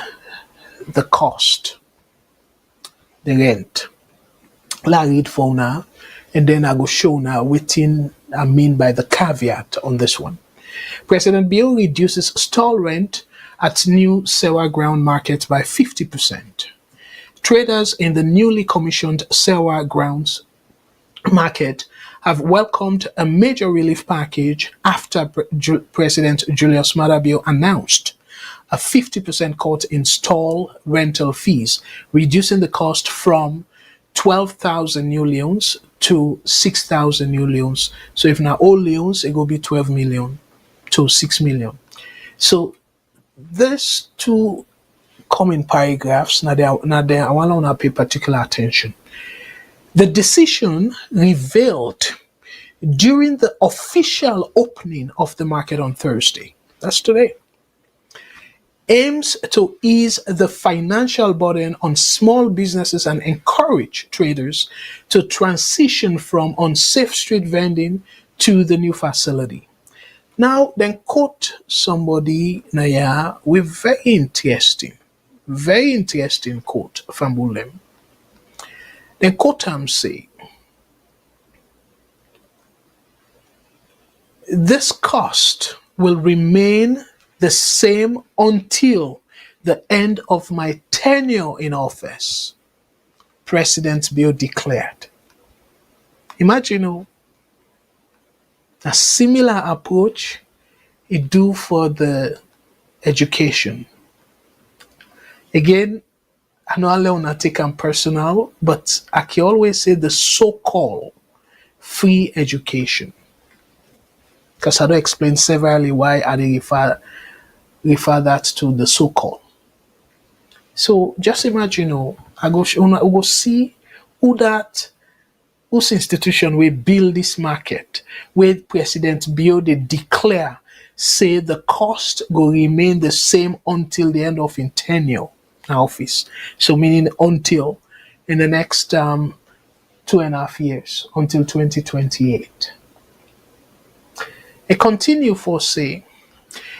cost, the rent. I'll read for now, and then I go show now what I mean by the caveat on this one. President Bill reduces stall rent at new Sewa Ground Market by 50%. Traders in the newly commissioned Sewa Ground Market have welcomed a major relief package after President Julius Bill announced a 50% cut in stall rental fees, reducing the cost from 12,000 new leons to 6,000 new leons. So if now all leons, it will be 12 million to 6 million. So these two common paragraphs, now I want to pay particular attention. The decision revealed during the official opening of the market on Thursday, that's today, aims to ease the financial burden on small businesses and encourage traders to transition from unsafe street vending to the new facility. Now, then quote somebody now with very interesting quote from Bulem. Then quote him say, this cost will remain the same until the end of my tenure in office, President Bill declared. Imagine a similar approach it do for the education. Again, I know I want to take them personal, but I can always say the so-called free education. Because I don't explain severally why I refer that to the so-called. So just imagine, I go see whose institution will build this market, where President Bill they declare say the cost will remain the same until the end of in tenure in office. So meaning until in the next 2.5 years, until 2028. It continue for say,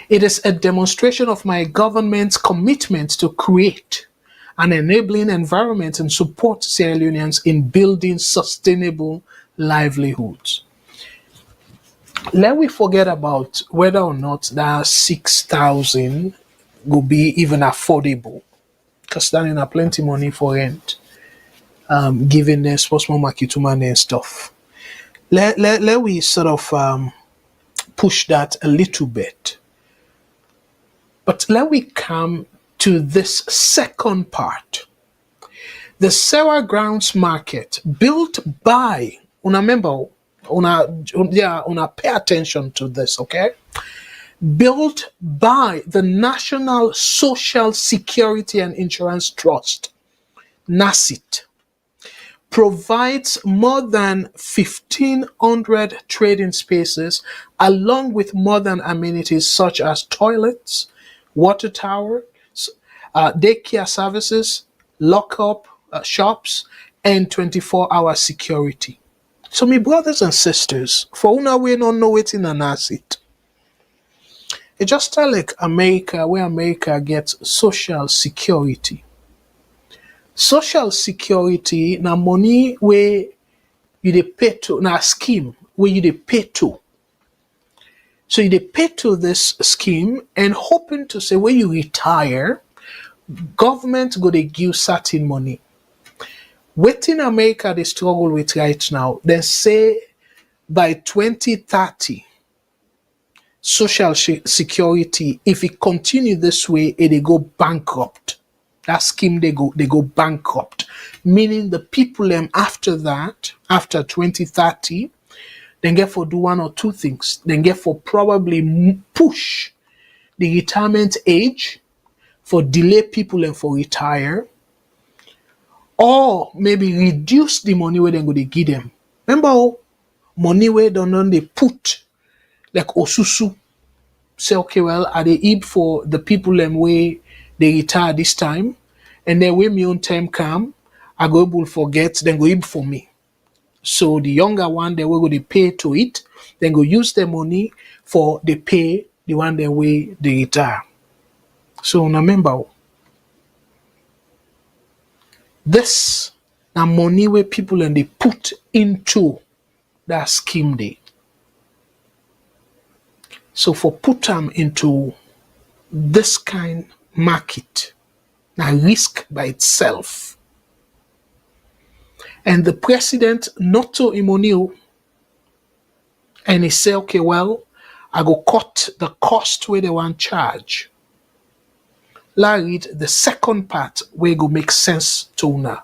it is a demonstration of my government's commitment to create an enabling environment and support Sierra Leoneans in building sustainable livelihoods. Let we forget about whether or not that 6,000 will be even affordable, because that is plenty money for rent, given the sportsman market money and stuff. Let we sort of push that a little bit. But let we come to this second part. The Sewa Ground Market, built by, remember, pay attention to this, okay? Built by the National Social Security and Insurance Trust, NASIT, provides more than 1,500 trading spaces along with modern amenities such as toilets, water towers, daycare services, lockup shops, and 24-hour security. So, my brothers and sisters, for una we don't know it in an asset. It's just like America, where America gets social security. Social security na money where you dey pay to, na scheme where you dey pay to. So you dey pay to this scheme and hoping to say when you retire, government go dey give certain money. Wetin America they struggle with right now, they say by 2030, social security, if it continue this way, they go bankrupt. That scheme they go bankrupt. Meaning the people after that, after 2030, then get for do one or two things. Then get for probably push the retirement age, for delay people and for retire, or maybe reduce the money where they're going to give them. Remember, money where they put like osusu. Say, okay, well, are they ib for the people where they retire this time, and then when my own time come, I go able forget, then go ib for me. So the younger one, they will go to pay to it, then go use the money for the pay the one they way they retire. So remember, this na money where people and they put into that scheme day. So for put them into this kind market, na risk by itself. And the president not to imonio, and he say, okay, well, I go cut the cost where they want charge. Let's read the second part where go make sense to now.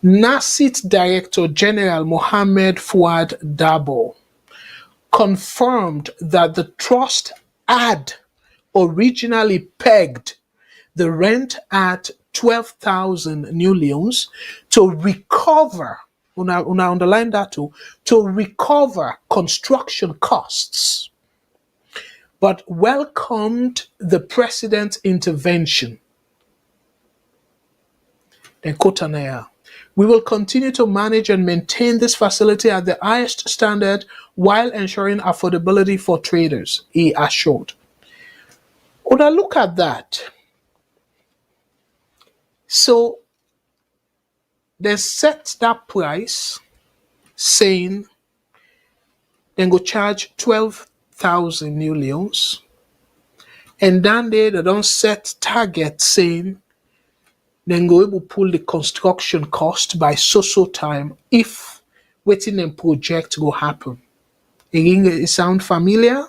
NASIT Director General Mohammed Fuad Dabo confirmed that the trust had originally pegged the rent at 12,000 new leons to recover, una underline that too, to recover construction costs, but welcomed the president's intervention. Then Kotanaya, we will continue to manage and maintain this facility at the highest standard while ensuring affordability for traders, he assured. When I look at that, so they set that price saying they go charge 12,000 new leons, and then they don't set target saying then go able to pull the construction cost by so time if waiting and project will happen. It sound familiar?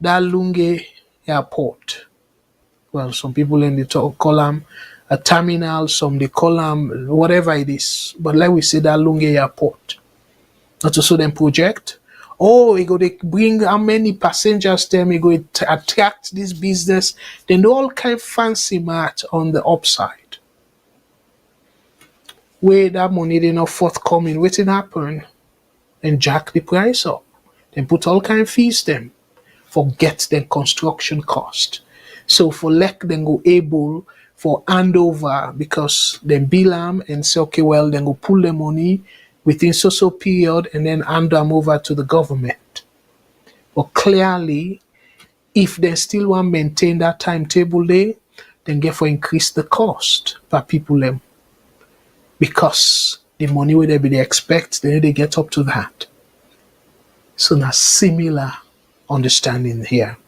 That Lunge Airport. Well, some people in the talk call them a terminal, some they call them whatever it is. But like we say that Lunge Airport. Not to so them project. Oh, we go to bring how many passengers them, we go to attract this business. Then do all kind of fancy mat on the upside. Where that money they not forthcoming, waiting happen, and jack the price up. Then put all kind of fees them. for get the construction cost. So for like then go able for handover because then bill them and say, okay, well, then go pull the money within so period and then hand them over to the government. But clearly, if they still want to maintain that timetable there, then get for increase the cost per people them. Because the money where they expect, then they get up to that. So now similar understanding here.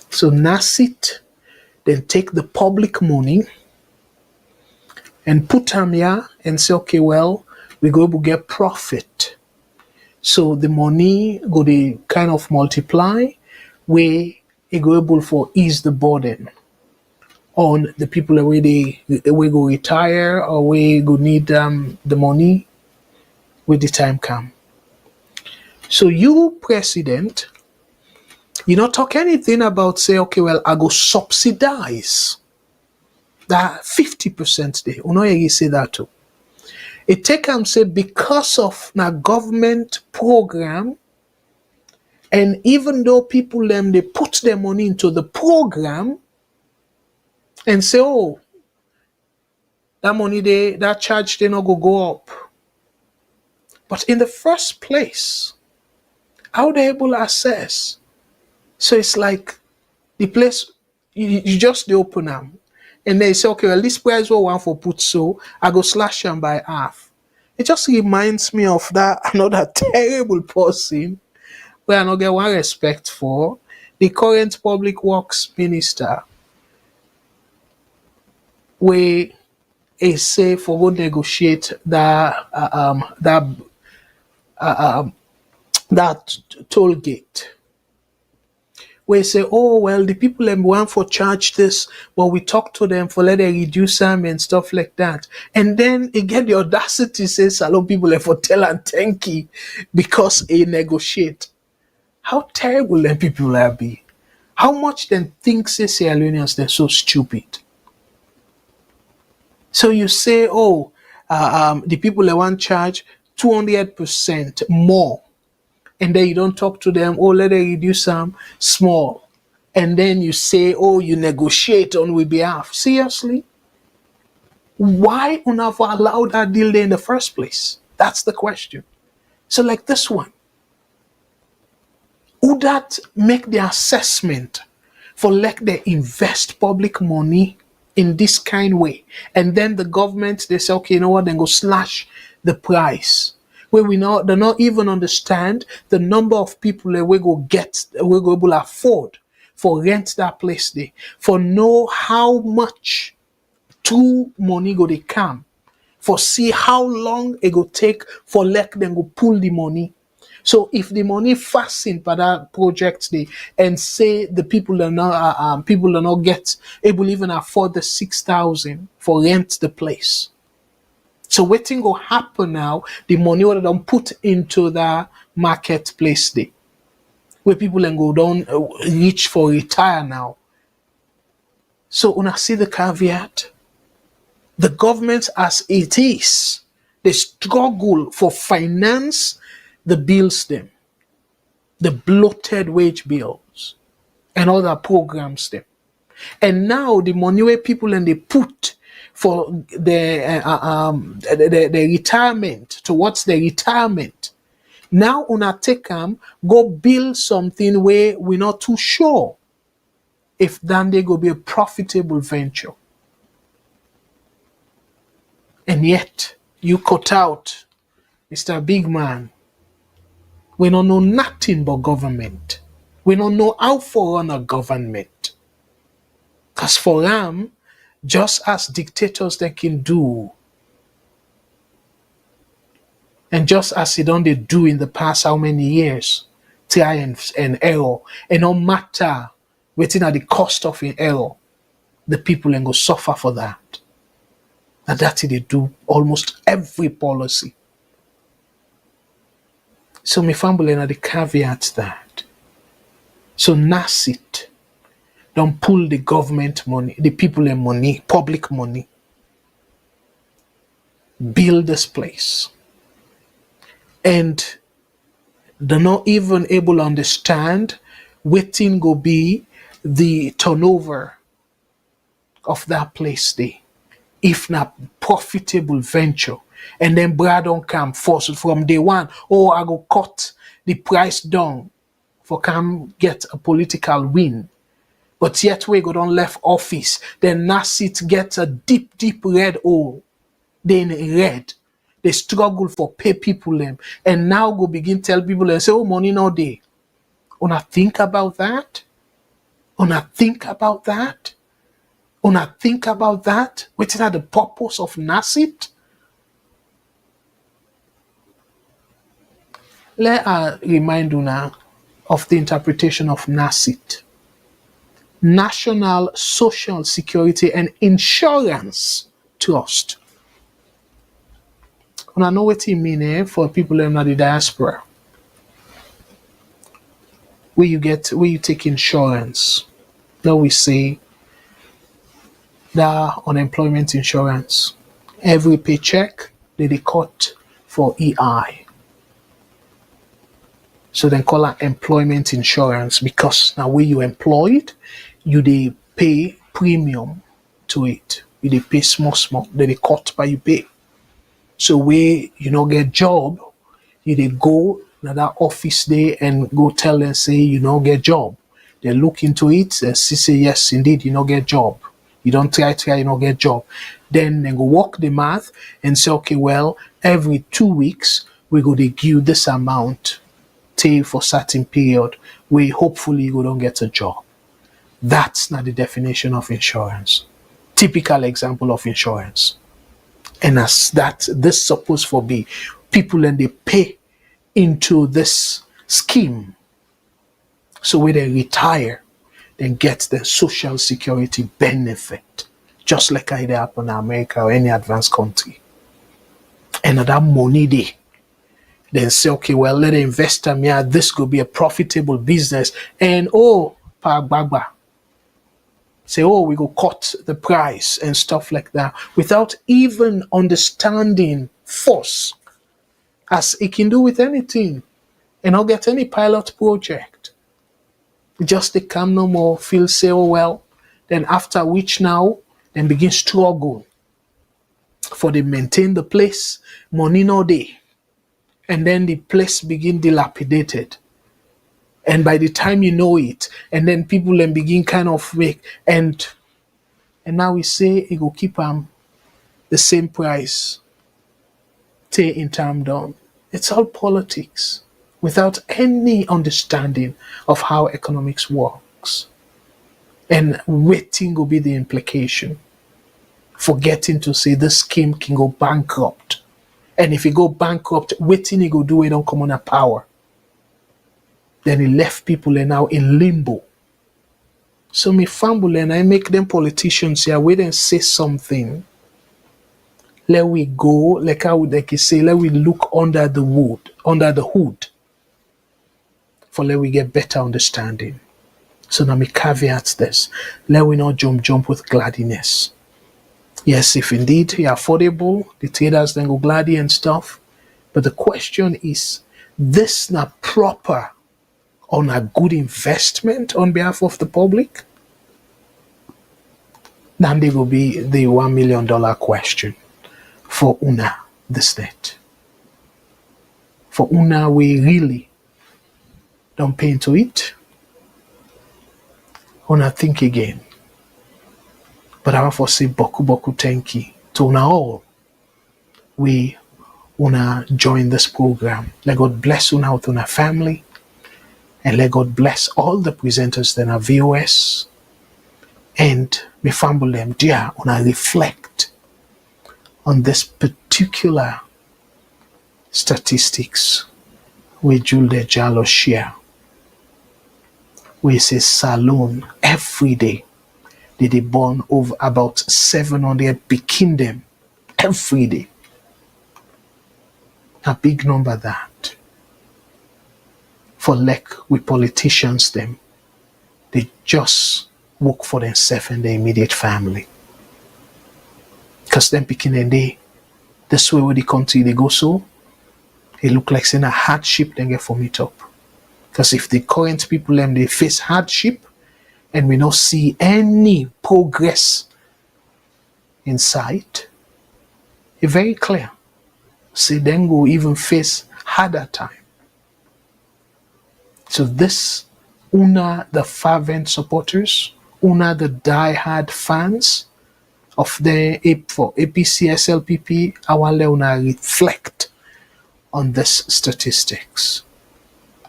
So NASIT then take the public money and put them here and say, okay, well, we go to get profit. So the money go to kind of multiply where it go able for ease the burden on the people where they go retire or we go need the money when the time come. So you, president, you not talk anything about say, okay, well, I go subsidize that 50% there. You know you say that too. It take say because of na government program, and even though people them they put their money into the program and say, oh, that money that charge they not go up. But in the first place, how they able to assess? So it's like the place you just they open them and they say, okay, well, this price will want for put so I go slash them by half. It just reminds me of that another terrible person where I don't get one respect for the current public works minister, where he say for go negotiate that toll gate. Where say, oh well, the people them want for charge this, but we talk to them for let them reduce them and stuff like that. And then he get the audacity say Salone people for tell and thank you because he negotiate. How terrible them people are be. How much them think say Sierra Leoneans they're so stupid. So you say, oh, the people that want charge 200% more, and then you don't talk to them, oh, let them reduce some small, and then you say, oh, you negotiate on we behalf. Seriously? Why never allow that deal there in the first place? That's the question. So like this one, would that make the assessment for like they invest public money in this kind way, and then the government they say, okay, you know what, then go slash the price where they not even understand the number of people that we go able to afford for rent that place there, for know how much true money go they come, for see how long it go take for let them go pull the money. So if the money fasten for that project day and say the people are not get able even afford the 6,000 for rent the place. So what thing will happen now? The money what they put into the marketplace day, where people then go down reach for retire now. So when I see the caveat, the government as it is, they struggle for finance the bills them, the bloated wage bills and other programs them. And now the money where people and they put for the retirement, towards the retirement, now una take them, go build something where we're not too sure if then they go be a profitable venture. And yet you cut out Mr. Big Man. We don't know nothing but government. We don't know how to run a government. Because for them, just as dictators they can do, and just as they don't they do in the past how many years, try and error, and no matter waiting at the cost of an error, the people and go suffer for that. And that's what they do almost every policy. So my family are the caveats that. So NASIT don't pull the government money, the people and money, public money, build this place. And they're not even able to understand waiting go be the turnover of that place there, if not profitable venture. And then Brad don't come force from day one. Oh, I go cut the price down for come get a political win. But yet we go down left office. Then Nasit gets a deep, deep red hole. Then red. They struggle for pay people them. And now go begin tell people and say, oh, money no day. Una think about that? Una think about that? Una think about that? What is the purpose of Nasit? Let I remind you now of the interpretation of Nasit. National Social Security and Insurance Trust. And I know what it means for people in the diaspora. Where you take insurance. Now we say that unemployment insurance. Every paycheck they cut for EI. So then call it employment insurance, because now when you employed, you they pay premium to it. You they pay small, they cut by you pay. So where you not get job, you they go to that office there and go tell them, say you not get job. They look into it and say yes, indeed you not get job. You don't try, you not get job. Then they go work the math and say, okay, well, every 2 weeks we go to give you this amount for certain period where hopefully you don't get a job. That's not the definition of insurance. Typical example of insurance. And as that, this supposed to be people and they pay into this scheme. So when they retire, then get the social security benefit, just like it happen in America or any advanced country. And that money they then say, okay, well, let the investor me, this could be a profitable business. And Pagbagba. Say, we go cut the price and stuff like that without even understanding force, as it can do with anything, and not get any pilot project. Just they come no more, feel say, well, then after which now, then begin struggle for they maintain the place, money no day. And then the place begin dilapidated. And by the time you know it, and then people then begin kind of make, and now we say it will keep the same price, in term down. It's all politics without any understanding of how economics works. And waiting will be the implication. Forgetting to say this scheme can go bankrupt. And if he go bankrupt, waiting he go do it don't come on a power. Then he left people now in limbo. So me fumble and I make them politicians here wait and say something. Let we go, like I would like you say, let we look under the hood. For let we get better understanding. So now me caveat this. Let we not jump with gladdiness. Yes, if indeed you're affordable, the traders then go gladdy and stuff. But the question is, this not proper on a good investment on behalf of the public? Then there will be the $1 million question for Una, the state. For Una, we really don't pay into it. Una think again. But I want to say boku thank you to Una all. We Una join this program. Let God bless Una with Una family. And let God bless all the presenters that are VOS. And me fumble them, dear, Una reflect on this particular statistics where Juldeh Jalloh share. We say Salone every day. They born over about 700 picking them every day. A big number that. For with politicians them, they just work for themselves and their immediate family. Because them picking a day, this way where the country they go so, it look like saying a hardship they get from it up. Because if the current people they face hardship and we not see any progress in sight, it's very clear. See, then go even face harder time. So this, una the fervent supporters, una the die-hard fans of the for APC SLPP, our una reflect on this statistics.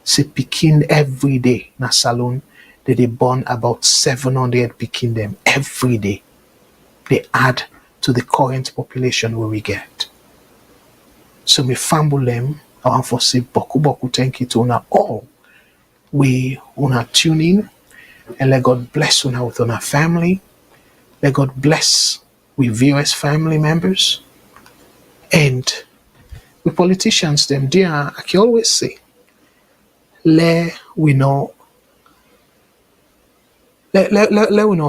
See, Pekin every day na Salone, they born about 700 Pekin them every day. They add to the current population where we get. So me fumble them, I want to say boku thank you to una all. We una tune in and let God bless una with una family. Let God bless with VOS family members. And we politicians them, dear, I can always say, let we not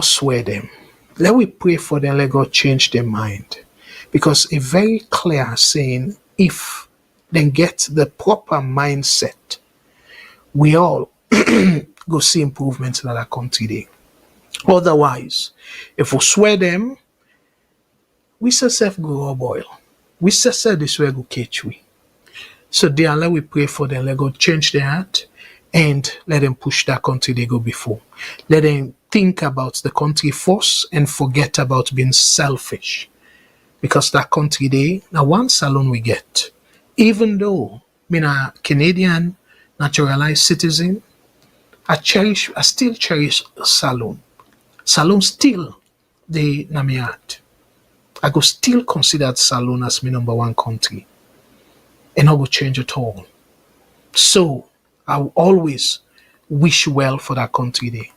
swear them. Let we pray for them, let God change their mind. Because a very clear saying, if they get the proper mindset, we all go see improvements in our country today. Otherwise, if we swear them, we self go boil. We say this way go catch we. So dear, let we pray for them, let God change their heart and let them push that country they go before. Let them think about the country first and forget about being selfish. Because that country they, now one Salone we get. Even though I'm a Canadian naturalized citizen, I still cherish Salone. Salone still the Namiat. I go still consider Salone as my number one country. And I will change at all. So I will always wish well for that country there.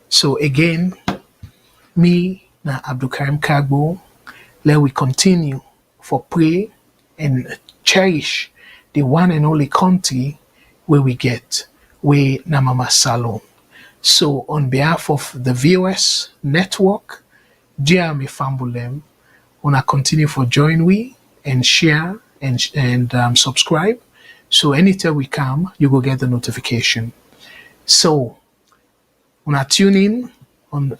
So again, me na Abdulkarim Kagbo, let we continue for pray and cherish the one and only country where we get, where na Mama Salone. So on behalf of the VOS network, dear me fambulem, wanna continue for join we and share and subscribe. So anytime we come, you will get the notification. So wanna tune in on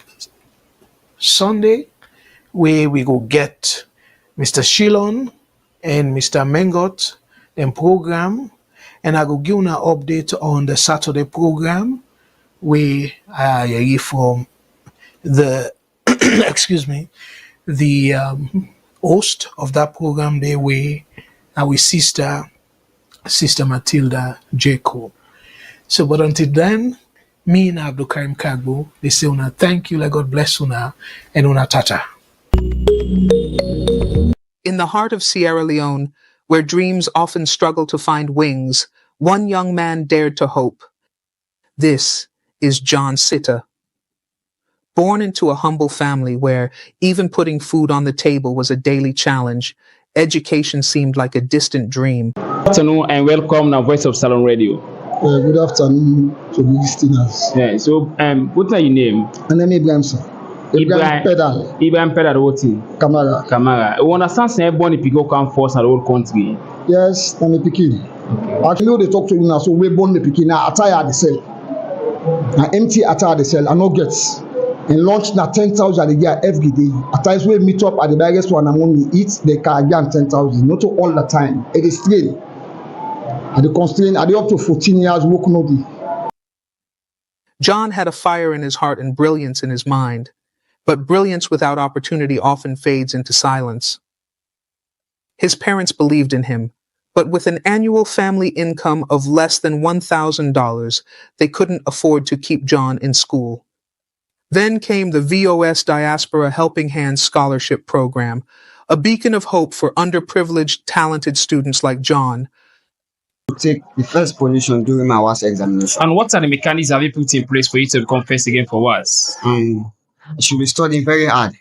Sunday where we go get Mr. Shilon and Mr. Mengot them program, and I go give you an update on the Saturday program where I hear from the excuse me, the host of that program there where our sister Matilda Jacob. So but until then, me and Abdulkarim Kagbo, they say una thank you, let God bless una and una tata.
In the heart of Sierra Leone, where dreams often struggle to find wings, one young man dared to hope. This is John Sitta. Born into a humble family where even putting food on the table was a daily challenge, education seemed like a distant dream.
Good afternoon and welcome to Voice of Salone Radio.
Good afternoon to the listeners.
Yeah, so what's your name?
My name is Ibrahim, sir. Ibrahim Pedal.
Ibrahim Pedal, what is
Kamara.
Kamara. You understand say born if you go come first in the whole country?
Yes, I'm a Pekin. Actually, they talk to you now, so we born the Pekin. Now, attire the cell. Now, empty attire the cell. I no gets. And launch na 10,000 a year every day. At times we meet up at the biggest one among we eat, they can get 10,000. Not all the time. It is strain. And the constraint, are they up to 14 years work no day?
John had a fire in his heart and brilliance in his mind. But brilliance without opportunity often fades into silence. His parents believed in him, but with an annual family income of less than $1,000, they couldn't afford to keep John in school. Then came the VOS Diaspora Helping Hands Scholarship Program, a beacon of hope for underprivileged, talented students like John.
To take the first position during my WAS examination.
And what are the mechanisms have you put in place for you to become first again for WAS?
I should be studying very hard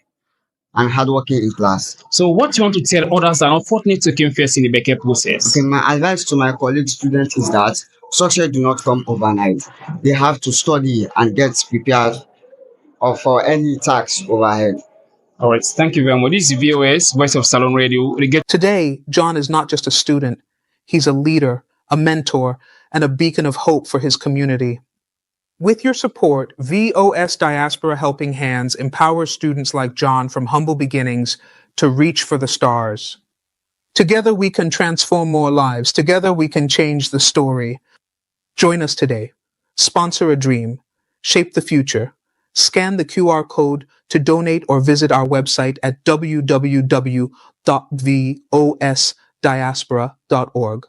and hardworking in class.
So what you want to tell others that are unfortunate to come first in the Beckett process?
Okay, my advice to my colleague students is that success do not come overnight. They have to study and get prepared for any tax overhead.
All right, thank you very much. This is VOS, Voice of Salone Radio.
Today, John is not just a student. He's a leader, a mentor, and a beacon of hope for his community. With your support, VOS Diaspora Helping Hands empowers students like John from humble beginnings to reach for the stars. Together we can transform more lives. Together we can change the story. Join us today. Sponsor a dream. Shape the future. Scan the QR code to donate or visit our website at www.vosdiaspora.org.